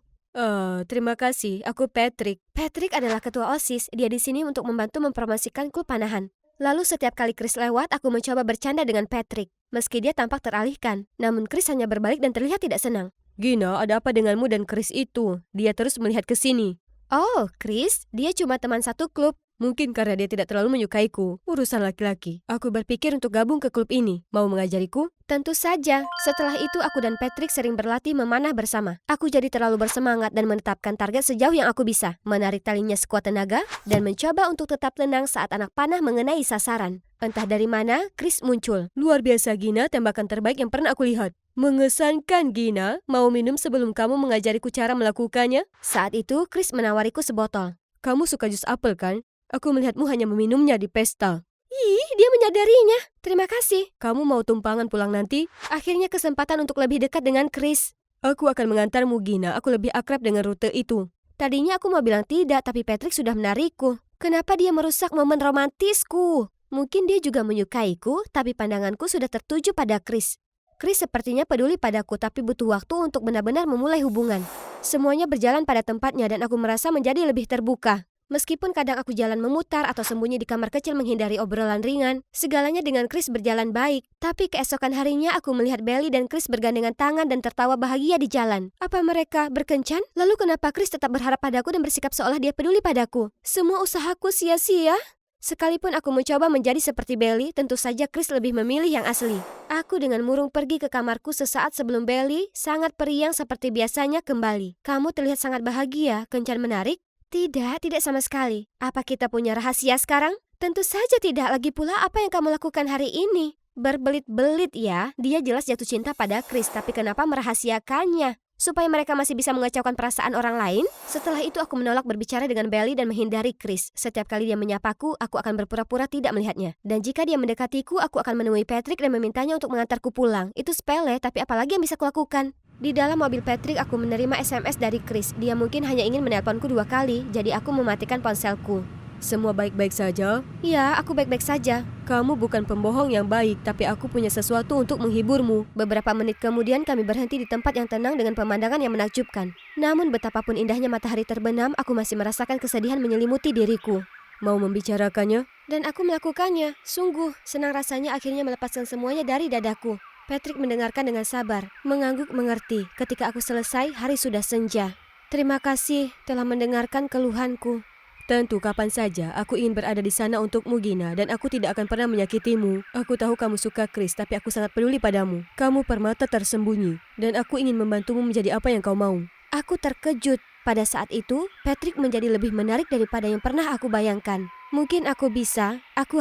Terima kasih. Aku Patrick. Patrick adalah ketua OSIS. Dia di sini untuk membantu mempromosikan klub panahan. Lalu setiap kali Chris lewat, aku mencoba bercanda dengan Patrick. Meski dia tampak teralihkan, namun Chris hanya berbalik dan terlihat tidak senang. Gina, ada apa denganmu dan Chris itu? Dia terus melihat ke sini. Oh, Chris, dia cuma teman satu klub. Mungkin karena dia tidak terlalu menyukaiku. Urusan laki-laki. Aku berpikir untuk gabung ke klub ini. Mau mengajariku? Tentu saja. Setelah itu aku dan Patrick sering berlatih memanah bersama. Aku jadi terlalu bersemangat dan menetapkan target sejauh yang aku bisa. Menarik talinya sekuat tenaga dan mencoba untuk tetap tenang saat anak panah mengenai sasaran. Entah dari mana, Chris muncul. Luar biasa Gina, tembakan terbaik yang pernah aku lihat. Mengesankan Gina. Mau minum sebelum kamu mengajariku cara melakukannya? Saat itu, Chris menawariku sebotol. Kamu suka jus apel kan? Aku melihatmu hanya meminumnya di pesta. Ih, dia menyadarinya. Terima kasih. Kamu mau tumpangan pulang nanti? Akhirnya kesempatan untuk lebih dekat dengan Chris. Aku akan mengantarmu Gina, aku lebih akrab dengan rute itu. Tadinya aku mau bilang tidak, tapi Patrick sudah menarikku. Kenapa dia merusak momen romantisku? Mungkin dia juga menyukaiku, tapi pandanganku sudah tertuju pada Chris. Chris sepertinya peduli padaku, tapi butuh waktu untuk benar-benar memulai hubungan. Semuanya berjalan pada tempatnya dan aku merasa menjadi lebih terbuka. Meskipun kadang aku jalan memutar atau sembunyi di kamar kecil menghindari obrolan ringan, segalanya dengan Chris berjalan baik. Tapi keesokan harinya aku melihat Belly dan Chris bergandengan tangan dan tertawa bahagia di jalan. Apa mereka berkencan? Lalu kenapa Chris tetap berharap padaku dan bersikap seolah dia peduli padaku? Semua usahaku sia-sia? Sekalipun aku mencoba menjadi seperti Belly, tentu saja Chris lebih memilih yang asli. Aku dengan murung pergi ke kamarku sesaat sebelum Belly, sangat periang seperti biasanya kembali. Kamu terlihat sangat bahagia, kencan menarik? Tidak sama sekali. Apa kita punya rahasia sekarang? Tentu saja tidak. Lagi pula apa yang kamu lakukan hari ini? Berbelit-belit ya. Dia jelas jatuh cinta pada Chris, tapi kenapa merahasiakannya? Supaya mereka masih bisa mengacaukan perasaan orang lain? Setelah itu aku menolak berbicara dengan Belly dan menghindari Chris. Setiap kali dia menyapaku, aku akan berpura-pura tidak melihatnya. Dan jika dia mendekatiku, aku akan menemui Patrick dan memintanya untuk mengantarku pulang. Itu sepele, tapi apalagi yang bisa kulakukan? Di dalam mobil Patrick, aku menerima SMS dari Chris. Dia mungkin hanya ingin menelponku 2 kali, jadi aku mematikan ponselku. Semua baik-baik saja? Ya, aku baik-baik saja. Kamu bukan pembohong yang baik, tapi aku punya sesuatu untuk menghiburmu. Beberapa menit kemudian kami berhenti di tempat yang tenang dengan pemandangan yang menakjubkan. Namun betapapun indahnya matahari terbenam, aku masih merasakan kesedihan menyelimuti diriku. Mau membicarakannya? Dan aku melakukannya. Sungguh, senang rasanya akhirnya melepaskan semuanya dari dadaku. Patrick mendengarkan dengan sabar, mengangguk mengerti. Ketika aku selesai, hari sudah senja. Terima kasih telah mendengarkan keluhanku. Tentu kapan saja, aku ingin berada di sana untukmu Gina, dan aku tidak akan pernah menyakitimu. Aku tahu kamu suka Chris, tapi aku sangat peduli padamu. Kamu permata tersembunyi, dan aku ingin membantumu menjadi apa yang kau mau. Aku terkejut. Pada saat itu, Patrick menjadi lebih menarik daripada yang pernah aku bayangkan. Mungkin aku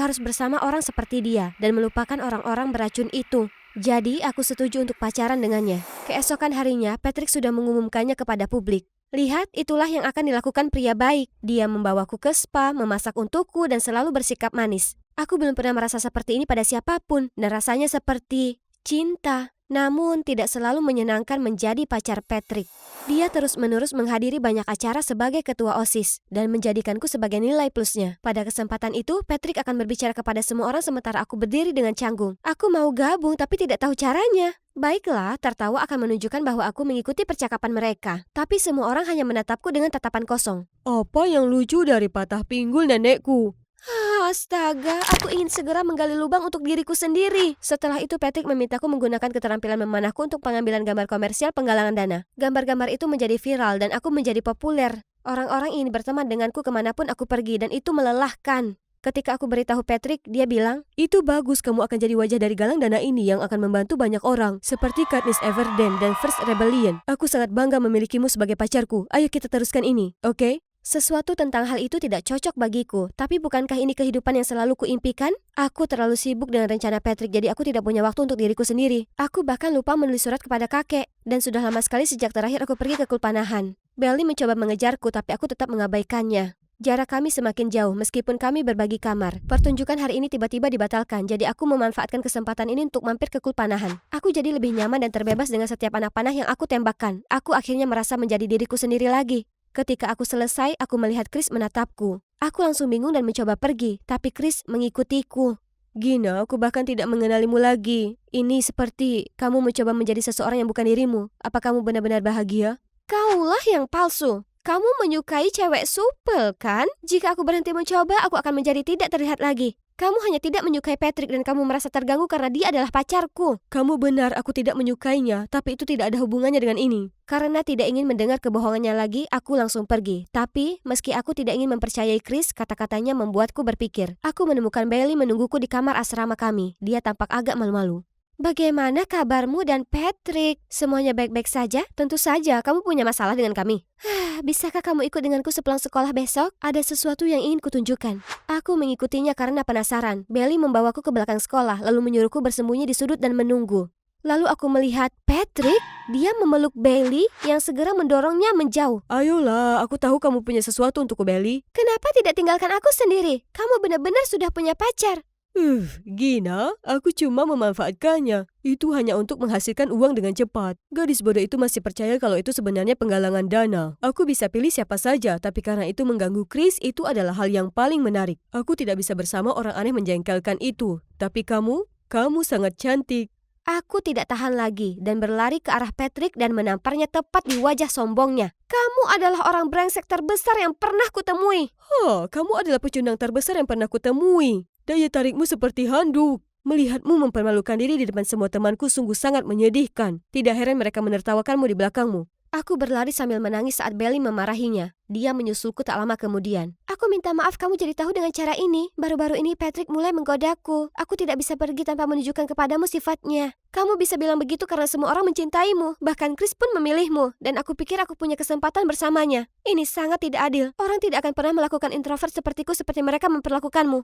harus bersama orang seperti dia, dan melupakan orang-orang beracun itu. Jadi, aku setuju untuk pacaran dengannya. Keesokan harinya, Patrick sudah mengumumkannya kepada publik. Lihat, itulah yang akan dilakukan pria baik. Dia membawaku ke spa, memasak untukku, dan selalu bersikap manis. Aku belum pernah merasa seperti ini pada siapapun, dan rasanya seperti cinta. Namun, tidak selalu menyenangkan menjadi pacar Patrick. Dia terus-menerus menghadiri banyak acara sebagai ketua OSIS dan menjadikanku sebagai nilai plusnya. Pada kesempatan itu, Patrick akan berbicara kepada semua orang sementara aku berdiri dengan canggung. Aku mau gabung tapi tidak tahu caranya. Baiklah, tertawa akan menunjukkan bahwa aku mengikuti percakapan mereka. Tapi semua orang hanya menatapku dengan tatapan kosong. Apa yang lucu dari patah pinggul nenekku? Astaga, aku ingin segera menggali lubang untuk diriku sendiri. Setelah itu Patrick memintaku menggunakan keterampilan memanahku untuk pengambilan gambar komersial penggalangan dana. Gambar-gambar itu menjadi viral dan aku menjadi populer. Orang-orang ingin berteman denganku kemanapun aku pergi dan itu melelahkan. Ketika aku beritahu Patrick, dia bilang, "Itu bagus, kamu akan jadi wajah dari galang dana ini yang akan membantu banyak orang, seperti Katniss Everdeen dan First Rebellion. Aku sangat bangga memilikimu sebagai pacarku. Ayo kita teruskan ini, oke?" Sesuatu tentang hal itu tidak cocok bagiku, tapi bukankah ini kehidupan yang selalu kuimpikan? Aku terlalu sibuk dengan rencana Patrick, jadi aku tidak punya waktu untuk diriku sendiri. Aku bahkan lupa menulis surat kepada kakek, dan sudah lama sekali sejak terakhir aku pergi ke klub panahan. Belly mencoba mengejarku, tapi aku tetap mengabaikannya. Jarak kami semakin jauh meskipun kami berbagi kamar. Pertunjukan hari ini tiba-tiba dibatalkan, jadi aku memanfaatkan kesempatan ini untuk mampir ke klub panahan. Aku jadi lebih nyaman dan terbebas dengan setiap anak panah yang aku tembakkan. Aku akhirnya merasa menjadi diriku sendiri lagi. Ketika aku selesai, aku melihat Chris menatapku. Aku langsung bingung dan mencoba pergi, tapi Chris mengikutiku. Gina, aku bahkan tidak mengenalimu lagi. Ini seperti kamu mencoba menjadi seseorang yang bukan dirimu. Apa kamu benar-benar bahagia? Kaulah yang palsu. Kamu menyukai cewek supel, kan? Jika aku berhenti mencoba, aku akan menjadi tidak terlihat lagi. Kamu hanya tidak menyukai Patrick dan kamu merasa terganggu karena dia adalah pacarku. Kamu benar, aku tidak menyukainya, tapi itu tidak ada hubungannya dengan ini. Karena tidak ingin mendengar kebohongannya lagi, aku langsung pergi. Tapi, meski aku tidak ingin mempercayai Chris, kata-katanya membuatku berpikir. Aku menemukan Bailey menungguku di kamar asrama kami. Dia tampak agak malu-malu. Bagaimana kabarmu dan Patrick? Semuanya baik-baik saja? Tentu saja, kamu punya masalah dengan kami. Bisakah kamu ikut denganku sepulang sekolah besok? Ada sesuatu yang ingin kutunjukkan. Aku mengikutinya karena penasaran. Bailey membawaku ke belakang sekolah, lalu menyuruhku bersembunyi di sudut dan menunggu. Lalu aku melihat Patrick, dia memeluk Bailey yang segera mendorongnya menjauh. Ayolah, aku tahu kamu punya sesuatu untukku, Bailey. Kenapa tidak tinggalkan aku sendiri? Kamu benar-benar sudah punya pacar. Gina, aku cuma memanfaatkannya. Itu hanya untuk menghasilkan uang dengan cepat. Gadis bodoh itu masih percaya kalau itu sebenarnya penggalangan dana. Aku bisa pilih siapa saja, tapi karena itu mengganggu Chris, itu adalah hal yang paling menarik. Aku tidak bisa bersama orang aneh menjengkelkan itu. Tapi kamu sangat cantik. Aku tidak tahan lagi dan berlari ke arah Patrick dan menamparnya tepat di wajah sombongnya. Kamu adalah orang brengsek terbesar yang pernah kutemui. Kamu adalah pecundang terbesar yang pernah kutemui. Daya tarikmu seperti handuk. Melihatmu mempermalukan diri di depan semua temanku sungguh sangat menyedihkan. Tidak heran mereka menertawakanmu di belakangmu. Aku berlari sambil menangis saat Bailey memarahinya. Dia menyusulku tak lama kemudian. Aku minta maaf kamu jadi tahu dengan cara ini. Baru-baru ini Patrick mulai menggodaku. Aku tidak bisa pergi tanpa menunjukkan kepadamu sifatnya. Kamu bisa bilang begitu karena semua orang mencintaimu. Bahkan Chris pun memilihmu. Dan aku pikir aku punya kesempatan bersamanya. Ini sangat tidak adil. Orang tidak akan pernah melakukan introvert sepertiku seperti mereka memperlakukanmu.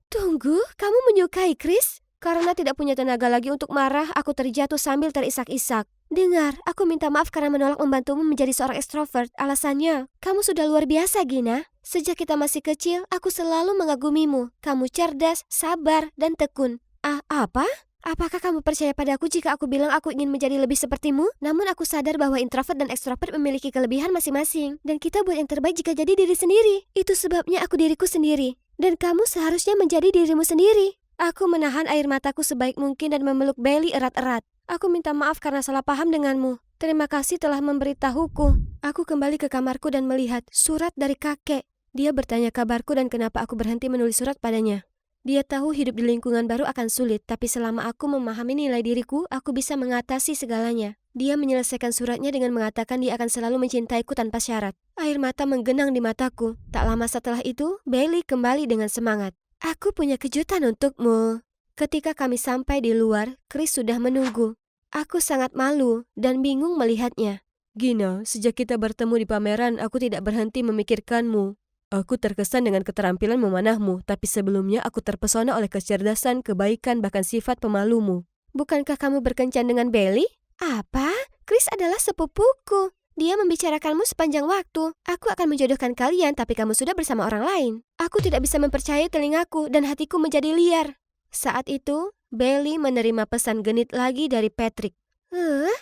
Tunggu, kamu menyukai Chris? Karena tidak punya tenaga lagi untuk marah, aku terjatuh sambil terisak-isak. Dengar, aku minta maaf karena menolak membantumu menjadi seorang ekstrovert. Alasannya, kamu sudah luar biasa, Gina. Sejak kita masih kecil, aku selalu mengagumimu. Kamu cerdas, sabar, dan tekun. Apa? Apakah kamu percaya padaku jika aku bilang aku ingin menjadi lebih sepertimu? Namun aku sadar bahwa introvert dan ekstrovert memiliki kelebihan masing-masing. Dan kita buat yang terbaik jika jadi diri sendiri. Itu sebabnya aku diriku sendiri. Dan kamu seharusnya menjadi dirimu sendiri. Aku menahan air mataku sebaik mungkin dan memeluk Bailey erat-erat. Aku minta maaf karena salah paham denganmu. Terima kasih telah memberitahuku. Aku kembali ke kamarku dan melihat surat dari kakek. Dia bertanya kabarku dan kenapa aku berhenti menulis surat padanya. Dia tahu hidup di lingkungan baru akan sulit, tapi selama aku memahami nilai diriku, aku bisa mengatasi segalanya. Dia menyelesaikan suratnya dengan mengatakan dia akan selalu mencintaiku tanpa syarat. Air mata menggenang di mataku. Tak lama setelah itu, Bailey kembali dengan semangat. Aku punya kejutan untukmu. Ketika kami sampai di luar, Chris sudah menunggu. Aku sangat malu dan bingung melihatnya. Gina, sejak kita bertemu di pameran, aku tidak berhenti memikirkanmu. Aku terkesan dengan keterampilan memanahmu, tapi sebelumnya aku terpesona oleh kecerdasan, kebaikan, bahkan sifat pemalumu. Bukankah kamu berkencan dengan Bailey? Apa? Chris adalah sepupuku. Dia membicarakanmu sepanjang waktu. Aku akan menjodohkan kalian, tapi kamu sudah bersama orang lain. Aku tidak bisa mempercayai telingaku dan hatiku menjadi liar. Saat itu, Bailey menerima pesan genit lagi dari Patrick.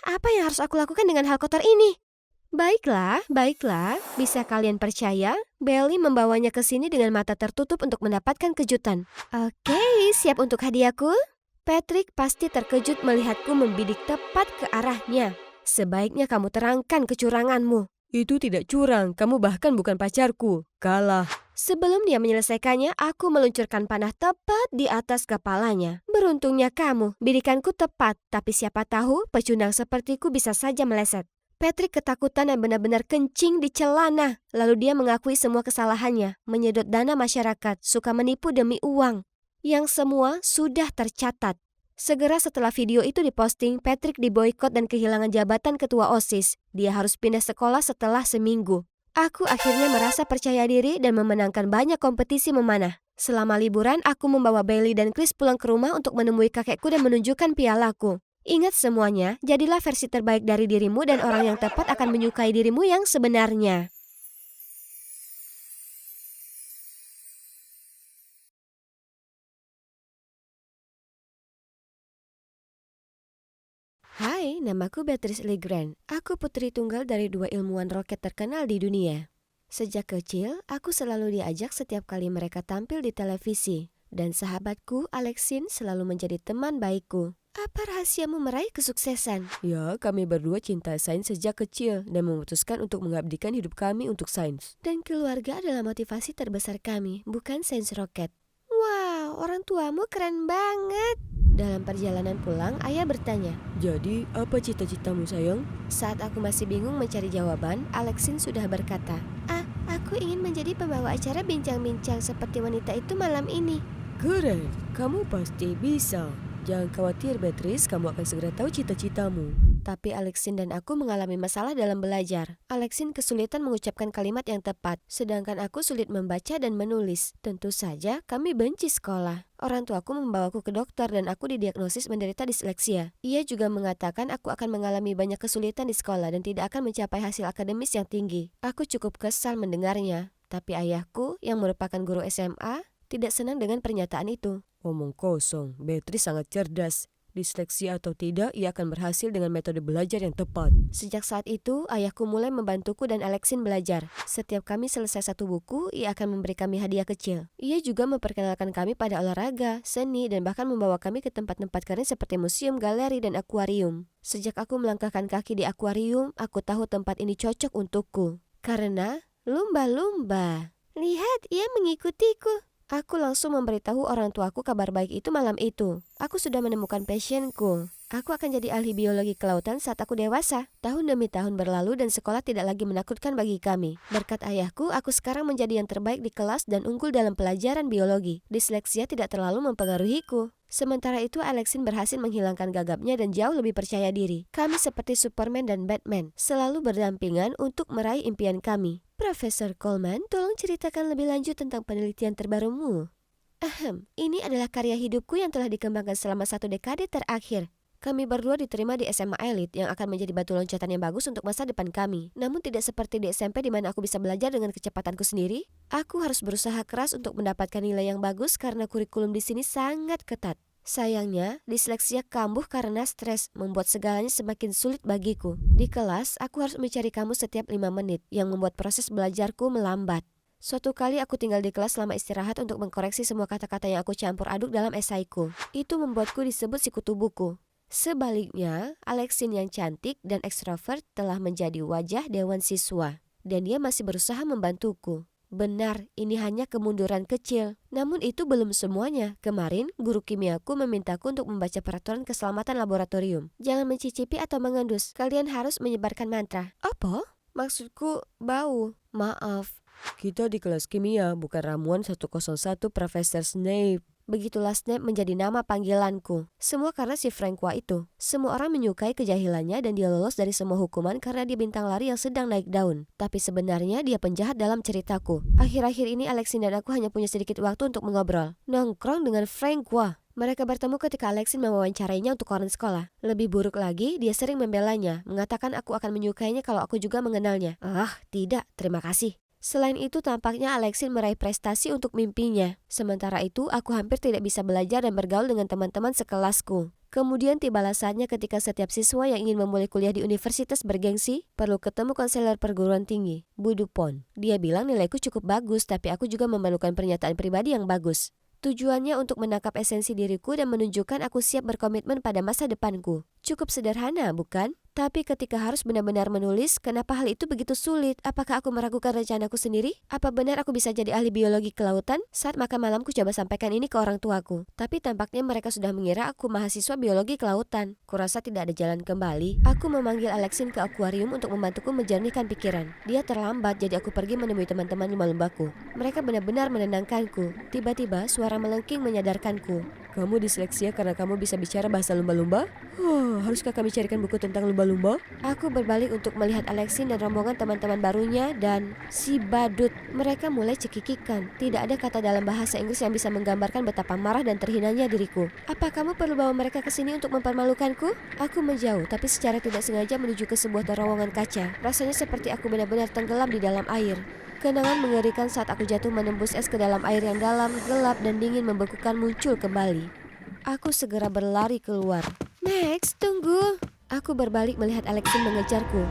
Apa yang harus aku lakukan dengan hal kotor ini? Baiklah. Bisa kalian percaya, Bailey membawanya ke sini dengan mata tertutup untuk mendapatkan kejutan. Oke, siap untuk hadiahku? Patrick pasti terkejut melihatku membidik tepat ke arahnya. Sebaiknya kamu terangkan kecuranganmu. Itu tidak curang, kamu bahkan bukan pacarku. Kalah. Sebelum dia menyelesaikannya, aku meluncurkan panah tepat di atas kepalanya. Beruntungnya kamu, bidikanku tepat. Tapi siapa tahu pecundang sepertiku bisa saja meleset. Patrick ketakutan dan benar-benar kencing di celana. Lalu dia mengakui semua kesalahannya. Menyedot dana masyarakat, suka menipu demi uang. Yang semua sudah tercatat. Segera setelah video itu diposting, Patrick diboikot dan kehilangan jabatan ketua OSIS. Dia harus pindah sekolah setelah seminggu. Aku akhirnya merasa percaya diri dan memenangkan banyak kompetisi memanah. Selama liburan, aku membawa Bailey dan Chris pulang ke rumah untuk menemui kakekku dan menunjukkan pialaku. Ingat semuanya, jadilah versi terbaik dari dirimu dan orang yang tepat akan menyukai dirimu yang sebenarnya. Hai, namaku Beatrice Legrand. Aku putri tunggal dari 2 ilmuwan roket terkenal di dunia. Sejak kecil, aku selalu diajak setiap kali mereka tampil di televisi. Dan sahabatku, Alexine, selalu menjadi teman baikku. Apa rahasiamu meraih kesuksesan? Ya, kami berdua cinta sains sejak kecil dan memutuskan untuk mengabdikan hidup kami untuk sains. Dan keluarga adalah motivasi terbesar kami, bukan sains roket. Wow, Wow, orang tuamu keren banget. Dalam perjalanan pulang, ayah bertanya. Jadi, apa cita-citamu sayang? Saat aku masih bingung mencari jawaban, Alexin sudah berkata, aku ingin menjadi pembawa acara bincang-bincang seperti wanita itu malam ini. Keren, kamu pasti bisa. Jangan khawatir Beatrice, kamu akan segera tahu cita-citamu. Tapi Alexin dan aku mengalami masalah dalam belajar. Alexin kesulitan mengucapkan kalimat yang tepat, sedangkan aku sulit membaca dan menulis. Tentu saja kami benci sekolah. Orang tuaku membawaku ke dokter dan aku didiagnosis menderita disleksia. Ia juga mengatakan aku akan mengalami banyak kesulitan di sekolah dan tidak akan mencapai hasil akademis yang tinggi. Aku cukup kesal mendengarnya. Tapi ayahku, yang merupakan guru SMA, tidak senang dengan pernyataan itu. Omong kosong, Beatrice sangat cerdas. Disleksia atau tidak, ia akan berhasil dengan metode belajar yang tepat. Sejak saat itu, ayahku mulai membantuku dan Alexin belajar. Setiap kami selesai satu buku, ia akan memberi kami hadiah kecil. Ia juga memperkenalkan kami pada olahraga, seni, dan bahkan membawa kami ke tempat-tempat keren seperti museum, galeri, dan akuarium. Sejak aku melangkahkan kaki di akuarium, aku tahu tempat ini cocok untukku. Karena lumba-lumba. Lihat, ia mengikutiku. Aku langsung memberitahu orang tuaku kabar baik itu malam itu. Aku sudah menemukan passionku. Aku akan jadi ahli biologi kelautan saat aku dewasa. Tahun demi tahun berlalu dan sekolah tidak lagi menakutkan bagi kami. Berkat ayahku, aku sekarang menjadi yang terbaik di kelas dan unggul dalam pelajaran biologi. Disleksia tidak terlalu mempengaruhiku. Sementara itu, Alexin berhasil menghilangkan gagapnya dan jauh lebih percaya diri. Kami seperti Superman dan Batman, selalu berdampingan untuk meraih impian kami. Profesor Coleman, tolong ceritakan lebih lanjut tentang penelitian terbarumu. Ini adalah karya hidupku yang telah dikembangkan selama 1 dekade terakhir. Kami berdua diterima di SMA Elit yang akan menjadi batu loncatan yang bagus untuk masa depan kami. Namun tidak seperti di SMP di mana aku bisa belajar dengan kecepatanku sendiri. Aku harus berusaha keras untuk mendapatkan nilai yang bagus karena kurikulum di sini sangat ketat. Sayangnya, disleksia kambuh karena stres, membuat segalanya semakin sulit bagiku. Di kelas, aku harus mencari kamus setiap 5 menit, yang membuat proses belajarku melambat. Suatu kali aku tinggal di kelas selama istirahat untuk mengkoreksi semua kata-kata yang aku campur aduk dalam esaiku. Itu membuatku disebut sikutu buku. Sebaliknya, Alexin yang cantik dan ekstrovert telah menjadi wajah dewan siswa. Dan dia masih berusaha membantuku. Benar, ini hanya kemunduran kecil. Namun itu belum semuanya. Kemarin, guru kimiaku memintaku untuk membaca peraturan keselamatan laboratorium. Jangan mencicipi atau mengendus. Kalian harus menyebarkan mantra. Apa? Maksudku bau. Maaf. Kita di kelas kimia, bukan ramuan 101 Profesor Snape. Begitulah Snape menjadi nama panggilanku. Semua karena si Francois itu. Semua orang menyukai kejahilannya dan dia lolos dari semua hukuman karena dia bintang lari yang sedang naik daun. Tapi sebenarnya dia penjahat dalam ceritaku. Akhir-akhir ini Alexin dan aku hanya punya sedikit waktu untuk mengobrol. Nongkrong dengan Francois. Mereka bertemu ketika Alexin mewawancarainya untuk koran sekolah. Lebih buruk lagi, dia sering membelanya, mengatakan aku akan menyukainya kalau aku juga mengenalnya. Tidak, terima kasih. Selain itu, tampaknya Alexin meraih prestasi untuk mimpinya. Sementara itu, aku hampir tidak bisa belajar dan bergaul dengan teman-teman sekelasku. Kemudian tibalah saatnya ketika setiap siswa yang ingin memulai kuliah di universitas bergengsi perlu ketemu konselor perguruan tinggi, Bu Dupont. Dia bilang nilaiku cukup bagus, tapi aku juga memerlukan pernyataan pribadi yang bagus. Tujuannya untuk menangkap esensi diriku dan menunjukkan aku siap berkomitmen pada masa depanku. Cukup sederhana, bukan? Tapi ketika harus benar-benar menulis, kenapa hal itu begitu sulit? Apakah aku meragukan rencanaku sendiri? Apa benar aku bisa jadi ahli biologi kelautan? Saat makan malam ku coba sampaikan ini ke orang tuaku. Tapi tampaknya mereka sudah mengira aku mahasiswa biologi kelautan. Kurasa tidak ada jalan kembali. Aku memanggil Alexin ke akuarium untuk membantuku menjernihkan pikiran. Dia terlambat, jadi aku pergi menemui teman-teman lumba-lumbaku. Mereka benar-benar menenangkanku. Tiba-tiba suara melengking menyadarkanku. Kamu disleksia karena kamu bisa bicara bahasa lumba-lumba? Haruskah kami carikan buku tentang lumba-lumba? Aku berbalik untuk melihat Alexin dan rombongan teman-teman barunya dan si badut. Mereka mulai cekikikan. Tidak ada kata dalam bahasa Inggris yang bisa menggambarkan betapa marah dan terhinanya diriku. Apa kamu perlu bawa mereka ke sini untuk mempermalukanku? Aku menjauh, tapi secara tidak sengaja menuju ke sebuah terowongan kaca. Rasanya seperti aku benar-benar tenggelam di dalam air. Kenangan mengerikan saat aku jatuh menembus es ke dalam air yang dalam, gelap dan dingin membekukan muncul kembali. Aku segera berlari keluar. Max, tunggu. Aku berbalik melihat Alexin mengejarku.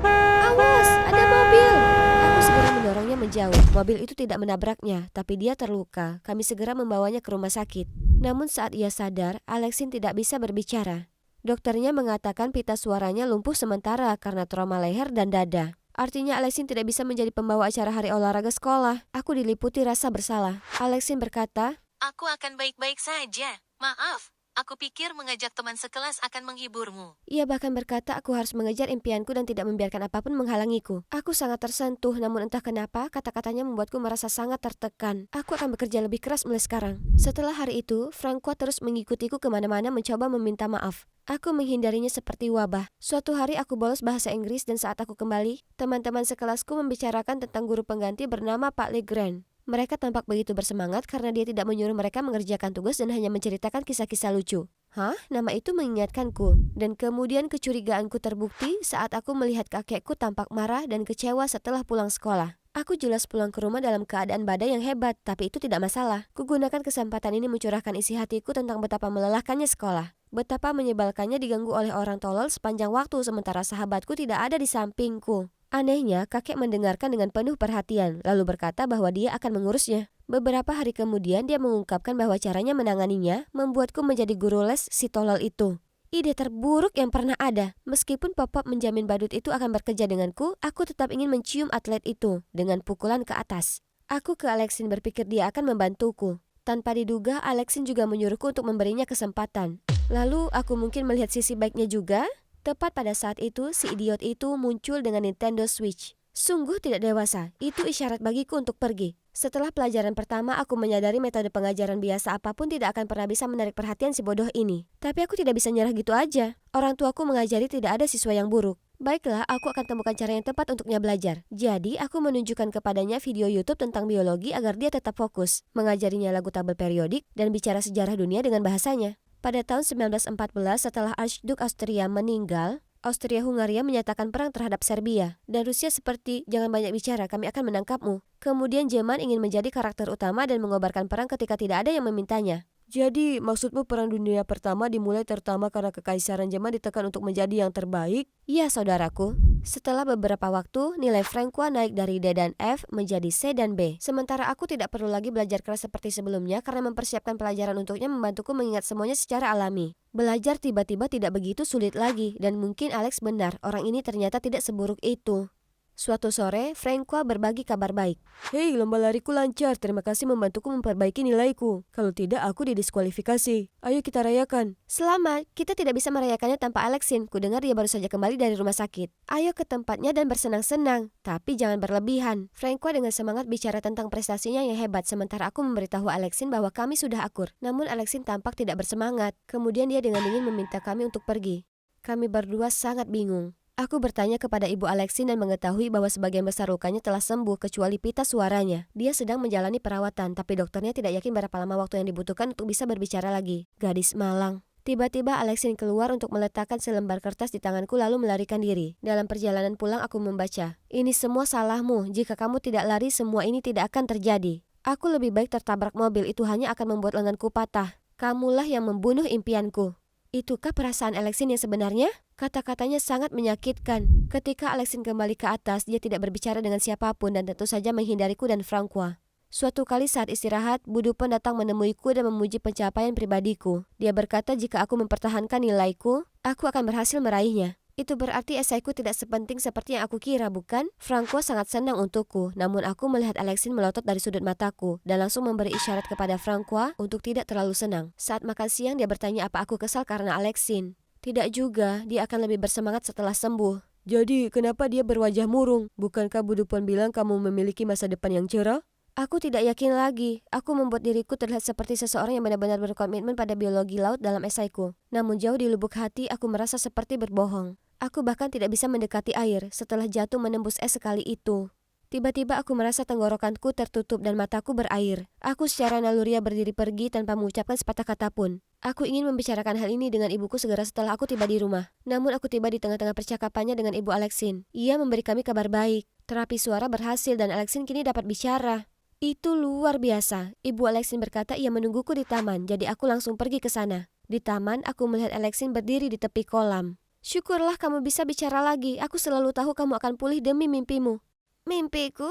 Awas, ada mobil. Aku segera mendorongnya menjauh. Mobil itu tidak menabraknya, tapi dia terluka. Kami segera membawanya ke rumah sakit. Namun saat ia sadar, Alexin tidak bisa berbicara. Dokternya mengatakan pita suaranya lumpuh sementara karena trauma leher dan dada. Artinya Alexin tidak bisa menjadi pembawa acara hari olahraga sekolah. Aku diliputi rasa bersalah. Alexin berkata, Aku akan baik-baik saja. Maaf, aku pikir mengajak teman sekelas akan menghiburmu. Ia bahkan berkata aku harus mengejar impianku dan tidak membiarkan apapun menghalangiku. Aku sangat tersentuh, namun entah kenapa kata-katanya membuatku merasa sangat tertekan. Aku akan bekerja lebih keras mulai sekarang. Setelah hari itu, Francois terus mengikutiku kemana-mana mencoba meminta maaf. Aku menghindarinya seperti wabah. Suatu hari aku bolos bahasa Inggris dan saat aku kembali, teman-teman sekelasku membicarakan tentang guru pengganti bernama Pak Legrand. Mereka tampak begitu bersemangat karena dia tidak menyuruh mereka mengerjakan tugas dan hanya menceritakan kisah-kisah lucu. Hah? Nama itu mengingatkanku. Dan kemudian kecurigaanku terbukti saat aku melihat kakekku tampak marah dan kecewa setelah pulang sekolah. Aku jelas pulang ke rumah dalam keadaan badai yang hebat, tapi itu tidak masalah. Kugunakan kesempatan ini mencurahkan isi hatiku tentang betapa melelahkannya sekolah. Betapa menyebalkannya diganggu oleh orang tolol sepanjang waktu sementara sahabatku tidak ada di sampingku. Anehnya, kakek mendengarkan dengan penuh perhatian, lalu berkata bahwa dia akan mengurusnya. Beberapa hari kemudian dia mengungkapkan bahwa caranya menanganinya membuatku menjadi guru les si tolol itu. Ide terburuk yang pernah ada. Meskipun Pop-Pop menjamin badut itu akan bekerja denganku, aku tetap ingin mencium atlet itu dengan pukulan ke atas. Aku ke Alexin berpikir dia akan membantuku. Tanpa diduga, Alexin juga menyuruhku untuk memberinya kesempatan. Lalu aku mungkin melihat sisi baiknya juga. Tepat pada saat itu, si idiot itu muncul dengan Nintendo Switch. Sungguh tidak dewasa, itu isyarat bagiku untuk pergi. Setelah pelajaran pertama, aku menyadari metode pengajaran biasa apapun tidak akan pernah bisa menarik perhatian si bodoh ini. Tapi aku tidak bisa nyerah gitu aja. Orang tuaku mengajari tidak ada siswa yang buruk. Baiklah, aku akan temukan cara yang tepat untuknya belajar. Jadi, aku menunjukkan kepadanya video YouTube tentang biologi agar dia tetap fokus, mengajarinya lagu tabel periodik, dan bicara sejarah dunia dengan bahasanya. Pada tahun 1914, setelah Archduke Austria meninggal, Austria-Hungaria menyatakan perang terhadap Serbia. Dan Rusia seperti, jangan banyak bicara, kami akan menangkapmu. Kemudian Jerman ingin menjadi karakter utama dan mengobarkan perang ketika tidak ada yang memintanya. Jadi, maksudmu Perang Dunia Pertama dimulai terutama karena Kekaisaran Jerman ditekan untuk menjadi yang terbaik? Ya, saudaraku. Setelah beberapa waktu, nilai Francois naik dari D dan F menjadi C dan B. Sementara aku tidak perlu lagi belajar keras seperti sebelumnya karena mempersiapkan pelajaran untuknya membantuku mengingat semuanya secara alami. Belajar tiba-tiba tidak begitu sulit lagi, dan mungkin Alex benar, orang ini ternyata tidak seburuk itu. Suatu sore, Francois berbagi kabar baik. Hei, lomba lariku lancar. Terima kasih membantuku memperbaiki nilaiku. Kalau tidak, aku didiskualifikasi. Ayo kita rayakan. Selamat, kita tidak bisa merayakannya tanpa Alexin. Kudengar dia baru saja kembali dari rumah sakit. Ayo ke tempatnya dan bersenang-senang, tapi jangan berlebihan. Francois dengan semangat bicara tentang prestasinya yang hebat, sementara aku memberitahu Alexin bahwa kami sudah akur. Namun Alexin tampak tidak bersemangat. Kemudian dia dengan dingin meminta kami untuk pergi. Kami berdua sangat bingung. Aku bertanya kepada Ibu Alexin dan mengetahui bahwa sebagian besar lukanya telah sembuh kecuali pita suaranya. Dia sedang menjalani perawatan, tapi dokternya tidak yakin berapa lama waktu yang dibutuhkan untuk bisa berbicara lagi. Gadis malang. Tiba-tiba Alexin keluar untuk meletakkan selembar kertas di tanganku lalu melarikan diri. Dalam perjalanan pulang aku membaca, "Ini semua salahmu. Jika kamu tidak lari, semua ini tidak akan terjadi. Aku lebih baik tertabrak mobil, itu hanya akan membuat lenganku patah. Kamulah yang membunuh impianku." Itukah perasaan Alexin yang sebenarnya? Kata-katanya sangat menyakitkan. Ketika Alexin kembali ke atas, dia tidak berbicara dengan siapapun dan tentu saja menghindariku dan Francois. Suatu kali saat istirahat, Budupon datang menemuiku dan memuji pencapaian pribadiku. Dia berkata jika aku mempertahankan nilaiku, aku akan berhasil meraihnya. Itu berarti esaiku tidak sepenting seperti yang aku kira, bukan? Francois sangat senang untukku, namun aku melihat Alexin melotot dari sudut mataku dan langsung memberi isyarat kepada Francois untuk tidak terlalu senang. Saat makan siang dia bertanya apa aku kesal karena Alexin. Tidak juga, dia akan lebih bersemangat setelah sembuh. Jadi, kenapa dia berwajah murung? Bukankah Budupon bilang kamu memiliki masa depan yang cerah? Aku tidak yakin lagi. Aku membuat diriku terlihat seperti seseorang yang benar-benar berkomitmen pada biologi laut dalam esaiku. Namun jauh di lubuk hati aku merasa seperti berbohong. Aku bahkan tidak bisa mendekati air setelah jatuh menembus es sekali itu. Tiba-tiba aku merasa tenggorokanku tertutup dan mataku berair. Aku secara naluriah berdiri pergi tanpa mengucapkan sepatah kata pun. Aku ingin membicarakan hal ini dengan ibuku segera setelah aku tiba di rumah. Namun aku tiba di tengah-tengah percakapannya dengan Ibu Alexin. Ia memberi kami kabar baik. Terapi suara berhasil dan Alexin kini dapat bicara. Itu luar biasa. Ibu Alexin berkata ia menungguku di taman, jadi aku langsung pergi ke sana. Di taman, aku melihat Alexin berdiri di tepi kolam. Syukurlah kamu bisa bicara lagi. Aku selalu tahu kamu akan pulih demi mimpimu. Mimpiku?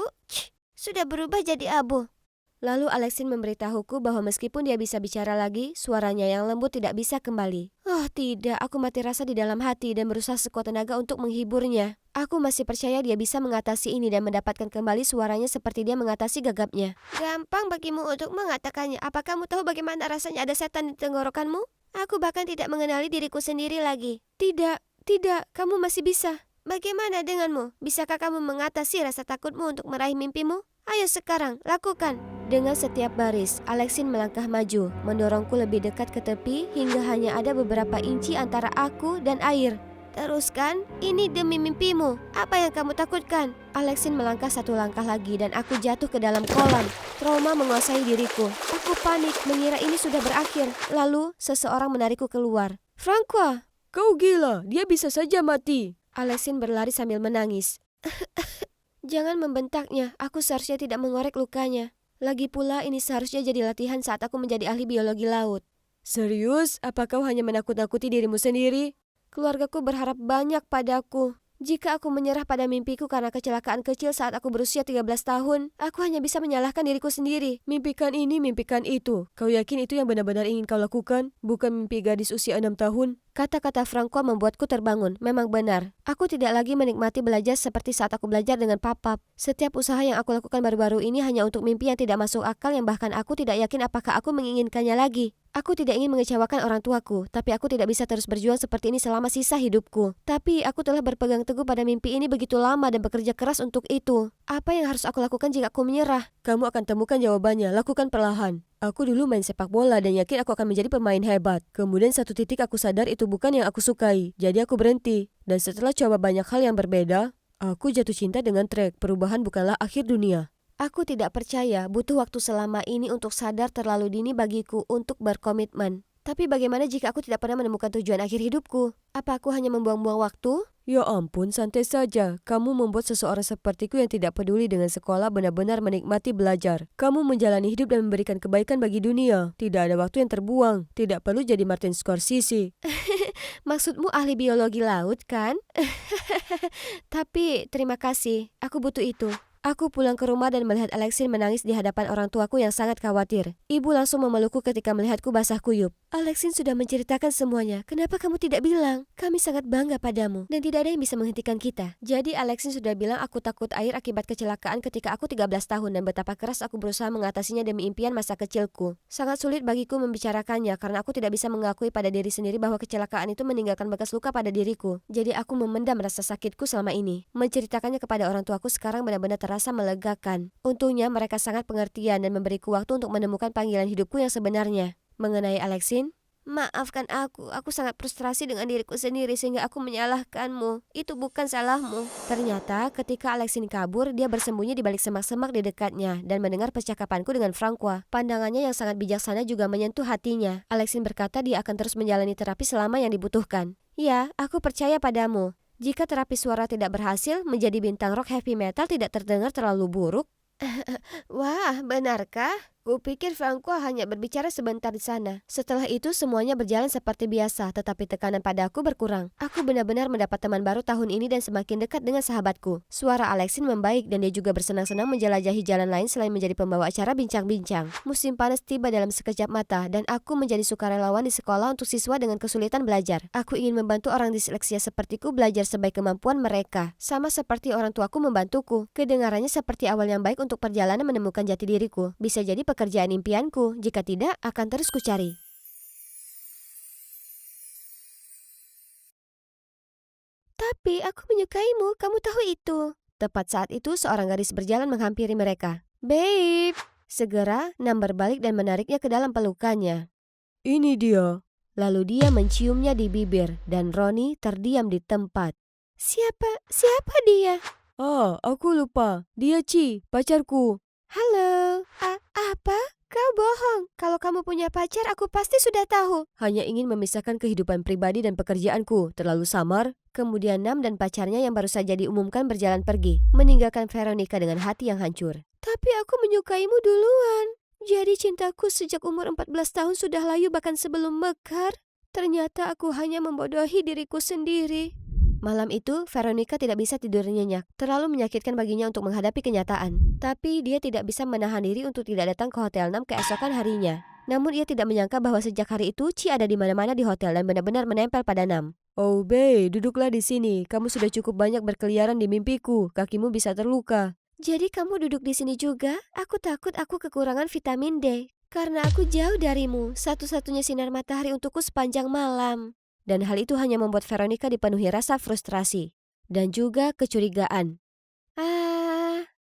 Sudah berubah jadi abu. Lalu Alexin memberitahuku bahwa meskipun dia bisa bicara lagi, suaranya yang lembut tidak bisa kembali. Oh tidak, aku mati rasa di dalam hati dan berusaha sekuat tenaga untuk menghiburnya. Aku masih percaya dia bisa mengatasi ini dan mendapatkan kembali suaranya seperti dia mengatasi gagapnya. Gampang bagimu untuk mengatakannya. Apa kamu tahu bagaimana rasanya ada setan di tenggorokanmu? Aku bahkan tidak mengenali diriku sendiri lagi. Tidak, kamu masih bisa. Bagaimana denganmu? Bisakah kamu mengatasi rasa takutmu untuk meraih mimpimu? Ayo sekarang, lakukan. Dengan setiap baris, Alexin melangkah maju, mendorongku lebih dekat ke tepi hingga hanya ada beberapa inci antara aku dan air. Teruskan, ini demi mimpimu. Apa yang kamu takutkan? Alexin melangkah satu langkah lagi dan aku jatuh ke dalam kolam. Trauma menguasai diriku. Aku panik, mengira ini sudah berakhir. Lalu, seseorang menarikku keluar. Francois! Kau gila, dia bisa saja mati. Alexin berlari sambil menangis. Jangan membentaknya, aku seharusnya tidak mengorek lukanya. Lagi pula ini seharusnya jadi latihan saat aku menjadi ahli biologi laut. Serius? Apa kau hanya menakut-nakuti dirimu sendiri? Keluargaku berharap banyak padaku. Jika aku menyerah pada mimpiku karena kecelakaan kecil saat aku berusia 13 tahun, aku hanya bisa menyalahkan diriku sendiri. Mimpikan ini, mimpikan itu. Kau yakin itu yang benar-benar ingin kau lakukan? Bukan mimpi gadis usia 6 tahun? Kata-kata Francois membuatku terbangun. Memang benar. Aku tidak lagi menikmati belajar seperti saat aku belajar dengan papap. Setiap usaha yang aku lakukan baru-baru ini hanya untuk mimpi yang tidak masuk akal yang bahkan aku tidak yakin apakah aku menginginkannya lagi. Aku tidak ingin mengecewakan orang tuaku, tapi aku tidak bisa terus berjuang seperti ini selama sisa hidupku. Tapi aku telah berpegang teguh pada mimpi ini begitu lama dan bekerja keras untuk itu. Apa yang harus aku lakukan jika aku menyerah? Kamu akan temukan jawabannya, lakukan perlahan. Aku dulu main sepak bola dan yakin aku akan menjadi pemain hebat. Kemudian satu titik aku sadar itu bukan yang aku sukai, jadi aku berhenti. Dan setelah coba banyak hal yang berbeda, aku jatuh cinta dengan trek. Perubahan bukanlah akhir dunia. Aku tidak percaya butuh waktu selama ini untuk sadar terlalu dini bagiku untuk berkomitmen. Tapi bagaimana jika aku tidak pernah menemukan tujuan akhir hidupku? Apa aku hanya membuang-buang waktu? Ya ampun, santai saja. Kamu membuat seseorang sepertiku yang tidak peduli dengan sekolah benar-benar menikmati belajar. Kamu menjalani hidup dan memberikan kebaikan bagi dunia. Tidak ada waktu yang terbuang. Tidak perlu jadi Martin Scorsese. Maksudmu ahli biologi laut, kan? Tapi terima kasih, aku butuh itu. Aku pulang ke rumah dan melihat Alexin menangis di hadapan orang tuaku yang sangat khawatir. Ibu langsung memelukku ketika melihatku basah kuyup. Alexin sudah menceritakan semuanya. Kenapa kamu tidak bilang? Kami sangat bangga padamu dan tidak ada yang bisa menghentikan kita. Jadi Alexin sudah bilang aku takut air akibat kecelakaan ketika aku 13 tahun dan betapa keras aku berusaha mengatasinya demi impian masa kecilku. Sangat sulit bagiku membicarakannya karena aku tidak bisa mengakui pada diri sendiri bahwa kecelakaan itu meninggalkan bekas luka pada diriku. Jadi aku memendam rasa sakitku selama ini. Menceritakannya kepada orang tuaku sekarang benar-benar terasa melegakan. Untungnya mereka sangat pengertian dan memberiku waktu untuk menemukan panggilan hidupku yang sebenarnya. Mengenai Alexin, maafkan aku sangat frustrasi dengan diriku sendiri sehingga aku menyalahkanmu. Itu bukan salahmu. Ternyata ketika Alexin kabur, dia bersembunyi di balik semak-semak di dekatnya dan mendengar percakapanku dengan Francois. Pandangannya yang sangat bijaksana juga menyentuh hatinya. Alexin berkata dia akan terus menjalani terapi selama yang dibutuhkan. Ya, aku percaya padamu. Jika terapi suara tidak berhasil, menjadi bintang rock heavy metal tidak terdengar terlalu buruk. Wah, benarkah? Kupikir Francois hanya berbicara sebentar di sana. Setelah itu semuanya berjalan seperti biasa, tetapi tekanan padaku berkurang. Aku benar-benar mendapat teman baru tahun ini dan semakin dekat dengan sahabatku. Suara Alexin membaik dan dia juga bersenang-senang menjelajahi jalan lain selain menjadi pembawa acara bincang-bincang. Musim panas tiba dalam sekejap mata dan aku menjadi sukarelawan di sekolah untuk siswa dengan kesulitan belajar. Aku ingin membantu orang disleksia sepertiku belajar sebaik kemampuan mereka. Sama seperti orang tuaku membantuku. Kedengarannya seperti awal yang baik untuk perjalanan menemukan jati diriku. Bisa jadi pekerjaan impianku, jika tidak akan terus kucari. Tapi aku menyukaimu, kamu tahu itu. Tepat saat itu seorang gadis berjalan menghampiri mereka. Babe! Segera Nam berbalik dan menariknya ke dalam pelukannya. Ini dia. Lalu dia menciumnya di bibir dan Roni terdiam di tempat. Siapa dia? Ah, aku lupa. Dia Ci, pacarku. Halo, apa? Kau bohong. Kalau kamu punya pacar, aku pasti sudah tahu. Hanya ingin memisahkan kehidupan pribadi dan pekerjaanku. Terlalu samar. Kemudian Nam dan pacarnya yang baru saja diumumkan berjalan pergi, meninggalkan Veronica dengan hati yang hancur. Tapi aku menyukaimu duluan. Jadi cintaku sejak umur 14 tahun sudah layu bahkan sebelum mekar. Ternyata aku hanya membodohi diriku sendiri. Malam itu, Veronica tidak bisa tidur nyenyak. Terlalu menyakitkan baginya untuk menghadapi kenyataan. Tapi dia tidak bisa menahan diri untuk tidak datang ke Hotel Nam keesokan harinya. Namun ia tidak menyangka bahwa sejak hari itu Chi ada di mana-mana di hotel dan benar-benar menempel pada Nam. Oh Bei, duduklah di sini. Kamu sudah cukup banyak berkeliaran di mimpiku. Kakimu bisa terluka. Jadi kamu duduk di sini juga? Aku takut aku kekurangan vitamin D. Karena aku jauh darimu, satu-satunya sinar matahari untukku sepanjang malam. Dan hal itu hanya membuat Veronica dipenuhi rasa frustrasi. Dan juga kecurigaan.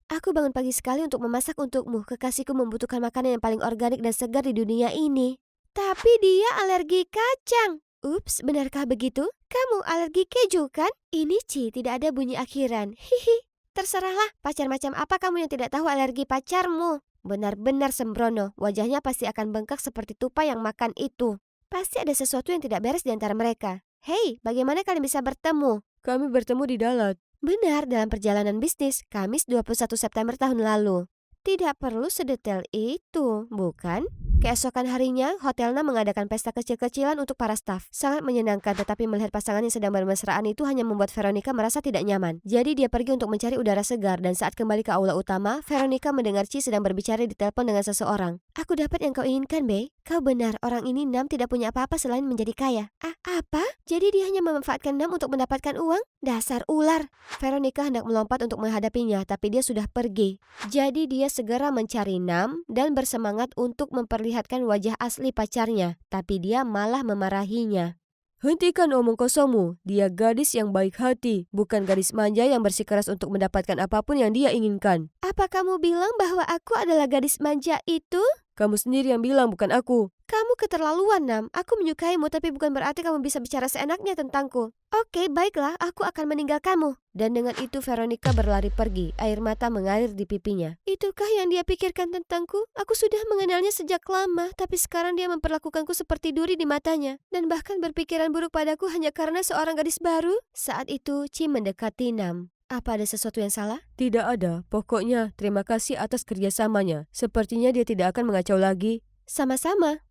Aku bangun pagi sekali untuk memasak untukmu. Kekasihku membutuhkan makanan yang paling organik dan segar di dunia ini. Tapi dia alergi kacang. Ups, benarkah begitu? Kamu alergi keju kan? Ini Ci, tidak ada bunyi akhiran. Hihi. Terserahlah, pacar macam apa kamu yang tidak tahu alergi pacarmu? Benar-benar sembrono, wajahnya pasti akan bengkak seperti tupai yang makan itu. Pasti ada sesuatu yang tidak beres di antara mereka. Hei, bagaimana kalian bisa bertemu? Kami bertemu di Dalat. Benar, dalam perjalanan bisnis, Kamis 21 September tahun lalu. Tidak perlu sedetail itu, bukan? Keesokan harinya, Hotel Nam mengadakan pesta kecil-kecilan untuk para staf. Sangat menyenangkan, tetapi melihat pasangan yang sedang bermesraan itu hanya membuat Veronica merasa tidak nyaman. Jadi dia pergi untuk mencari udara segar dan saat kembali ke aula utama, Veronica mendengar Chi sedang berbicara di telepon dengan seseorang. Aku dapat yang kau inginkan, Bei. Kau benar, orang ini Nam tidak punya apa-apa selain menjadi kaya. Apa? Jadi dia hanya memanfaatkan Nam untuk mendapatkan uang? Dasar ular. Veronica hendak melompat untuk menghadapinya, tapi dia sudah pergi. Jadi dia segera mencari Nam dan bersemangat untuk memperlihatkan wajah asli pacarnya, tapi dia malah memarahinya. Hentikan omong kosongmu. Dia gadis yang baik hati, bukan gadis manja yang bersikeras untuk mendapatkan apapun yang dia inginkan. Apa kamu bilang bahwa aku adalah gadis manja itu? Kamu sendiri yang bilang, bukan aku. Kamu keterlaluan, Nam. Aku menyukaimu, tapi bukan berarti kamu bisa bicara seenaknya tentangku. Oke, baiklah, aku akan meninggalkanmu. Dan dengan itu Veronica berlari pergi, air mata mengalir di pipinya. Itukah yang dia pikirkan tentangku? Aku sudah mengenalnya sejak lama, tapi sekarang dia memperlakukanku seperti duri di matanya. Dan bahkan berpikiran buruk padaku hanya karena seorang gadis baru. Saat itu, Chi mendekati Nam. Apa ada sesuatu yang salah? Tidak ada. Pokoknya, terima kasih atas kerjasamanya. Sepertinya dia tidak akan mengacau lagi. Sama-sama.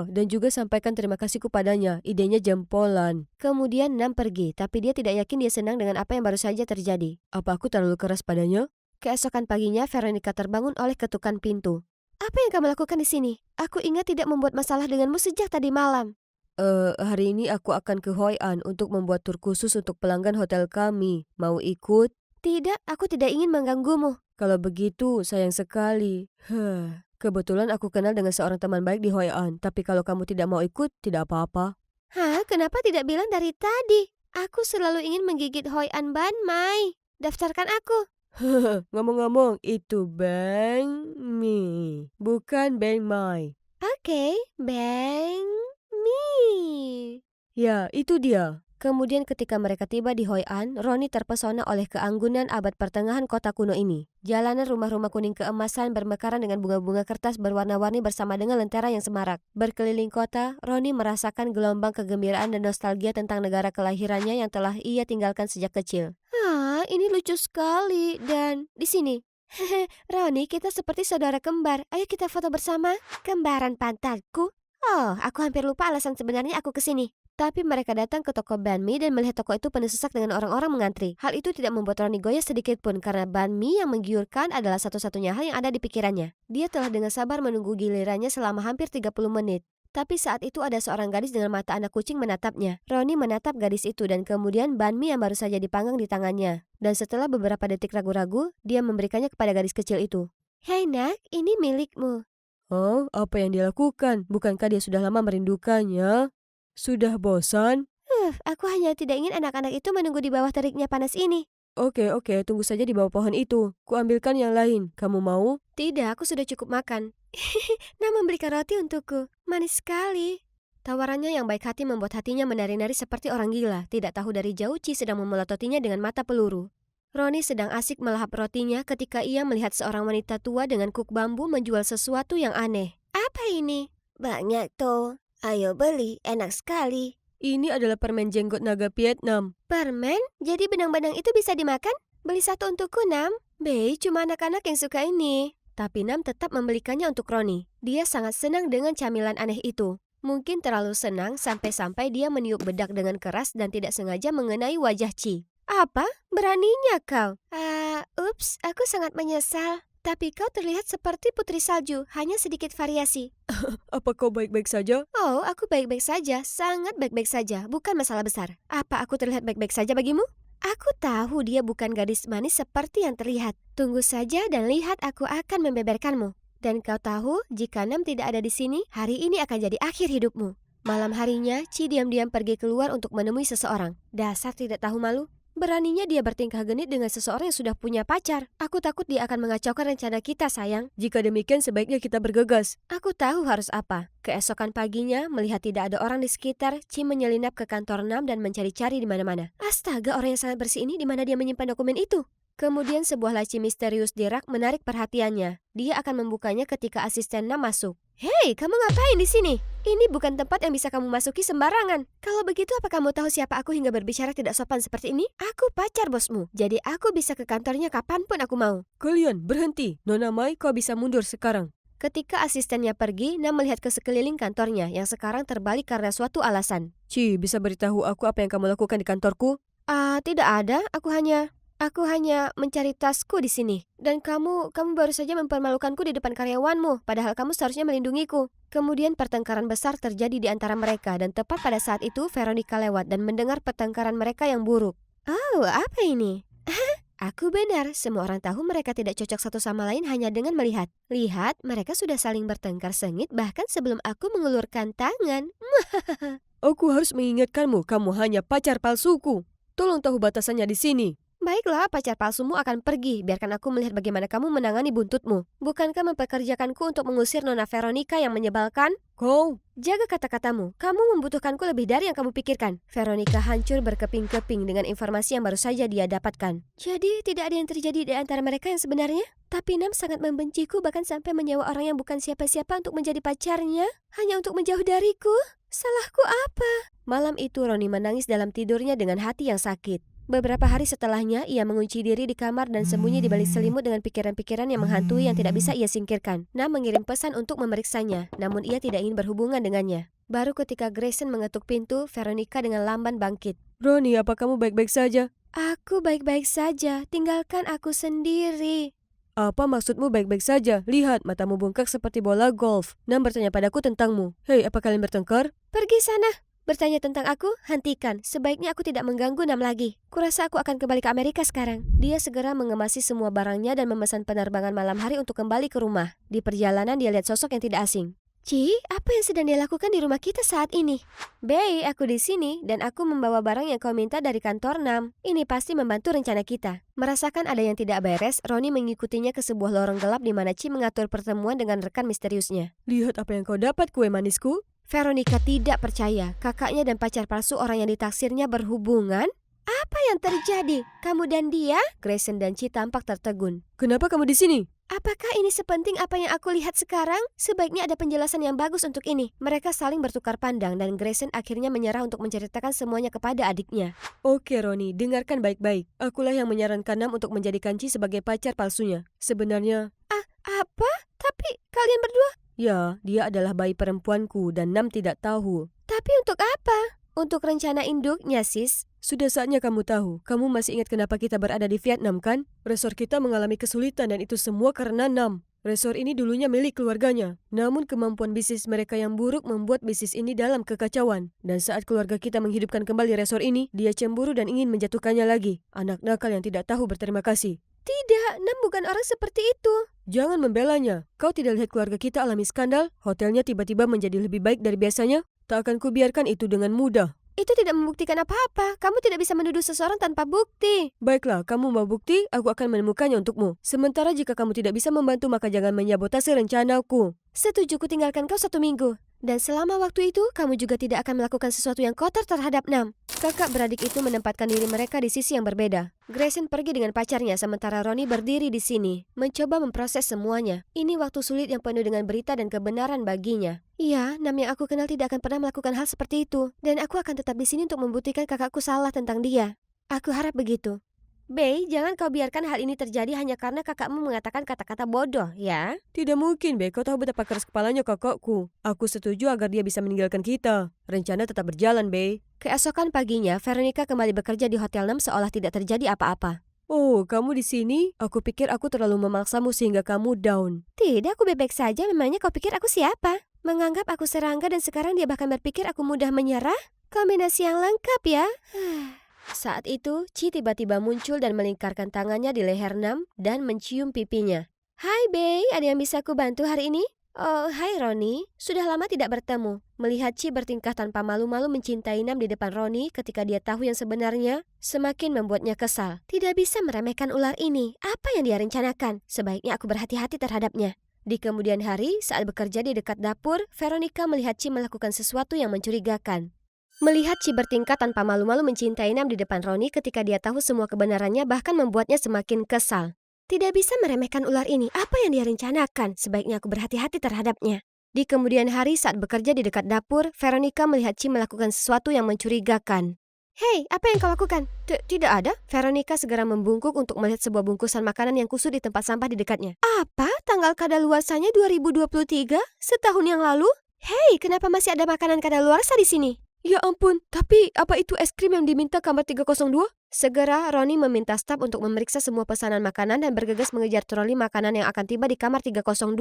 Dan juga sampaikan terima kasihku padanya. Idenya jempolan. Kemudian Nam pergi, tapi dia tidak yakin dia senang dengan apa yang baru saja terjadi. Apa aku terlalu keras padanya? Keesokan paginya, Veronica terbangun oleh ketukan pintu. Apa yang kamu lakukan di sini? Aku ingat tidak membuat masalah denganmu sejak tadi malam. Hari ini aku akan ke Hoi An untuk membuat tur khusus untuk pelanggan hotel kami. Mau ikut? Tidak, aku tidak ingin mengganggumu. Kalau begitu, sayang sekali. Kebetulan aku kenal dengan seorang teman baik di Hoi An, tapi kalau kamu tidak mau ikut, tidak apa-apa. Hah, kenapa tidak bilang dari tadi? Aku selalu ingin menggigit Hoi An Ban Mai. Daftarkan aku. Ngomong-ngomong, itu Bang Mi, bukan Bang Mai. Oke, Bang Mi. Ya, itu dia. Kemudian ketika mereka tiba di Hoi An, Roni terpesona oleh keanggunan abad pertengahan kota kuno ini. Jalanan rumah-rumah kuning keemasan bermekaran dengan bunga-bunga kertas berwarna-warni bersama dengan lentera yang semarak. Berkeliling kota, Roni merasakan gelombang kegembiraan dan nostalgia tentang negara kelahirannya yang telah ia tinggalkan sejak kecil. Ini lucu sekali. Dan di sini. Roni, kita seperti saudara kembar. Ayo kita foto bersama. Kembaran pantatku. Oh, aku hampir lupa alasan sebenarnya aku kesini. Tapi mereka datang ke toko banh mi dan melihat toko itu penuh sesak dengan orang-orang mengantri. Hal itu tidak membuat Roni goyah sedikit pun karena banh mi yang menggiurkan adalah satu-satunya hal yang ada di pikirannya. Dia telah dengan sabar menunggu gilirannya selama hampir 30 menit. Tapi saat itu ada seorang gadis dengan mata anak kucing menatapnya. Roni menatap gadis itu dan kemudian banh mi yang baru saja dipanggang di tangannya. Dan setelah beberapa detik ragu-ragu, dia memberikannya kepada gadis kecil itu. Hei nak, ini milikmu. Oh, apa yang dia lakukan? Bukankah dia sudah lama merindukannya? Sudah bosan? Aku hanya tidak ingin anak-anak itu menunggu di bawah teriknya panas ini. Oke, tunggu saja di bawah pohon itu. Kuambilkan yang lain. Kamu mau? Tidak, aku sudah cukup makan. Nah, memberikan roti untukku. Manis sekali. Tawarannya yang baik hati membuat hatinya menari-nari seperti orang gila. Tidak tahu dari jauh Chi sedang memelototinya dengan mata peluru. Roni sedang asik melahap rotinya ketika ia melihat seorang wanita tua dengan kuk bambu menjual sesuatu yang aneh. Apa ini? Banyak tuh. Ayo beli, enak sekali. Ini adalah permen jenggot naga Vietnam. Permen? Jadi benang-benang itu bisa dimakan? Beli satu untukku, Nam. Bei, cuma anak-anak yang suka ini. Tapi Nam tetap membelikannya untuk Roni. Dia sangat senang dengan camilan aneh itu. Mungkin terlalu senang sampai-sampai dia meniup bedak dengan keras dan tidak sengaja mengenai wajah Chi. Apa? Beraninya kau? Ups, aku sangat menyesal. Tapi kau terlihat seperti putri salju, hanya sedikit variasi. Apa kau baik-baik saja? Oh, aku baik-baik saja, sangat baik-baik saja, bukan masalah besar. Apa aku terlihat baik-baik saja bagimu? Aku tahu dia bukan gadis manis seperti yang terlihat. Tunggu saja dan lihat aku akan membeberkanmu. Dan kau tahu, jika Nam tidak ada di sini, hari ini akan jadi akhir hidupmu. Malam harinya, Chi diam-diam pergi keluar untuk menemui seseorang. Dasar tidak tahu malu. Beraninya dia bertingkah genit dengan seseorang yang sudah punya pacar. Aku takut dia akan mengacaukan rencana kita, sayang. Jika demikian sebaiknya kita bergegas. Aku tahu harus apa. Keesokan paginya, melihat tidak ada orang di sekitar, Chi menyelinap ke kantor Nam dan mencari-cari di mana-mana. Astaga, orang yang sangat bersih ini di mana dia menyimpan dokumen itu? Kemudian sebuah laci misterius di rak menarik perhatiannya. Dia akan membukanya ketika asisten Nam masuk. Hei, kamu ngapain di sini? Ini bukan tempat yang bisa kamu masuki sembarangan. Kalau begitu, apa kamu tahu siapa aku hingga berbicara tidak sopan seperti ini? Aku pacar bosmu, jadi aku bisa ke kantornya kapanpun aku mau. Kalian berhenti. Nona Mai, kau bisa mundur sekarang. Ketika asistennya pergi, Nam melihat ke sekeliling kantornya yang sekarang terbalik karena suatu alasan. Chi, bisa beritahu aku apa yang kamu lakukan di kantorku? Tidak ada. Aku hanya mencari tasku di sini. Dan kamu baru saja mempermalukanku di depan karyawanmu, padahal kamu seharusnya melindungiku. Kemudian pertengkaran besar terjadi di antara mereka dan tepat pada saat itu Veronica lewat dan mendengar pertengkaran mereka yang buruk. Oh, apa ini? Aku benar, semua orang tahu mereka tidak cocok satu sama lain hanya dengan melihat. Lihat, mereka sudah saling bertengkar sengit bahkan sebelum aku mengulurkan tangan. Aku harus mengingatkanmu, kamu hanya pacar palsuku. Tolong tahu batasannya di sini. Baiklah, pacar palsumu akan pergi. Biarkan aku melihat bagaimana kamu menangani buntutmu. Bukankah mempekerjakanku untuk mengusir Nona Veronica yang menyebalkan? Kau? Jaga kata-katamu. Kamu membutuhkanku lebih dari yang kamu pikirkan. Veronica hancur berkeping-keping dengan informasi yang baru saja dia dapatkan. Jadi, tidak ada yang terjadi di antara mereka yang sebenarnya? Tapi Nam sangat membenciku bahkan sampai menyewa orang yang bukan siapa-siapa untuk menjadi pacarnya. Hanya untuk menjauh dariku? Salahku apa? Malam itu Roni menangis dalam tidurnya dengan hati yang sakit. Beberapa hari setelahnya, ia mengunci diri di kamar dan sembunyi di balik selimut dengan pikiran-pikiran yang menghantui yang tidak bisa ia singkirkan. Nam mengirim pesan untuk memeriksanya, namun ia tidak ingin berhubungan dengannya. Baru ketika Grayson mengetuk pintu, Veronica dengan lamban bangkit. Roni, apa kamu baik-baik saja? Aku baik-baik saja, tinggalkan aku sendiri. Apa maksudmu baik-baik saja? Lihat, matamu bengkak seperti bola golf. Nam bertanya padaku tentangmu. Hei, apa kalian bertengkar? Pergi sana. Bertanya tentang aku? Hentikan. Sebaiknya aku tidak mengganggu Nam lagi. Kurasa aku akan kembali ke Amerika sekarang. Dia segera mengemasi semua barangnya dan memesan penerbangan malam hari untuk kembali ke rumah. Di perjalanan dia lihat sosok yang tidak asing. Ci, apa yang sedang dia lakukan di rumah kita saat ini? Bei, aku di sini dan aku membawa barang yang kau minta dari kantor Nam. Ini pasti membantu rencana kita. Merasakan ada yang tidak beres, Roni mengikutinya ke sebuah lorong gelap di mana Ci mengatur pertemuan dengan rekan misteriusnya. Lihat apa yang kau dapat, kue manisku. Veronica tidak percaya kakaknya dan pacar palsu orang yang ditaksirnya berhubungan. Apa yang terjadi? Kamu dan dia? Grayson dan Chi tampak tertegun. Kenapa kamu di sini? Apakah ini sepenting apa yang aku lihat sekarang? Sebaiknya ada penjelasan yang bagus untuk ini. Mereka saling bertukar pandang dan Grayson akhirnya menyerah untuk menceritakan semuanya kepada adiknya. Oke Roni, dengarkan baik-baik. Akulah yang menyarankan Nam untuk menjadikan Chi sebagai pacar palsunya. Sebenarnya... Apa? Tapi kalian berdua? Ya, dia adalah bayi perempuanku dan Nam tidak tahu. Tapi untuk apa? Untuk rencana induknya, sis. Sudah saatnya kamu tahu. Kamu masih ingat kenapa kita berada di Vietnam, kan? Resor kita mengalami kesulitan dan itu semua karena Nam. Resor ini dulunya milik keluarganya. Namun kemampuan bisnis mereka yang buruk membuat bisnis ini dalam kekacauan. Dan saat keluarga kita menghidupkan kembali resor ini, dia cemburu dan ingin menjatuhkannya lagi. Anak nakal yang tidak tahu berterima kasih. Tidak, Nam bukan orang seperti itu. Jangan membelanya. Kau tidak lihat keluarga kita alami skandal? Hotelnya tiba-tiba menjadi lebih baik dari biasanya? Tak akan kubiarkan itu dengan mudah. Itu tidak membuktikan apa-apa. Kamu tidak bisa menuduh seseorang tanpa bukti. Baiklah, kamu mau bukti, aku akan menemukannya untukmu. Sementara jika kamu tidak bisa membantu, maka jangan menyabotase rencanaku. Setuju, ku tinggalkan kau 1 minggu. Dan selama waktu itu, kamu juga tidak akan melakukan sesuatu yang kotor terhadap Nam. Kakak beradik itu menempatkan diri mereka di sisi yang berbeda. Grayson pergi dengan pacarnya, sementara Roni berdiri di sini, mencoba memproses semuanya. Ini waktu sulit yang penuh dengan berita dan kebenaran baginya. Iya, Nam yang aku kenal tidak akan pernah melakukan hal seperti itu. Dan aku akan tetap di sini untuk membuktikan kakakku salah tentang dia. Aku harap begitu. Bey, jangan kau biarkan hal ini terjadi hanya karena kakakmu mengatakan kata-kata bodoh, ya? Tidak mungkin, Be. Kau tahu betapa keras kepalanya kakakku. Aku setuju agar dia bisa meninggalkan kita. Rencana tetap berjalan, Be. Keesokan paginya, Veronica kembali bekerja di Hotel 6 seolah tidak terjadi apa-apa. Oh, kamu di sini? Aku pikir aku terlalu memaksamu sehingga kamu down. Tidak, aku bebek saja. Memangnya kau pikir aku siapa? Menganggap aku serangga dan sekarang dia bahkan berpikir aku mudah menyerah? Kombinasi yang lengkap ya. Saat itu, Chi tiba-tiba muncul dan melingkarkan tangannya di leher Nam dan mencium pipinya. Hai Bey, ada yang bisa aku bantu hari ini? Oh, hai Roni. Sudah lama tidak bertemu. Melihat Chi bertingkah tanpa malu-malu mencintai Nam di depan Roni ketika dia tahu yang sebenarnya, semakin membuatnya kesal. Tidak bisa meremehkan ular ini. Apa yang dia rencanakan? Sebaiknya aku berhati-hati terhadapnya. Di kemudian hari, saat bekerja di dekat dapur, Veronica melihat Chi melakukan sesuatu yang mencurigakan. Melihat Chi bertingkah tanpa malu-malu mencintai Nam di depan Roni ketika dia tahu semua kebenarannya bahkan membuatnya semakin kesal. Tidak bisa meremehkan ular ini. Apa yang dia rencanakan? Sebaiknya aku berhati-hati terhadapnya. Di kemudian hari saat bekerja di dekat dapur, Veronica melihat Chi melakukan sesuatu yang mencurigakan. Hei, apa yang kau lakukan? Tidak ada. Veronica segera membungkuk untuk melihat sebuah bungkusan makanan yang kusut di tempat sampah di dekatnya. Apa? Tanggal kadaluarsanya 2023? Setahun yang lalu? Hei, kenapa masih ada makanan kadaluarsa di sini? Ya ampun, tapi apa itu es krim yang diminta kamar 302? Segera, Roni meminta staf untuk memeriksa semua pesanan makanan dan bergegas mengejar troli makanan yang akan tiba di kamar 302.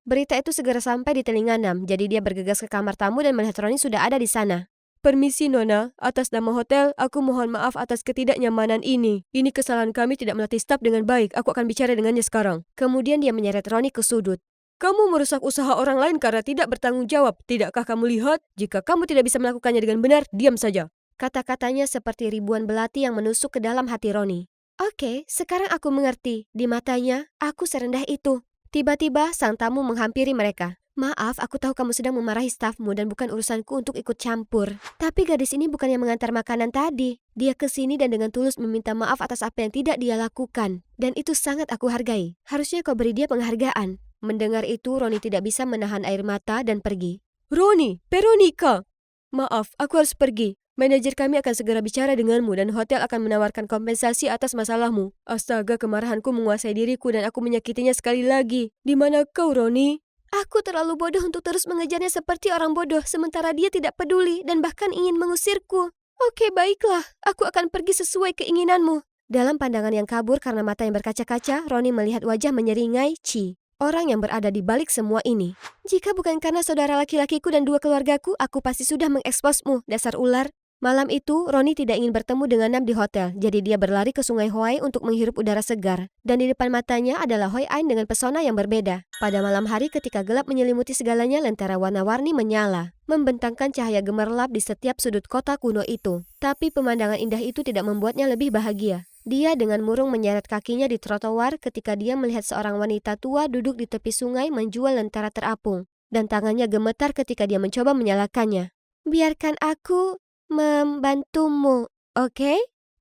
Berita itu segera sampai di telinga Nam, jadi dia bergegas ke kamar tamu dan melihat Roni sudah ada di sana. Permisi Nona, atas nama hotel, aku mohon maaf atas ketidaknyamanan ini. Ini kesalahan kami tidak melatih staf dengan baik, aku akan bicara dengannya sekarang. Kemudian dia menyeret Roni ke sudut. Kamu merusak usaha orang lain karena tidak bertanggung jawab. Tidakkah kamu lihat? Jika kamu tidak bisa melakukannya dengan benar, diam saja. Kata-katanya seperti ribuan belati yang menusuk ke dalam hati Roni. Oke, sekarang aku mengerti. Di matanya, aku serendah itu. Tiba-tiba, sang tamu menghampiri mereka. Maaf, aku tahu kamu sedang memarahi stafmu dan bukan urusanku untuk ikut campur. Tapi gadis ini bukan yang mengantar makanan tadi. Dia ke sini dan dengan tulus meminta maaf atas apa yang tidak dia lakukan. Dan itu sangat aku hargai. Harusnya kau beri dia penghargaan. Mendengar itu, Roni tidak bisa menahan air mata dan pergi. Roni, Veronica. Maaf, aku harus pergi. Manajer kami akan segera bicara denganmu dan hotel akan menawarkan kompensasi atas masalahmu. Astaga, kemarahanku menguasai diriku dan aku menyakitinya sekali lagi. Di mana kau, Roni? Aku terlalu bodoh untuk terus mengejarnya seperti orang bodoh, sementara dia tidak peduli dan bahkan ingin mengusirku. Oke, baiklah. Aku akan pergi sesuai keinginanmu. Dalam pandangan yang kabur karena mata yang berkaca-kaca, Roni melihat wajah menyeringai Chi. Orang yang berada di balik semua ini. Jika bukan karena saudara laki-lakiku dan dua keluargaku, aku pasti sudah mengeksposmu, dasar ular. Malam itu, Roni tidak ingin bertemu dengan Nam di hotel, jadi dia berlari ke sungai Hoai untuk menghirup udara segar. Dan di depan matanya adalah Hoi Ain dengan pesona yang berbeda. Pada malam hari ketika gelap menyelimuti segalanya, lentera warna-warni menyala, membentangkan cahaya gemerlap di setiap sudut kota kuno itu. Tapi pemandangan indah itu tidak membuatnya lebih bahagia. Dia dengan murung menyeret kakinya di trotoar ketika dia melihat seorang wanita tua duduk di tepi sungai menjual lentera terapung. Dan tangannya gemetar ketika dia mencoba menyalakannya. Biarkan aku membantumu, oke?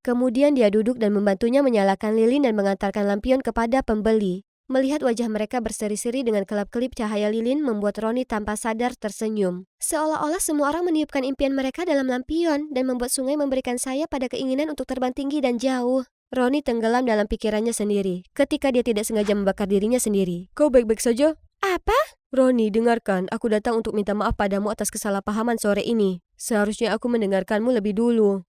Kemudian dia duduk dan membantunya menyalakan lilin dan mengantarkan lampion kepada pembeli. Melihat wajah mereka berseri-seri dengan kelap-kelip cahaya lilin membuat Roni tanpa sadar tersenyum. Seolah-olah semua orang meniupkan impian mereka dalam lampion dan membuat sungai memberikan sayap pada keinginan untuk terbang tinggi dan jauh. Roni tenggelam dalam pikirannya sendiri ketika dia tidak sengaja membakar dirinya sendiri. Kau baik-baik saja? Apa? Roni, dengarkan. Aku datang untuk minta maaf padamu atas kesalahpahaman sore ini. Seharusnya aku mendengarkanmu lebih dulu.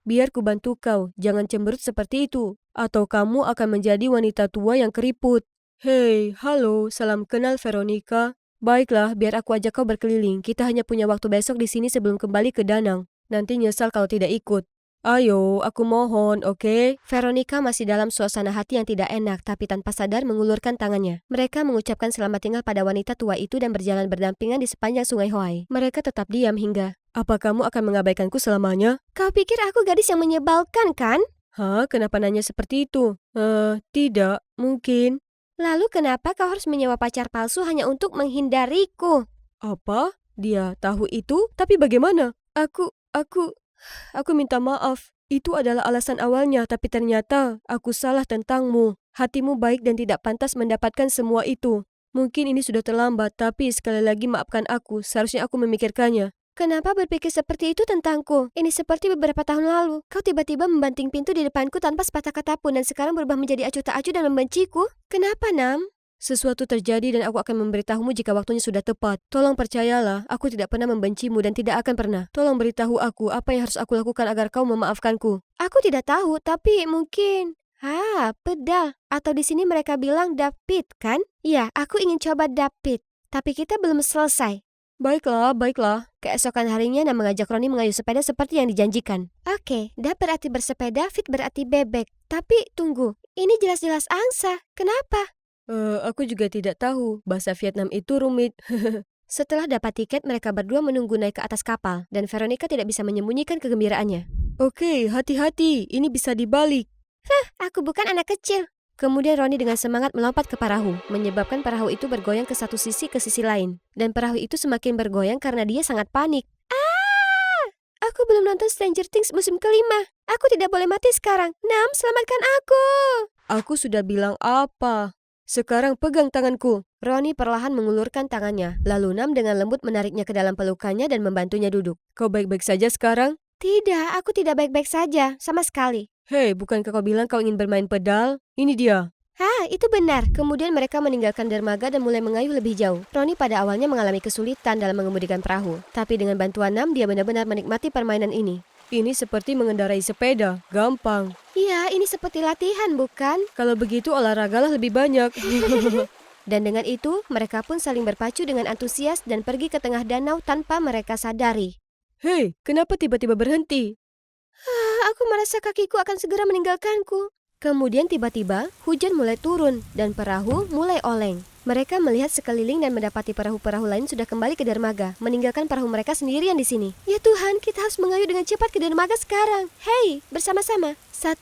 Biar ku bantu kau, jangan cemberut seperti itu. Atau kamu akan menjadi wanita tua yang keriput. Hei, halo, salam kenal Veronica. Baiklah, biar aku ajak kau berkeliling. Kita hanya punya waktu besok di sini sebelum kembali ke Danang. Nanti nyesal kalau tidak ikut. Ayo, aku mohon, oke? Veronica masih dalam suasana hati yang tidak enak, tapi tanpa sadar mengulurkan tangannya. Mereka mengucapkan selamat tinggal pada wanita tua itu dan berjalan berdampingan di sepanjang sungai Hoai. Mereka tetap diam hingga... Apa kamu akan mengabaikanku selamanya? Kau pikir aku gadis yang menyebalkan, kan? Hah, kenapa nanya seperti itu? Tidak, mungkin. Lalu kenapa kau harus menyewa pacar palsu hanya untuk menghindariku? Apa? Dia tahu itu? Tapi bagaimana? Aku minta maaf. Itu adalah alasan awalnya, tapi ternyata aku salah tentangmu. Hatimu baik dan tidak pantas mendapatkan semua itu. Mungkin ini sudah terlambat, tapi sekali lagi maafkan aku. Seharusnya aku memikirkannya. Kenapa berpikir seperti itu tentangku? Ini seperti beberapa tahun lalu. Kau tiba-tiba membanting pintu di depanku tanpa sepatah kata pun dan sekarang berubah menjadi acuh tak acuh dan membenciku. Kenapa, Nam? Sesuatu terjadi dan aku akan memberitahumu jika waktunya sudah tepat. Tolong percayalah, aku tidak pernah membencimu dan tidak akan pernah. Tolong beritahu aku apa yang harus aku lakukan agar kau memaafkanku. Aku tidak tahu, tapi mungkin... pedal. Atau di sini mereka bilang dapit, kan? Iya, aku ingin coba dapit. Tapi kita belum selesai. Baiklah, baiklah. Keesokan harinya Nam mengajak Roni mengayuh sepeda seperti yang dijanjikan. Oke, dap berarti bersepeda, fit berarti bebek. Tapi tunggu, ini jelas-jelas angsa. Kenapa? Aku juga tidak tahu. Bahasa Vietnam itu rumit. Setelah dapat tiket, mereka berdua menunggu naik ke atas kapal. Dan Veronica tidak bisa menyembunyikan kegembiraannya. Oke, hati-hati. Ini bisa dibalik. Aku bukan anak kecil. Kemudian Roni dengan semangat melompat ke perahu, menyebabkan perahu itu bergoyang ke satu sisi ke sisi lain. Dan perahu itu semakin bergoyang karena dia sangat panik. Aku belum nonton Stranger Things musim kelima. Aku tidak boleh mati sekarang. Nam, selamatkan aku. Aku sudah bilang apa? Sekarang pegang tanganku. Roni perlahan mengulurkan tangannya. Lalu Nam dengan lembut menariknya ke dalam pelukannya dan membantunya duduk. Kau baik-baik saja sekarang? Tidak, aku tidak baik-baik saja. Sama sekali. Hei, bukankah kau bilang kau ingin bermain pedal? Ini dia. Itu benar. Kemudian mereka meninggalkan dermaga dan mulai mengayuh lebih jauh. Roni pada awalnya mengalami kesulitan dalam mengemudikan perahu. Tapi dengan bantuan Nam, dia benar-benar menikmati permainan ini. Ini seperti mengendarai sepeda. Gampang. Iya, ini seperti latihan, bukan? Kalau begitu olahragalah lebih banyak. Dan dengan itu, mereka pun saling berpacu dengan antusias dan pergi ke tengah danau tanpa mereka sadari. Hei, kenapa tiba-tiba berhenti? Aku merasa kakiku akan segera meninggalkanku. Kemudian tiba-tiba, hujan mulai turun dan perahu mulai oleng. Mereka melihat sekeliling dan mendapati perahu-perahu lain sudah kembali ke dermaga, meninggalkan perahu mereka sendirian di sini. Ya Tuhan, kita harus mengayuh dengan cepat ke dermaga sekarang. Hei, bersama-sama. 1,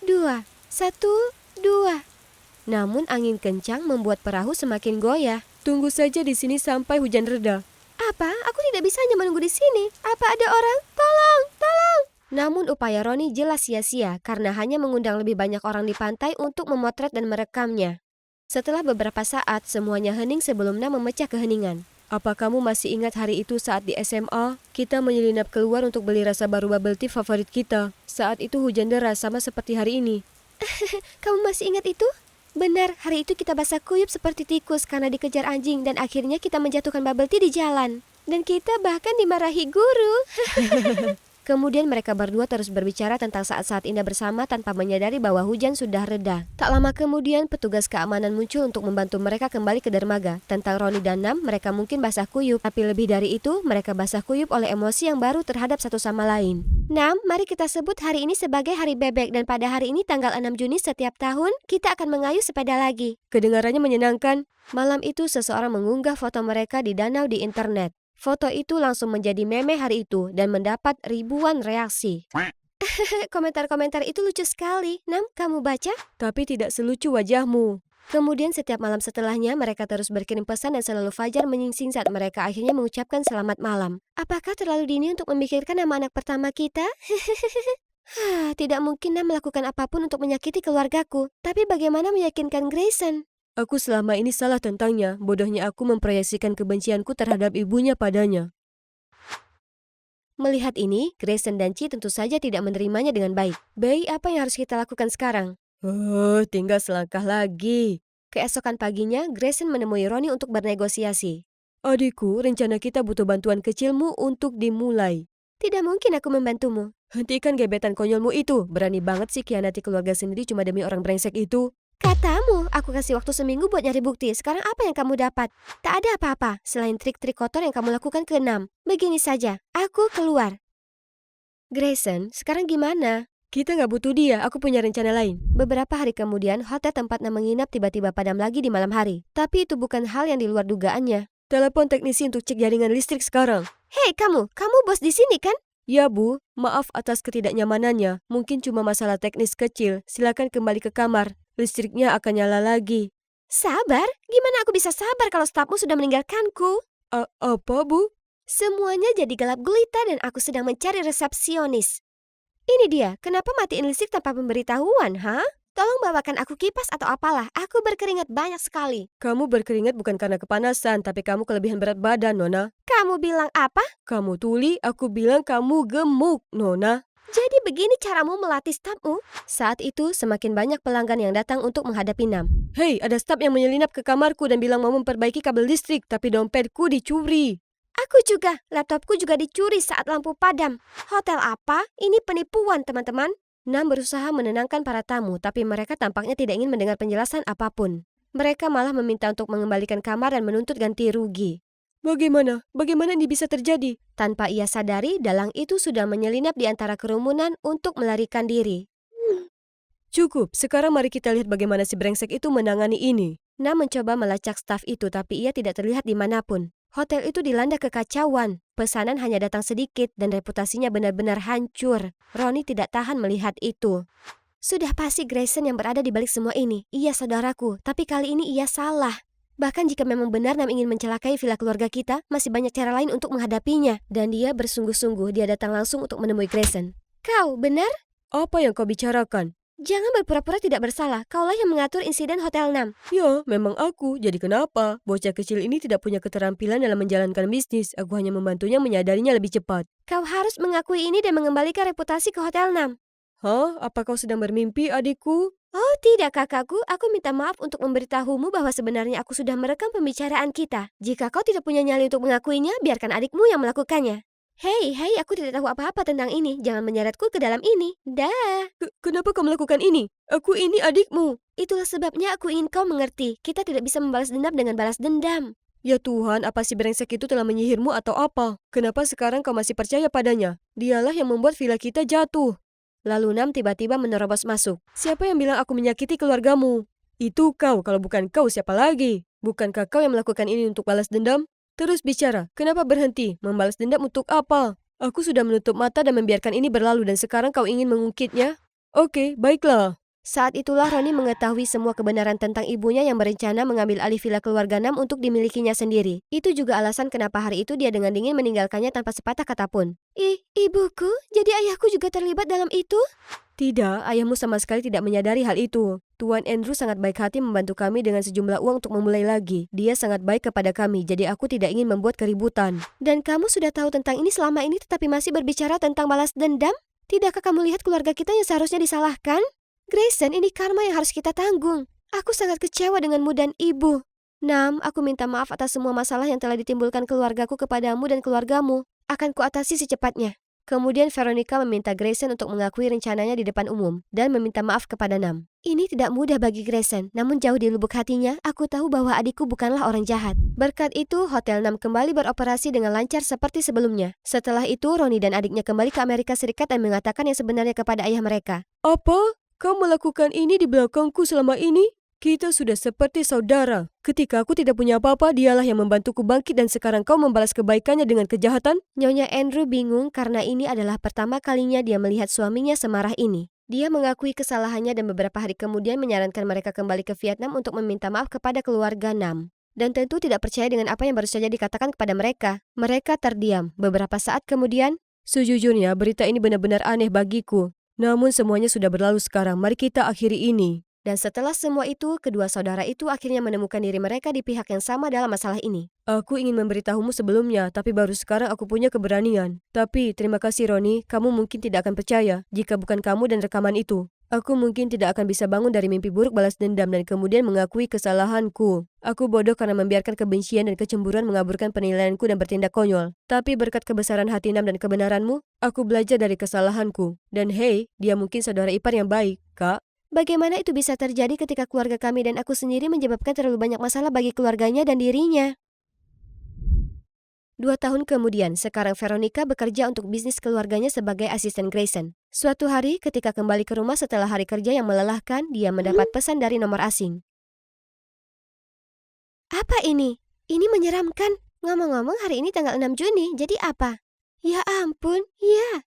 2, 1, 2. Namun angin kencang membuat perahu semakin goyah. Tunggu saja di sini sampai hujan reda. Apa? Aku tidak bisa hanya menunggu di sini. Apa ada orang? Tolong, tolong. Namun upaya Roni jelas sia-sia karena hanya mengundang lebih banyak orang di pantai untuk memotret dan merekamnya. Setelah beberapa saat, semuanya hening sebelum Nam memecah keheningan. Apa kamu masih ingat hari itu saat di SMA? Kita menyelinap keluar untuk beli rasa baru bubble tea favorit kita. Saat itu hujan deras sama seperti hari ini. Kamu masih ingat itu? Benar, hari itu kita basah kuyup seperti tikus karena dikejar anjing dan akhirnya kita menjatuhkan bubble tea di jalan. Dan kita bahkan dimarahi guru. Kemudian mereka berdua terus berbicara tentang saat-saat indah bersama tanpa menyadari bahwa hujan sudah reda. Tak lama kemudian petugas keamanan muncul untuk membantu mereka kembali ke dermaga. Tentang Roni dan Nam, mereka mungkin basah kuyup. Tapi lebih dari itu, mereka basah kuyup oleh emosi yang baru terhadap satu sama lain. Nam, mari kita sebut hari ini sebagai hari bebek. Dan pada hari ini tanggal 6 Juni setiap tahun, kita akan mengayuh sepeda lagi. Kedengarannya menyenangkan. Malam itu seseorang mengunggah foto mereka di danau di internet. Foto itu langsung menjadi meme hari itu dan mendapat ribuan reaksi. Komentar-komentar itu lucu sekali. Nam, kamu baca? Tapi tidak selucu wajahmu. Kemudian setiap malam setelahnya mereka terus berkirim pesan dan selalu Fajar menyingsing saat mereka akhirnya mengucapkan selamat malam. Apakah terlalu dini untuk memikirkan nama anak pertama kita? Tidak mungkin Nam melakukan apapun untuk menyakiti keluargaku. Tapi bagaimana meyakinkan Grayson? Aku selama ini salah tentangnya. Bodohnya aku memproyeksikan kebencianku terhadap ibunya padanya. Melihat ini, Grayson dan Chi tentu saja tidak menerimanya dengan baik. Bayi, apa yang harus kita lakukan sekarang? Tinggal selangkah lagi. Keesokan paginya, Grayson menemui Roni untuk bernegosiasi. Adikku, rencana kita butuh bantuan kecilmu untuk dimulai. Tidak mungkin aku membantumu. Hentikan gebetan konyolmu itu. Berani banget sih khianati keluarga sendiri cuma demi orang brengsek itu. Katamu, aku kasih waktu seminggu buat nyari bukti. Sekarang apa yang kamu dapat? Tak ada apa-apa, selain trik-trik kotor yang kamu lakukan ke Nam. Begini saja, aku keluar. Grayson, sekarang gimana? Kita nggak butuh dia, aku punya rencana lain. Beberapa hari kemudian, hotel tempat Nam menginap tiba-tiba padam lagi di malam hari. Tapi itu bukan hal yang di luar dugaannya. Telepon teknisi untuk cek jaringan listrik sekarang. Hei kamu bos di sini kan? Ya Bu, maaf atas ketidaknyamanannya. Mungkin cuma masalah teknis kecil. Silakan kembali ke kamar. Listriknya akan nyala lagi. Sabar? Gimana aku bisa sabar kalau stafmu sudah meninggalkanku? Apa Bu? Semuanya jadi gelap gulita dan aku sedang mencari resepsionis. Ini dia, kenapa matiin listrik tanpa pemberitahuan, ha? Tolong bawakan aku kipas atau apalah. Aku berkeringat banyak sekali. Kamu berkeringat bukan karena kepanasan, tapi kamu kelebihan berat badan, Nona. Kamu bilang apa? Kamu tuli, aku bilang kamu gemuk, Nona. Jadi begini caramu melatih stafmu? Saat itu semakin banyak pelanggan yang datang untuk menghadapi Nam. Hei, ada staf yang menyelinap ke kamarku dan bilang mau memperbaiki kabel listrik, tapi dompetku dicuri. Aku juga, laptopku juga dicuri saat lampu padam. Hotel apa? Ini penipuan, teman-teman. Nam berusaha menenangkan para tamu, tapi mereka tampaknya tidak ingin mendengar penjelasan apapun. Mereka malah meminta untuk mengembalikan kamar dan menuntut ganti rugi. Bagaimana? Bagaimana ini bisa terjadi? Tanpa ia sadari, dalang itu sudah menyelinap di antara kerumunan untuk melarikan diri. Cukup, sekarang mari kita lihat bagaimana si brengsek itu menangani ini. Nam mencoba melacak staf itu, tapi ia tidak terlihat dimanapun. Hotel itu dilanda kekacauan. Pesanan hanya datang sedikit dan reputasinya benar-benar hancur. Ronnie tidak tahan melihat itu. Sudah pasti Grayson yang berada di balik semua ini. Ia saudaraku, tapi kali ini ia salah. Bahkan jika memang benar Nam ingin mencelakai villa keluarga kita, masih banyak cara lain untuk menghadapinya. Dan dia bersungguh-sungguh, dia datang langsung untuk menemui Grayson. Kau, benar? Apa yang kau bicarakan? Jangan berpura-pura tidak bersalah. Kaulah yang mengatur insiden Hotel Nam. Ya, memang aku. Jadi kenapa? Bocah kecil ini tidak punya keterampilan dalam menjalankan bisnis. Aku hanya membantunya menyadarinya lebih cepat. Kau harus mengakui ini dan mengembalikan reputasi ke Hotel Nam. Hah? Apa kau sedang bermimpi, adikku? Oh tidak kakakku, aku minta maaf untuk memberitahumu bahwa sebenarnya aku sudah merekam pembicaraan kita. Jika kau tidak punya nyali untuk mengakuinya, biarkan adikmu yang melakukannya. Hei, aku tidak tahu apa-apa tentang ini. Jangan menyeretku ke dalam ini. Dah. Kenapa kau melakukan ini? Aku ini adikmu. Itulah sebabnya aku ingin kau mengerti. Kita tidak bisa membalas dendam dengan balas dendam. Ya Tuhan, apa si brengsek itu telah menyihirmu atau apa? Kenapa sekarang kau masih percaya padanya? Dialah yang membuat villa kita jatuh. Lalu Nam tiba-tiba menerobos masuk. Siapa yang bilang aku menyakiti keluargamu? Itu kau, kalau bukan kau siapa lagi? Bukankah kau yang melakukan ini untuk balas dendam? Terus bicara, kenapa berhenti? Membalas dendam untuk apa? Aku sudah menutup mata dan membiarkan ini berlalu dan sekarang kau ingin mengungkitnya? Oke, baiklah. Saat itulah Ronnie mengetahui semua kebenaran tentang ibunya yang berencana mengambil alih villa keluarga Nam untuk dimilikinya sendiri. Itu juga alasan kenapa hari itu dia dengan dingin meninggalkannya tanpa sepatah kata pun. Ibuku? Jadi ayahku juga terlibat dalam itu? Tidak, ayahmu sama sekali tidak menyadari hal itu. Tuan Andrew sangat baik hati membantu kami dengan sejumlah uang untuk memulai lagi. Dia sangat baik kepada kami, jadi aku tidak ingin membuat keributan. Dan kamu sudah tahu tentang ini selama ini tetapi masih berbicara tentang balas dendam? Tidakkah kamu lihat keluarga kita yang seharusnya disalahkan? Grayson, ini karma yang harus kita tanggung. Aku sangat kecewa denganmu dan ibu. Nam, aku minta maaf atas semua masalah yang telah ditimbulkan keluargaku kepadamu dan keluargamu. Akan kuatasi secepatnya. Kemudian Veronica meminta Grayson untuk mengakui rencananya di depan umum dan meminta maaf kepada Nam. Ini tidak mudah bagi Grayson, namun jauh di lubuk hatinya, aku tahu bahwa adikku bukanlah orang jahat. Berkat itu, Hotel Nam kembali beroperasi dengan lancar seperti sebelumnya. Setelah itu, Ronnie dan adiknya kembali ke Amerika Serikat dan mengatakan yang sebenarnya kepada ayah mereka. Apa? Kau melakukan ini di belakangku selama ini? Kita sudah seperti saudara. Ketika aku tidak punya apa-apa, dialah yang membantuku bangkit dan sekarang kau membalas kebaikannya dengan kejahatan? Nyonya Andrew bingung karena ini adalah pertama kalinya dia melihat suaminya semarah ini. Dia mengakui kesalahannya dan beberapa hari kemudian menyarankan mereka kembali ke Vietnam untuk meminta maaf kepada keluarga Nam. Dan tentu tidak percaya dengan apa yang baru saja dikatakan kepada mereka. Mereka terdiam. Beberapa saat kemudian, sejujurnya berita ini benar-benar aneh bagiku. Namun semuanya sudah berlalu sekarang, mari kita akhiri ini. Dan setelah semua itu, kedua saudara itu akhirnya menemukan diri mereka di pihak yang sama dalam masalah ini. Aku ingin memberitahumu sebelumnya, tapi baru sekarang aku punya keberanian. Tapi terima kasih Ronnie, kamu mungkin tidak akan percaya jika bukan kamu dan rekaman itu. Aku mungkin tidak akan bisa bangun dari mimpi buruk balas dendam dan kemudian mengakui kesalahanku. Aku bodoh karena membiarkan kebencian dan kecemburuan mengaburkan penilaianku dan bertindak konyol. Tapi berkat kebesaran hati Nam dan kebenaranmu, aku belajar dari kesalahanku. Dan hey, dia mungkin saudara ipar yang baik, Kak. Bagaimana itu bisa terjadi ketika keluarga kami dan aku sendiri menyebabkan terlalu banyak masalah bagi keluarganya dan dirinya? 2 tahun kemudian, sekarang Veronica bekerja untuk bisnis keluarganya sebagai asisten Grayson. Suatu hari, ketika kembali ke rumah setelah hari kerja yang melelahkan, dia mendapat pesan dari nomor asing. Apa ini? Ini menyeramkan. Ngomong-ngomong, hari ini tanggal 6 Juni, jadi apa? Ya ampun, ya.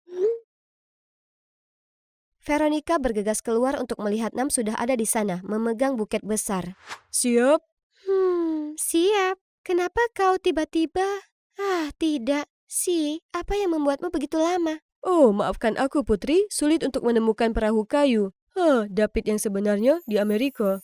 Veronica bergegas keluar untuk melihat Nam sudah ada di sana, memegang buket besar. Siap? Siap. Kenapa kau tiba-tiba? Tidak. Apa yang membuatmu begitu lama? Oh, maafkan aku Putri, sulit untuk menemukan perahu kayu. David yang sebenarnya di Amerika.